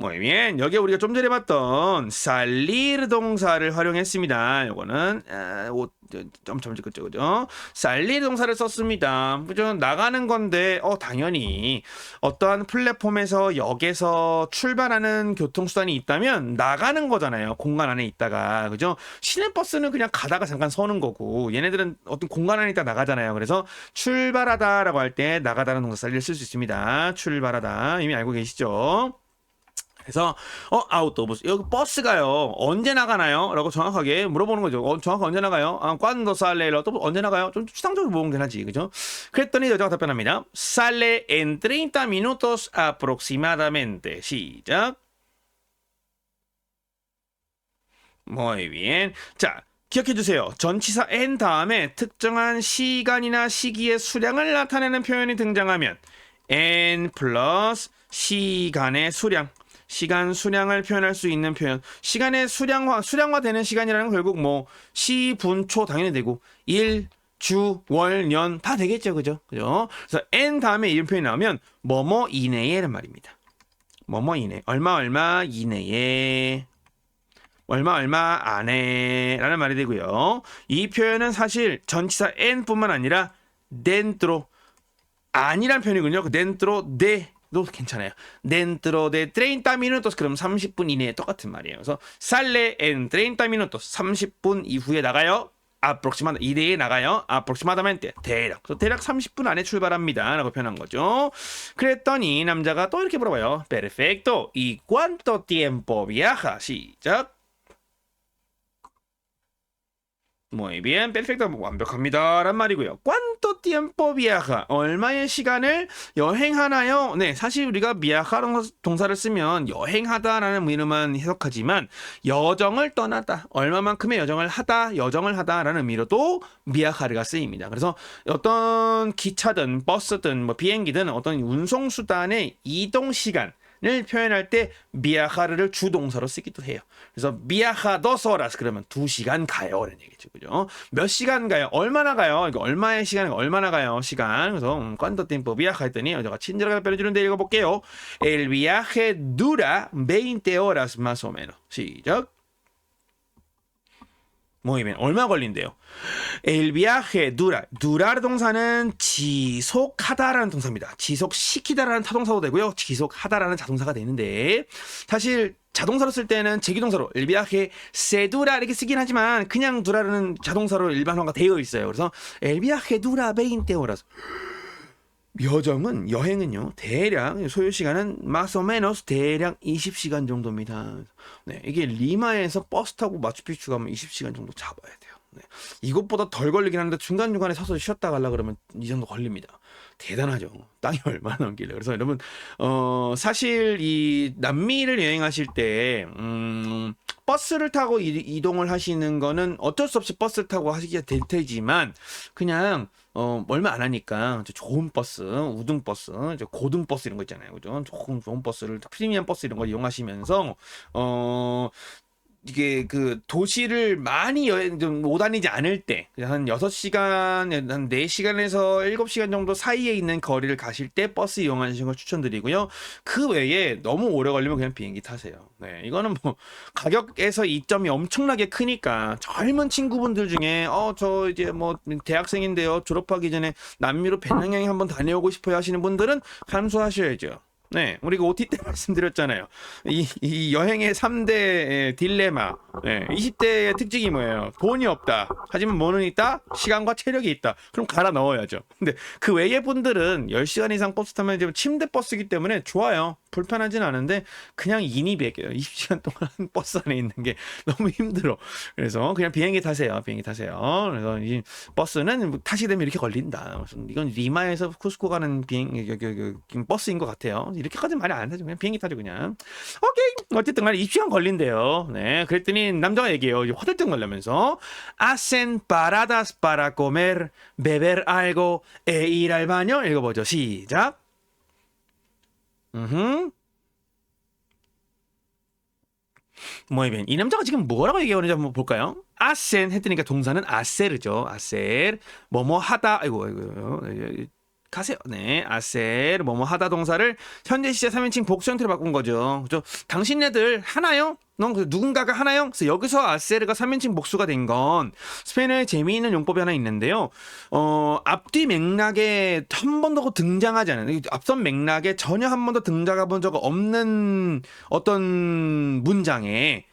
Muy bien. 여기에 우리가 좀 전에 봤던 salir 동사를 활용했습니다. 이거는 점점 그죠, 그죠? salir 동사를 썼습니다. 그죠? 나가는 건데 당연히 어떠한 플랫폼에서 역에서 출발하는 교통수단이 있다면 나가는 거잖아요. 공간 안에 있다가 그죠? 시내버스는 그냥 가다가 잠깐 서는 거고 얘네들은 어떤 공간 안에 있다 나가잖아요. 그래서 출발하다라고 할 때 나가다는 동사 salir 쓸 수 있습니다. 출발하다 이미 알고 계시죠? 그래서 아우토부스 여기 버스가요 언제 나가나요? 라고 정확하게 물어보는 거죠. 정확하게 언제 나가요? cuando sale el autobús 언제 나가요? 좀 추상적으로 물어보긴 하지 그죠? 그랬더니 여자가 답변합니다. Sale en 30 minutos aproximadamente. 시작. Muy bien. 자, 기억해주세요. 전치사 en 다음에 특정한 시간이나 시기의 수량을 나타내는 표현이 등장하면 en 플러스 시간의 수량 시간 수량을 표현할 수 있는 표현. 시간의 수량화되는 시간이라는 건 결국 뭐 시, 분, 초 당연히 되고 일, 주, 월, 년 다 되겠죠. 그죠? 그죠? 그래서 n 다음에 이런 표현이 나오면 뭐뭐 이내에란 말입니다. 뭐뭐 이내. 얼마 이내에. 얼마 안에라는 말이 되고요. 이 표현은 사실 전치사 n뿐만 아니라 dentro 아니란 표현이군요. 그 dentro de 도 괜찮아요. Dentro de 30 minutos 그럼 30분 이내에 똑같은 말이에요. 그래서 sale en 30 minutos 30분 이후에 나가요. aproximadamente 이내에 나가요. aproximadamente 대략. 그래서 대략 30분 안에 출발합니다. 라고 표현한 거죠. 그랬더니 남자가 또 이렇게 물어봐요. Perfecto. ¿Y cuánto tiempo viaja? 시작. Muy bien, perfecto. 완벽합니다. 란 말이고요. ¿Cuánto tiempo viaja? 얼마의 시간을 여행하나요? 네, 사실 우리가 viaja 동사를 쓰면 여행하다라는 의미로만 해석하지만 여정을 떠나다, 얼마만큼의 여정을 하다라는 의미로도 viaja가 쓰입니다. 그래서 어떤 기차든 버스든 뭐 비행기든 어떤 운송수단의 이동 시간 을 표현할 때 viajar를 주동사로 쓰기도 해요. 그래서 viaja 2 horas 그러면 2시간 가요 라는 얘기죠. 그죠? 몇 시간 가요? 얼마나 가요? 이거 얼마의 시간, 얼마나 가요? 시간. 그래서 cuánto tiempo viaja 했더니 제가 친절하게 빼려주는데 읽어볼게요. El viaje dura 20 horas más o menos. 시작. 모이면 얼마 걸린대요? El viaje dura. durar 동사는 지속하다라는 동사입니다. 지속시키다라는 타동사도 되고요. 지속하다라는 자동사가 되는데 사실 자동사로 쓸 때는 제기동사로 el viaje se dura 이렇게 쓰긴 하지만 그냥 dura라는 자동사로 일반화가 되어 있어요. 그래서 el viaje dura 20 horas. 여행은요 대략 소요 시간은 más o menos 대략 20시간 정도입니다. 네, 이게 리마에서 버스 타고 마추픽추 가면 20시간 정도 잡아야 돼요. 네, 이것보다 덜 걸리긴 하는데 중간중간에 서서 쉬었다 가려 그러면 이 정도 걸립니다. 대단하죠. 땅이 얼마나 넘길래. 그래서 여러분 사실 이 남미를 여행하실 때 버스를 타고 이동을 하시는 거는 어쩔 수 없이 버스를 타고 하시게 될 테지만 그냥 얼마 안 하니까 좋은 버스, 우등 버스, 고등 버스 이런 거 있잖아요. 그죠? 조금 좋은 버스를 프리미엄 버스 이런 거 이용하시면서 이게 그 도시를 많이 여행 좀 못 다니지 않을 때 한 6시간, 한 4시간에서 7시간 정도 사이에 있는 거리를 가실 때 버스 이용하시는 걸 추천드리고요. 그 외에 너무 오래 걸리면 그냥 비행기 타세요. 네, 이거는 뭐 가격에서 이점이 엄청나게 크니까 젊은 친구분들 중에 저 이제 뭐 대학생인데요. 졸업하기 전에 남미로 배낭여행 한번 다녀오고 싶어요 하시는 분들은 감수하셔야죠. 네, 우리가 OT 때 말씀드렸잖아요. 이 여행의 3대 딜레마. 네, 20대의 특징이 뭐예요? 돈이 없다. 하지만 뭐는 있다? 시간과 체력이 있다. 그럼 갈아 넣어야죠. 근데 그 외의 분들은 10시간 이상 버스 타면 이제 침대 버스이기 때문에 좋아요. 불편하진 않은데 그냥 인이백이에요. 20시간 동안 버스 안에 있는 게 너무 힘들어. 그래서 그냥 비행기 타세요. 비행기 타세요. 그래서 이 버스는 타시게 되면 이렇게 걸린다. 이건 리마에서 쿠스코 가는 버스인 것 같아요. 이렇게까지 말이 안 하죠. 그냥 비행기 타죠 그냥. 오케이. 어쨌든 간에 20시간 걸린대요. 네, 그랬더니 남자가 얘기해요. 화들짝 놀라면서 Hacen paradas para comer, beber algo e ir al baño. 읽어보죠. 시작. Muy bien. 이 남자가 지금 뭐라고 얘기하는지 한번 볼까요? 아센 했으니까 동사는 아세르죠. 아셀 뭐뭐 하다. 아이고 가세요. 네, 아셀 뭐뭐 하다 동사를 현재 시제 3인칭 복수 형태로 바꾼 거죠. 그죠? 당신네들 하나요? 누군가가 하나요? 그래서 여기서 아세르가 3인칭 복수가 된 건 스페인어의 재미있는 용법이 하나 있는데요. 앞뒤 맥락에 한 번도 등장하지 않은 앞선 맥락에 전혀 한 번도 등장해 본 적 없는 어떤 문장에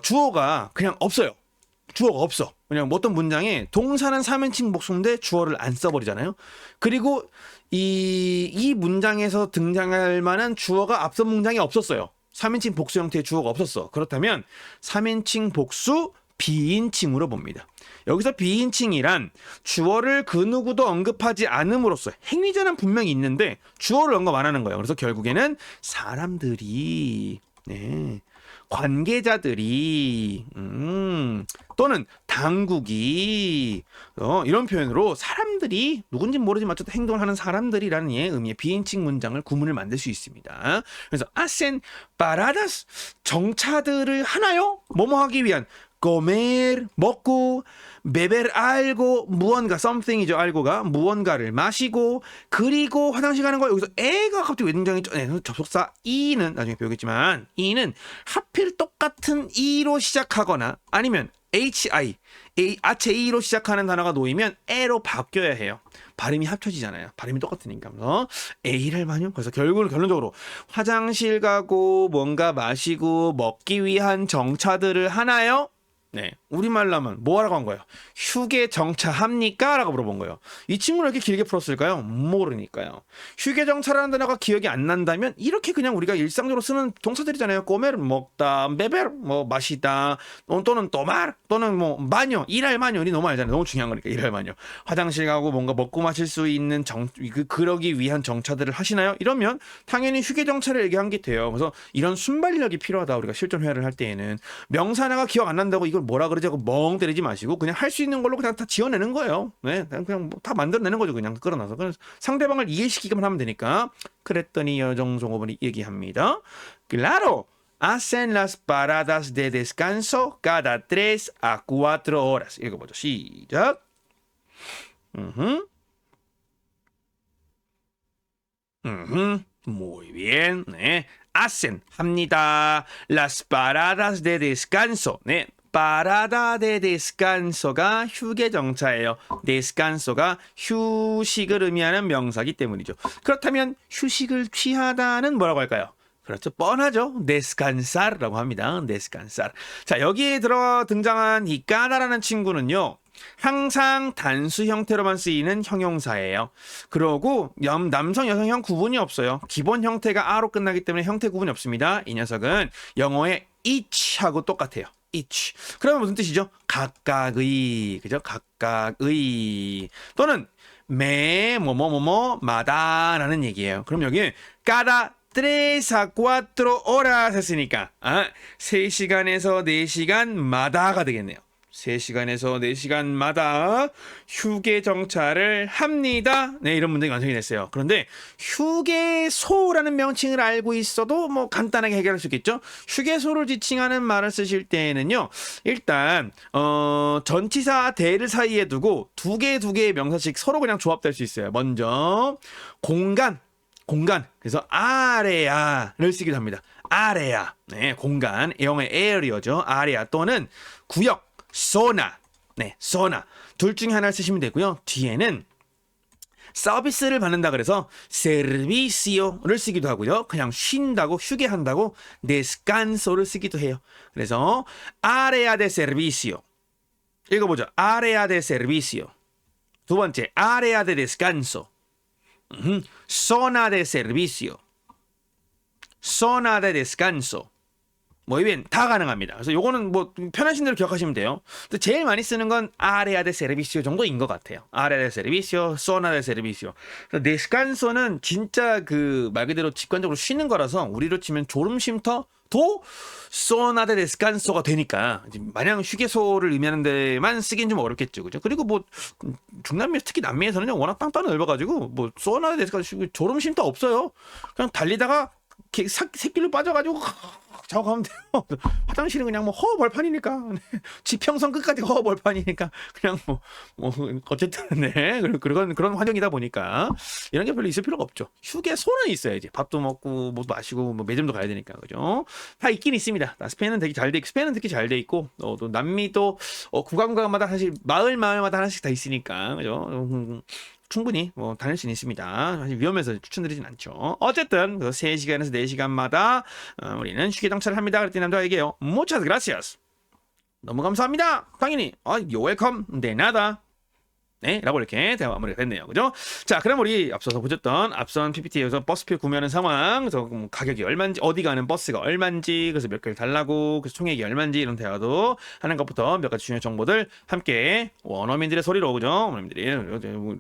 주어가 그냥 없어요. 주어가 없어. 그냥 어떤 문장에 동사는 3인칭 복수인데 주어를 안 써버리잖아요. 그리고 이 문장에서 등장할 만한 주어가 앞선 문장에 없었어요. 3인칭 복수 형태의 주어가 없었어. 그렇다면 3인칭 복수 비인칭으로 봅니다. 여기서 비인칭이란 주어를 그 누구도 언급하지 않음으로써 행위자는 분명히 있는데 주어를 언급 안 하는 거예요. 그래서 결국에는 사람들이 관계자들이 또는 당국이 이런 표현으로 사람들이 누군지 모르지만 어쨌든 행동을 하는 사람들이라는 의미의 비인칭 문장을 구문을 만들 수 있습니다. 그래서 hacen paradas 정차들을 하나요? 뭐뭐 하기 위한 comer 먹고 beber algo 무언가 something이죠. algo가 무언가를 마시고 그리고 화장실 가는 거. 여기서 애가 갑자기 왜 등장했죠? 네, 접속사 이는 나중에 배우겠지만 이는 하필 똑같은 이로 시작하거나 아니면 아체 이로 시작하는 단어가 놓이면 에로 바뀌어야 해요. 발음이 합쳐지잖아요. 발음이 똑같으니까. 그래서 A를 많이. 그래서 결론적으로 화장실 가고 뭔가 마시고 먹기 위한 정차들을 하나요? 네. 우리말로 하면 뭐라고 한 거예요? 휴게 정차합니까? 라고 물어본 거예요. 이 친구는 이렇게 길게 풀었을까요? 모르니까요. 휴게 정차라는 단어가 기억이 안 난다면 이렇게 그냥 우리가 일상적으로 쓰는 동사들이잖아요. 꼬메르 먹다, 베베르 뭐 마시다, 또는 또말 또는 뭐 마녀, 일할 마녀. 이 너무 알잖아요. 너무 중요한 거니까 일할 마녀. 화장실 가고 뭔가 먹고 마실 수 있는 그러기 위한 정차들을 하시나요? 이러면 당연히 휴게 정차를 얘기한 게 돼요. 그래서 이런 순발력이 필요하다. 우리가 실전 회화를 할 때에는 명사 하나가 기억 안 난다고 이걸 뭐라 그러지 하고 멍 때리지 마시고 그냥 할 수 있는 걸로 그냥 다 지어내는 거예요. 네, 그냥 뭐다 만들어내는 거죠. 그냥 끌어놔서. 그래서 상대방을 이해시키기만 하면 되니까. 그랬더니 여정종업원이 얘기합니다. Claro, hacen las paradas de descanso cada 3 a 4 horas. 읽어보죠. 시작. Muy bien. 네. hacen 합니다. las paradas de descanso. 네. parada de descanso가 휴게 정차예요. descanso가 휴식을 의미하는 명사기 때문이죠. 그렇다면 휴식을 취하다는 뭐라고 할까요? 그렇죠. 뻔하죠. descansar라고 합니다. descansar. 자, 여기에 들어 등장한 이 까다라는 친구는요. 항상 단수 형태로만 쓰이는 형용사예요. 그러고 남성, 여성형 구분이 없어요. 기본 형태가 a로 끝나기 때문에 형태 구분이 없습니다. 이 녀석은 영어의 each하고 똑같아요. each. 그러면 무슨 뜻이죠? 각각의. 그죠? 각각의. 또는 매 뭐뭐뭐뭐마다라는 얘기예요. 그럼 여기 cada 3 a 4 horas 했으니까 3시간에서 4시간마다가 되겠네요. 3시간에서 4시간마다 휴게 정차를 합니다. 네, 이런 문장이 완성이 됐어요. 그런데 휴게소라는 명칭을 알고 있어도 뭐 간단하게 해결할 수 있겠죠. 휴게소를 지칭하는 말을 쓰실 때에는요. 일단 전치사 대를 사이에 두고 두 개의 명사씩 서로 그냥 조합될 수 있어요. 먼저 공간. 그래서 아레아를 쓰기도 합니다. 아레아. 네, 공간. 영어의 에어리어죠. 아레아 또는 구역. 소나. 네, 소나. 둘 중에 하나를 쓰시면 되고요. 뒤에는 서비스를 받는다 그래서 servicio를 쓰기도 하고요. 그냥 쉰다고 휴게한다고 descanso를 쓰기도 해요. 그래서 área de servicio. 읽어보죠. área de servicio. 두 번째, área de descanso. zona de servicio. zona de descanso. Muy bien, 다 가능합니다. 그래서 요거는 뭐 편하신 대로 기억하시면 돼요. 근데 제일 많이 쓰는 건 área de servicio 정도인 것 같아요. área de servicio, zona de servicio. descanso는 진짜 그 말 그대로 직관적으로 쉬는 거라서 우리로 치면 졸음 쉼터도 zona de descanso가 되니까 마냥 휴게소를 의미하는 데만 쓰긴 좀 어렵겠죠, 그죠? 그리고 뭐 중남미 특히 남미에서는 워낙 땅덩이 넓어가지고 뭐 zona de descanso 졸음 쉼터 없어요. 그냥 달리다가 새길로 빠져가지고 자고 가면 돼요. 화장실은 그냥 뭐 허벌판이니까 지평선 끝까지 허벌판이니까 그냥 뭐 어쨌든 네 그런 환경이다 보니까 이런 게 별로 있을 필요가 없죠. 휴게소는 있어야지. 밥도 먹고 뭐 마시고 뭐 매점도 가야 되니까 그죠. 다 있긴 있습니다. 스페인은 되게 잘 돼 있고 스페인은 특히 잘 돼 있고 또 남미도 구간마다 사실 마을마다 하나씩 다 있으니까 그죠. 충분히 뭐 다닐 수는 있습니다. 사실 위험해서 추천드리진 않죠. 어쨌든 3시간에서 4시간마다 우리는 휴게 정차를 합니다. 그랬더니 남자가 얘기해요. Muchas gracias. 너무 감사합니다. 당연히 You're welcome. De nada. 네, 라고 이렇게 대화 마무리가 됐네요. 그죠? 자, 그럼 우리 앞서서 보셨던 앞선 PPT에서 버스표 구매하는 상황, 그래서 가격이 얼마인지, 어디 가는 버스가 얼마인지, 그래서 몇 개를 달라고, 그래서 총액이 얼마인지 이런 대화도 하는 것부터 몇 가지 중요한 정보들 함께 원어민들의 소리로, 그죠? 원어민들이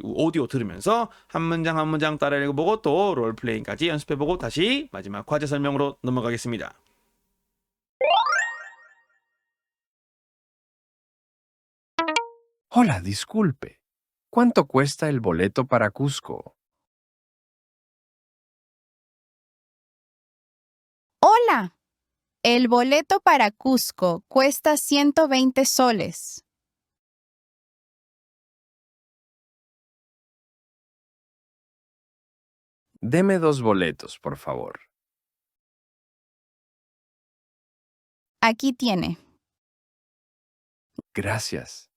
오디오 들으면서 한 문장 한 문장 따라 읽어보고 또 롤플레잉까지 연습해보고 다시 마지막 과제 설명으로 넘어가겠습니다. Hola, disculpe. ¿Cuánto cuesta el boleto para Cusco? Hola, el boleto para Cusco cuesta 120 soles. Deme 2 boletos, por favor. Aquí tiene. Gracias.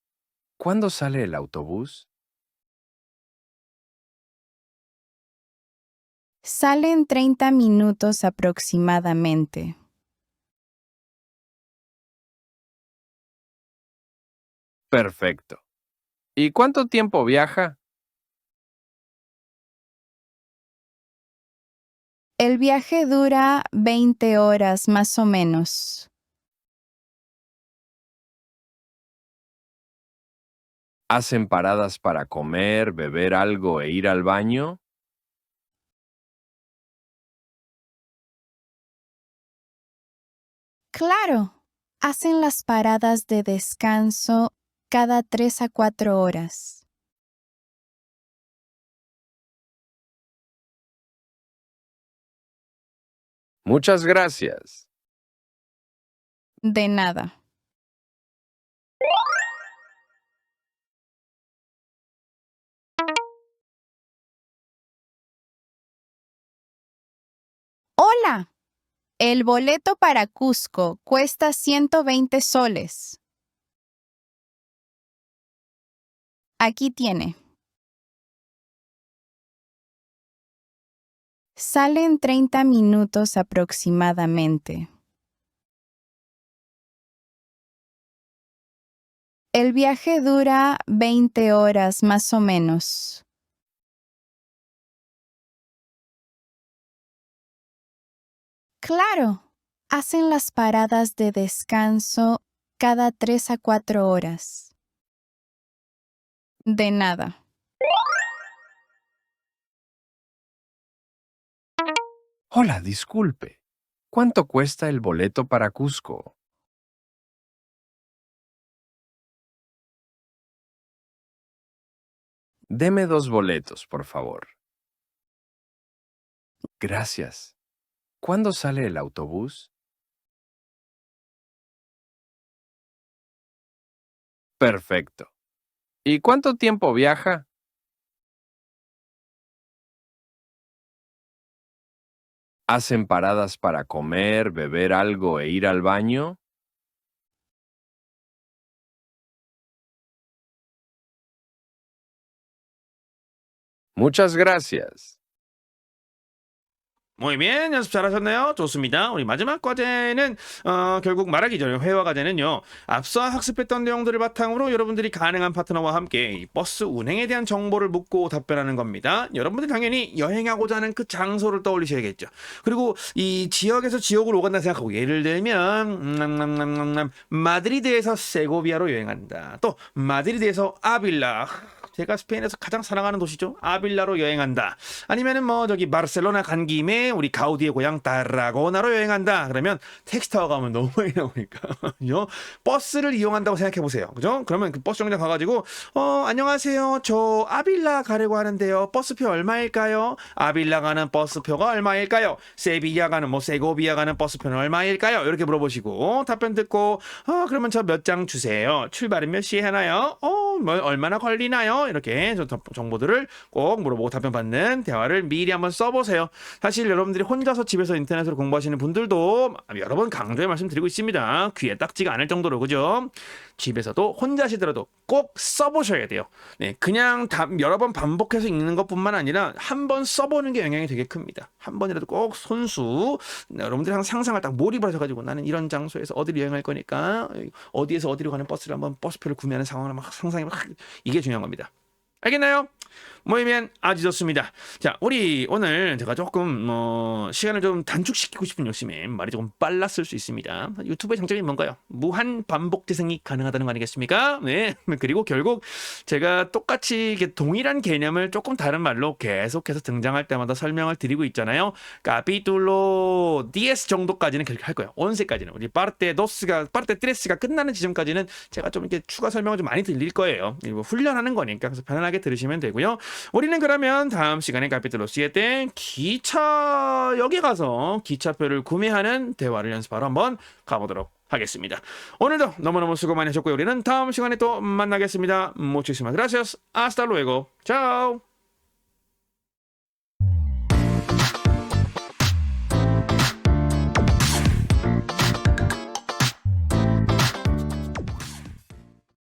¿Cuándo sale el autobús? Sale en 30 minutos aproximadamente. Perfecto. ¿Y cuánto tiempo viaja? El viaje dura 20 horas más o menos. ¿Hacen paradas para comer, beber algo e ir al baño? Claro, hacen las paradas de descanso cada 3 a 4 horas. Muchas gracias. De nada. Hola, el boleto para Cusco cuesta 120 soles. Aquí tiene. Sale en 30 minutos aproximadamente. El viaje dura 20 horas más o menos. Claro, hacen las paradas de descanso cada 3 a 4 horas. De nada. Hola, disculpe. ¿Cuánto cuesta el boleto para Cusco? Deme 2 boletos, por favor. Gracias. ¿Cuándo sale el autobús? Perfecto. ¿Y cuánto tiempo viaja? ¿Hacen paradas para comer, beber algo e ir al baño? Muchas gracias. Muy bien, 연습 잘하셨네요. 좋습니다. 우리 마지막 과제는 결국 말하기 전에 회화 과제는요. 앞서 학습했던 내용들을 바탕으로 여러분들이 가능한 파트너와 함께 이 버스 운행에 대한 정보를 묻고 답변하는 겁니다. 여러분들 당연히 여행하고자 하는 그 장소를 떠올리셔야겠죠. 그리고 이 지역에서 지역으로 오간다 생각하고 예를 들면 마드리드에서 세고비아로 여행한다. 또 마드리드에서 아빌라. 제가 스페인에서 가장 사랑하는 도시죠. 아빌라로 여행한다. 아니면은 뭐 저기 바르셀로나 간 김에 우리 가우디의 고향 타라고나로 여행한다. 그러면 택시 타고 가면 너무 많이 나오니까 그죠? 버스를 이용한다고 생각해 보세요. 그죠? 그러면 그 버스 정류장 가가지고 안녕하세요. 저 아빌라 가려고 하는데요. 버스표 얼마일까요? 아빌라 가는 버스표가 얼마일까요? 세비야 가는 뭐 세고비아 가는 버스표는 얼마일까요? 이렇게 물어보시고 답변 듣고 그러면 저 몇 장 주세요. 출발은 몇 시에 하나요? 뭐 얼마나 걸리나요? 이렇게 정보들을 꼭 물어보고 답변 받는 대화를 미리 한번 써보세요. 사실 여러분들이 혼자서 집에서 인터넷으로 공부하시는 분들도 여러 번 강조해 말씀드리고 있습니다. 귀에 딱지가 않을 정도로 그죠? 집에서도 혼자 하시더라도 꼭 써보셔야 돼요. 네, 그냥 여러 번 반복해서 읽는 것뿐만 아니라 한 번 써보는 게 영향이 되게 큽니다. 한 번이라도 꼭 손수 여러분들이 항상 상상을 딱 몰입을 하셔가지고 나는 이런 장소에서 어디로 여행할 거니까 어디에서 어디로 가는 버스를 한번 버스표를 구매하는 상황을 막 상상해 이게 중요한 겁니다. 알겠나요? 모이면 아주 좋습니다. 자, 우리 오늘 제가 조금 시간을 좀 단축시키고 싶은 욕심에 말이 조금 빨랐을 수 있습니다. 유튜브의 장점이 뭔가요? 무한 반복 재생이 가능하다는 거 아니겠습니까? 네. 그리고 결국 제가 똑같이 이게 동일한 개념을 조금 다른 말로 계속해서 등장할 때마다 설명을 드리고 있잖아요. 카피툴로 DS 정도까지는 그렇게 할 거예요. 온세까지는 우리 파르테 트레스가 끝나는 지점까지는 제가 좀 이렇게 추가 설명을 좀 많이 드릴 거예요. 뭐 훈련하는 거니까 그래서 편안하게 들으시면 되고요. 우리는 그러면 다음 시간에 카피툴로 C때 기차역에 가서 기차표를 구매하는 대화를 연습하러 한번 가보도록 하겠습니다. 오늘도 너무너무 수고 많이 하셨고요. 우리는 다음 시간에 또 만나겠습니다. Muchísimas gracias. Hasta luego. Chao.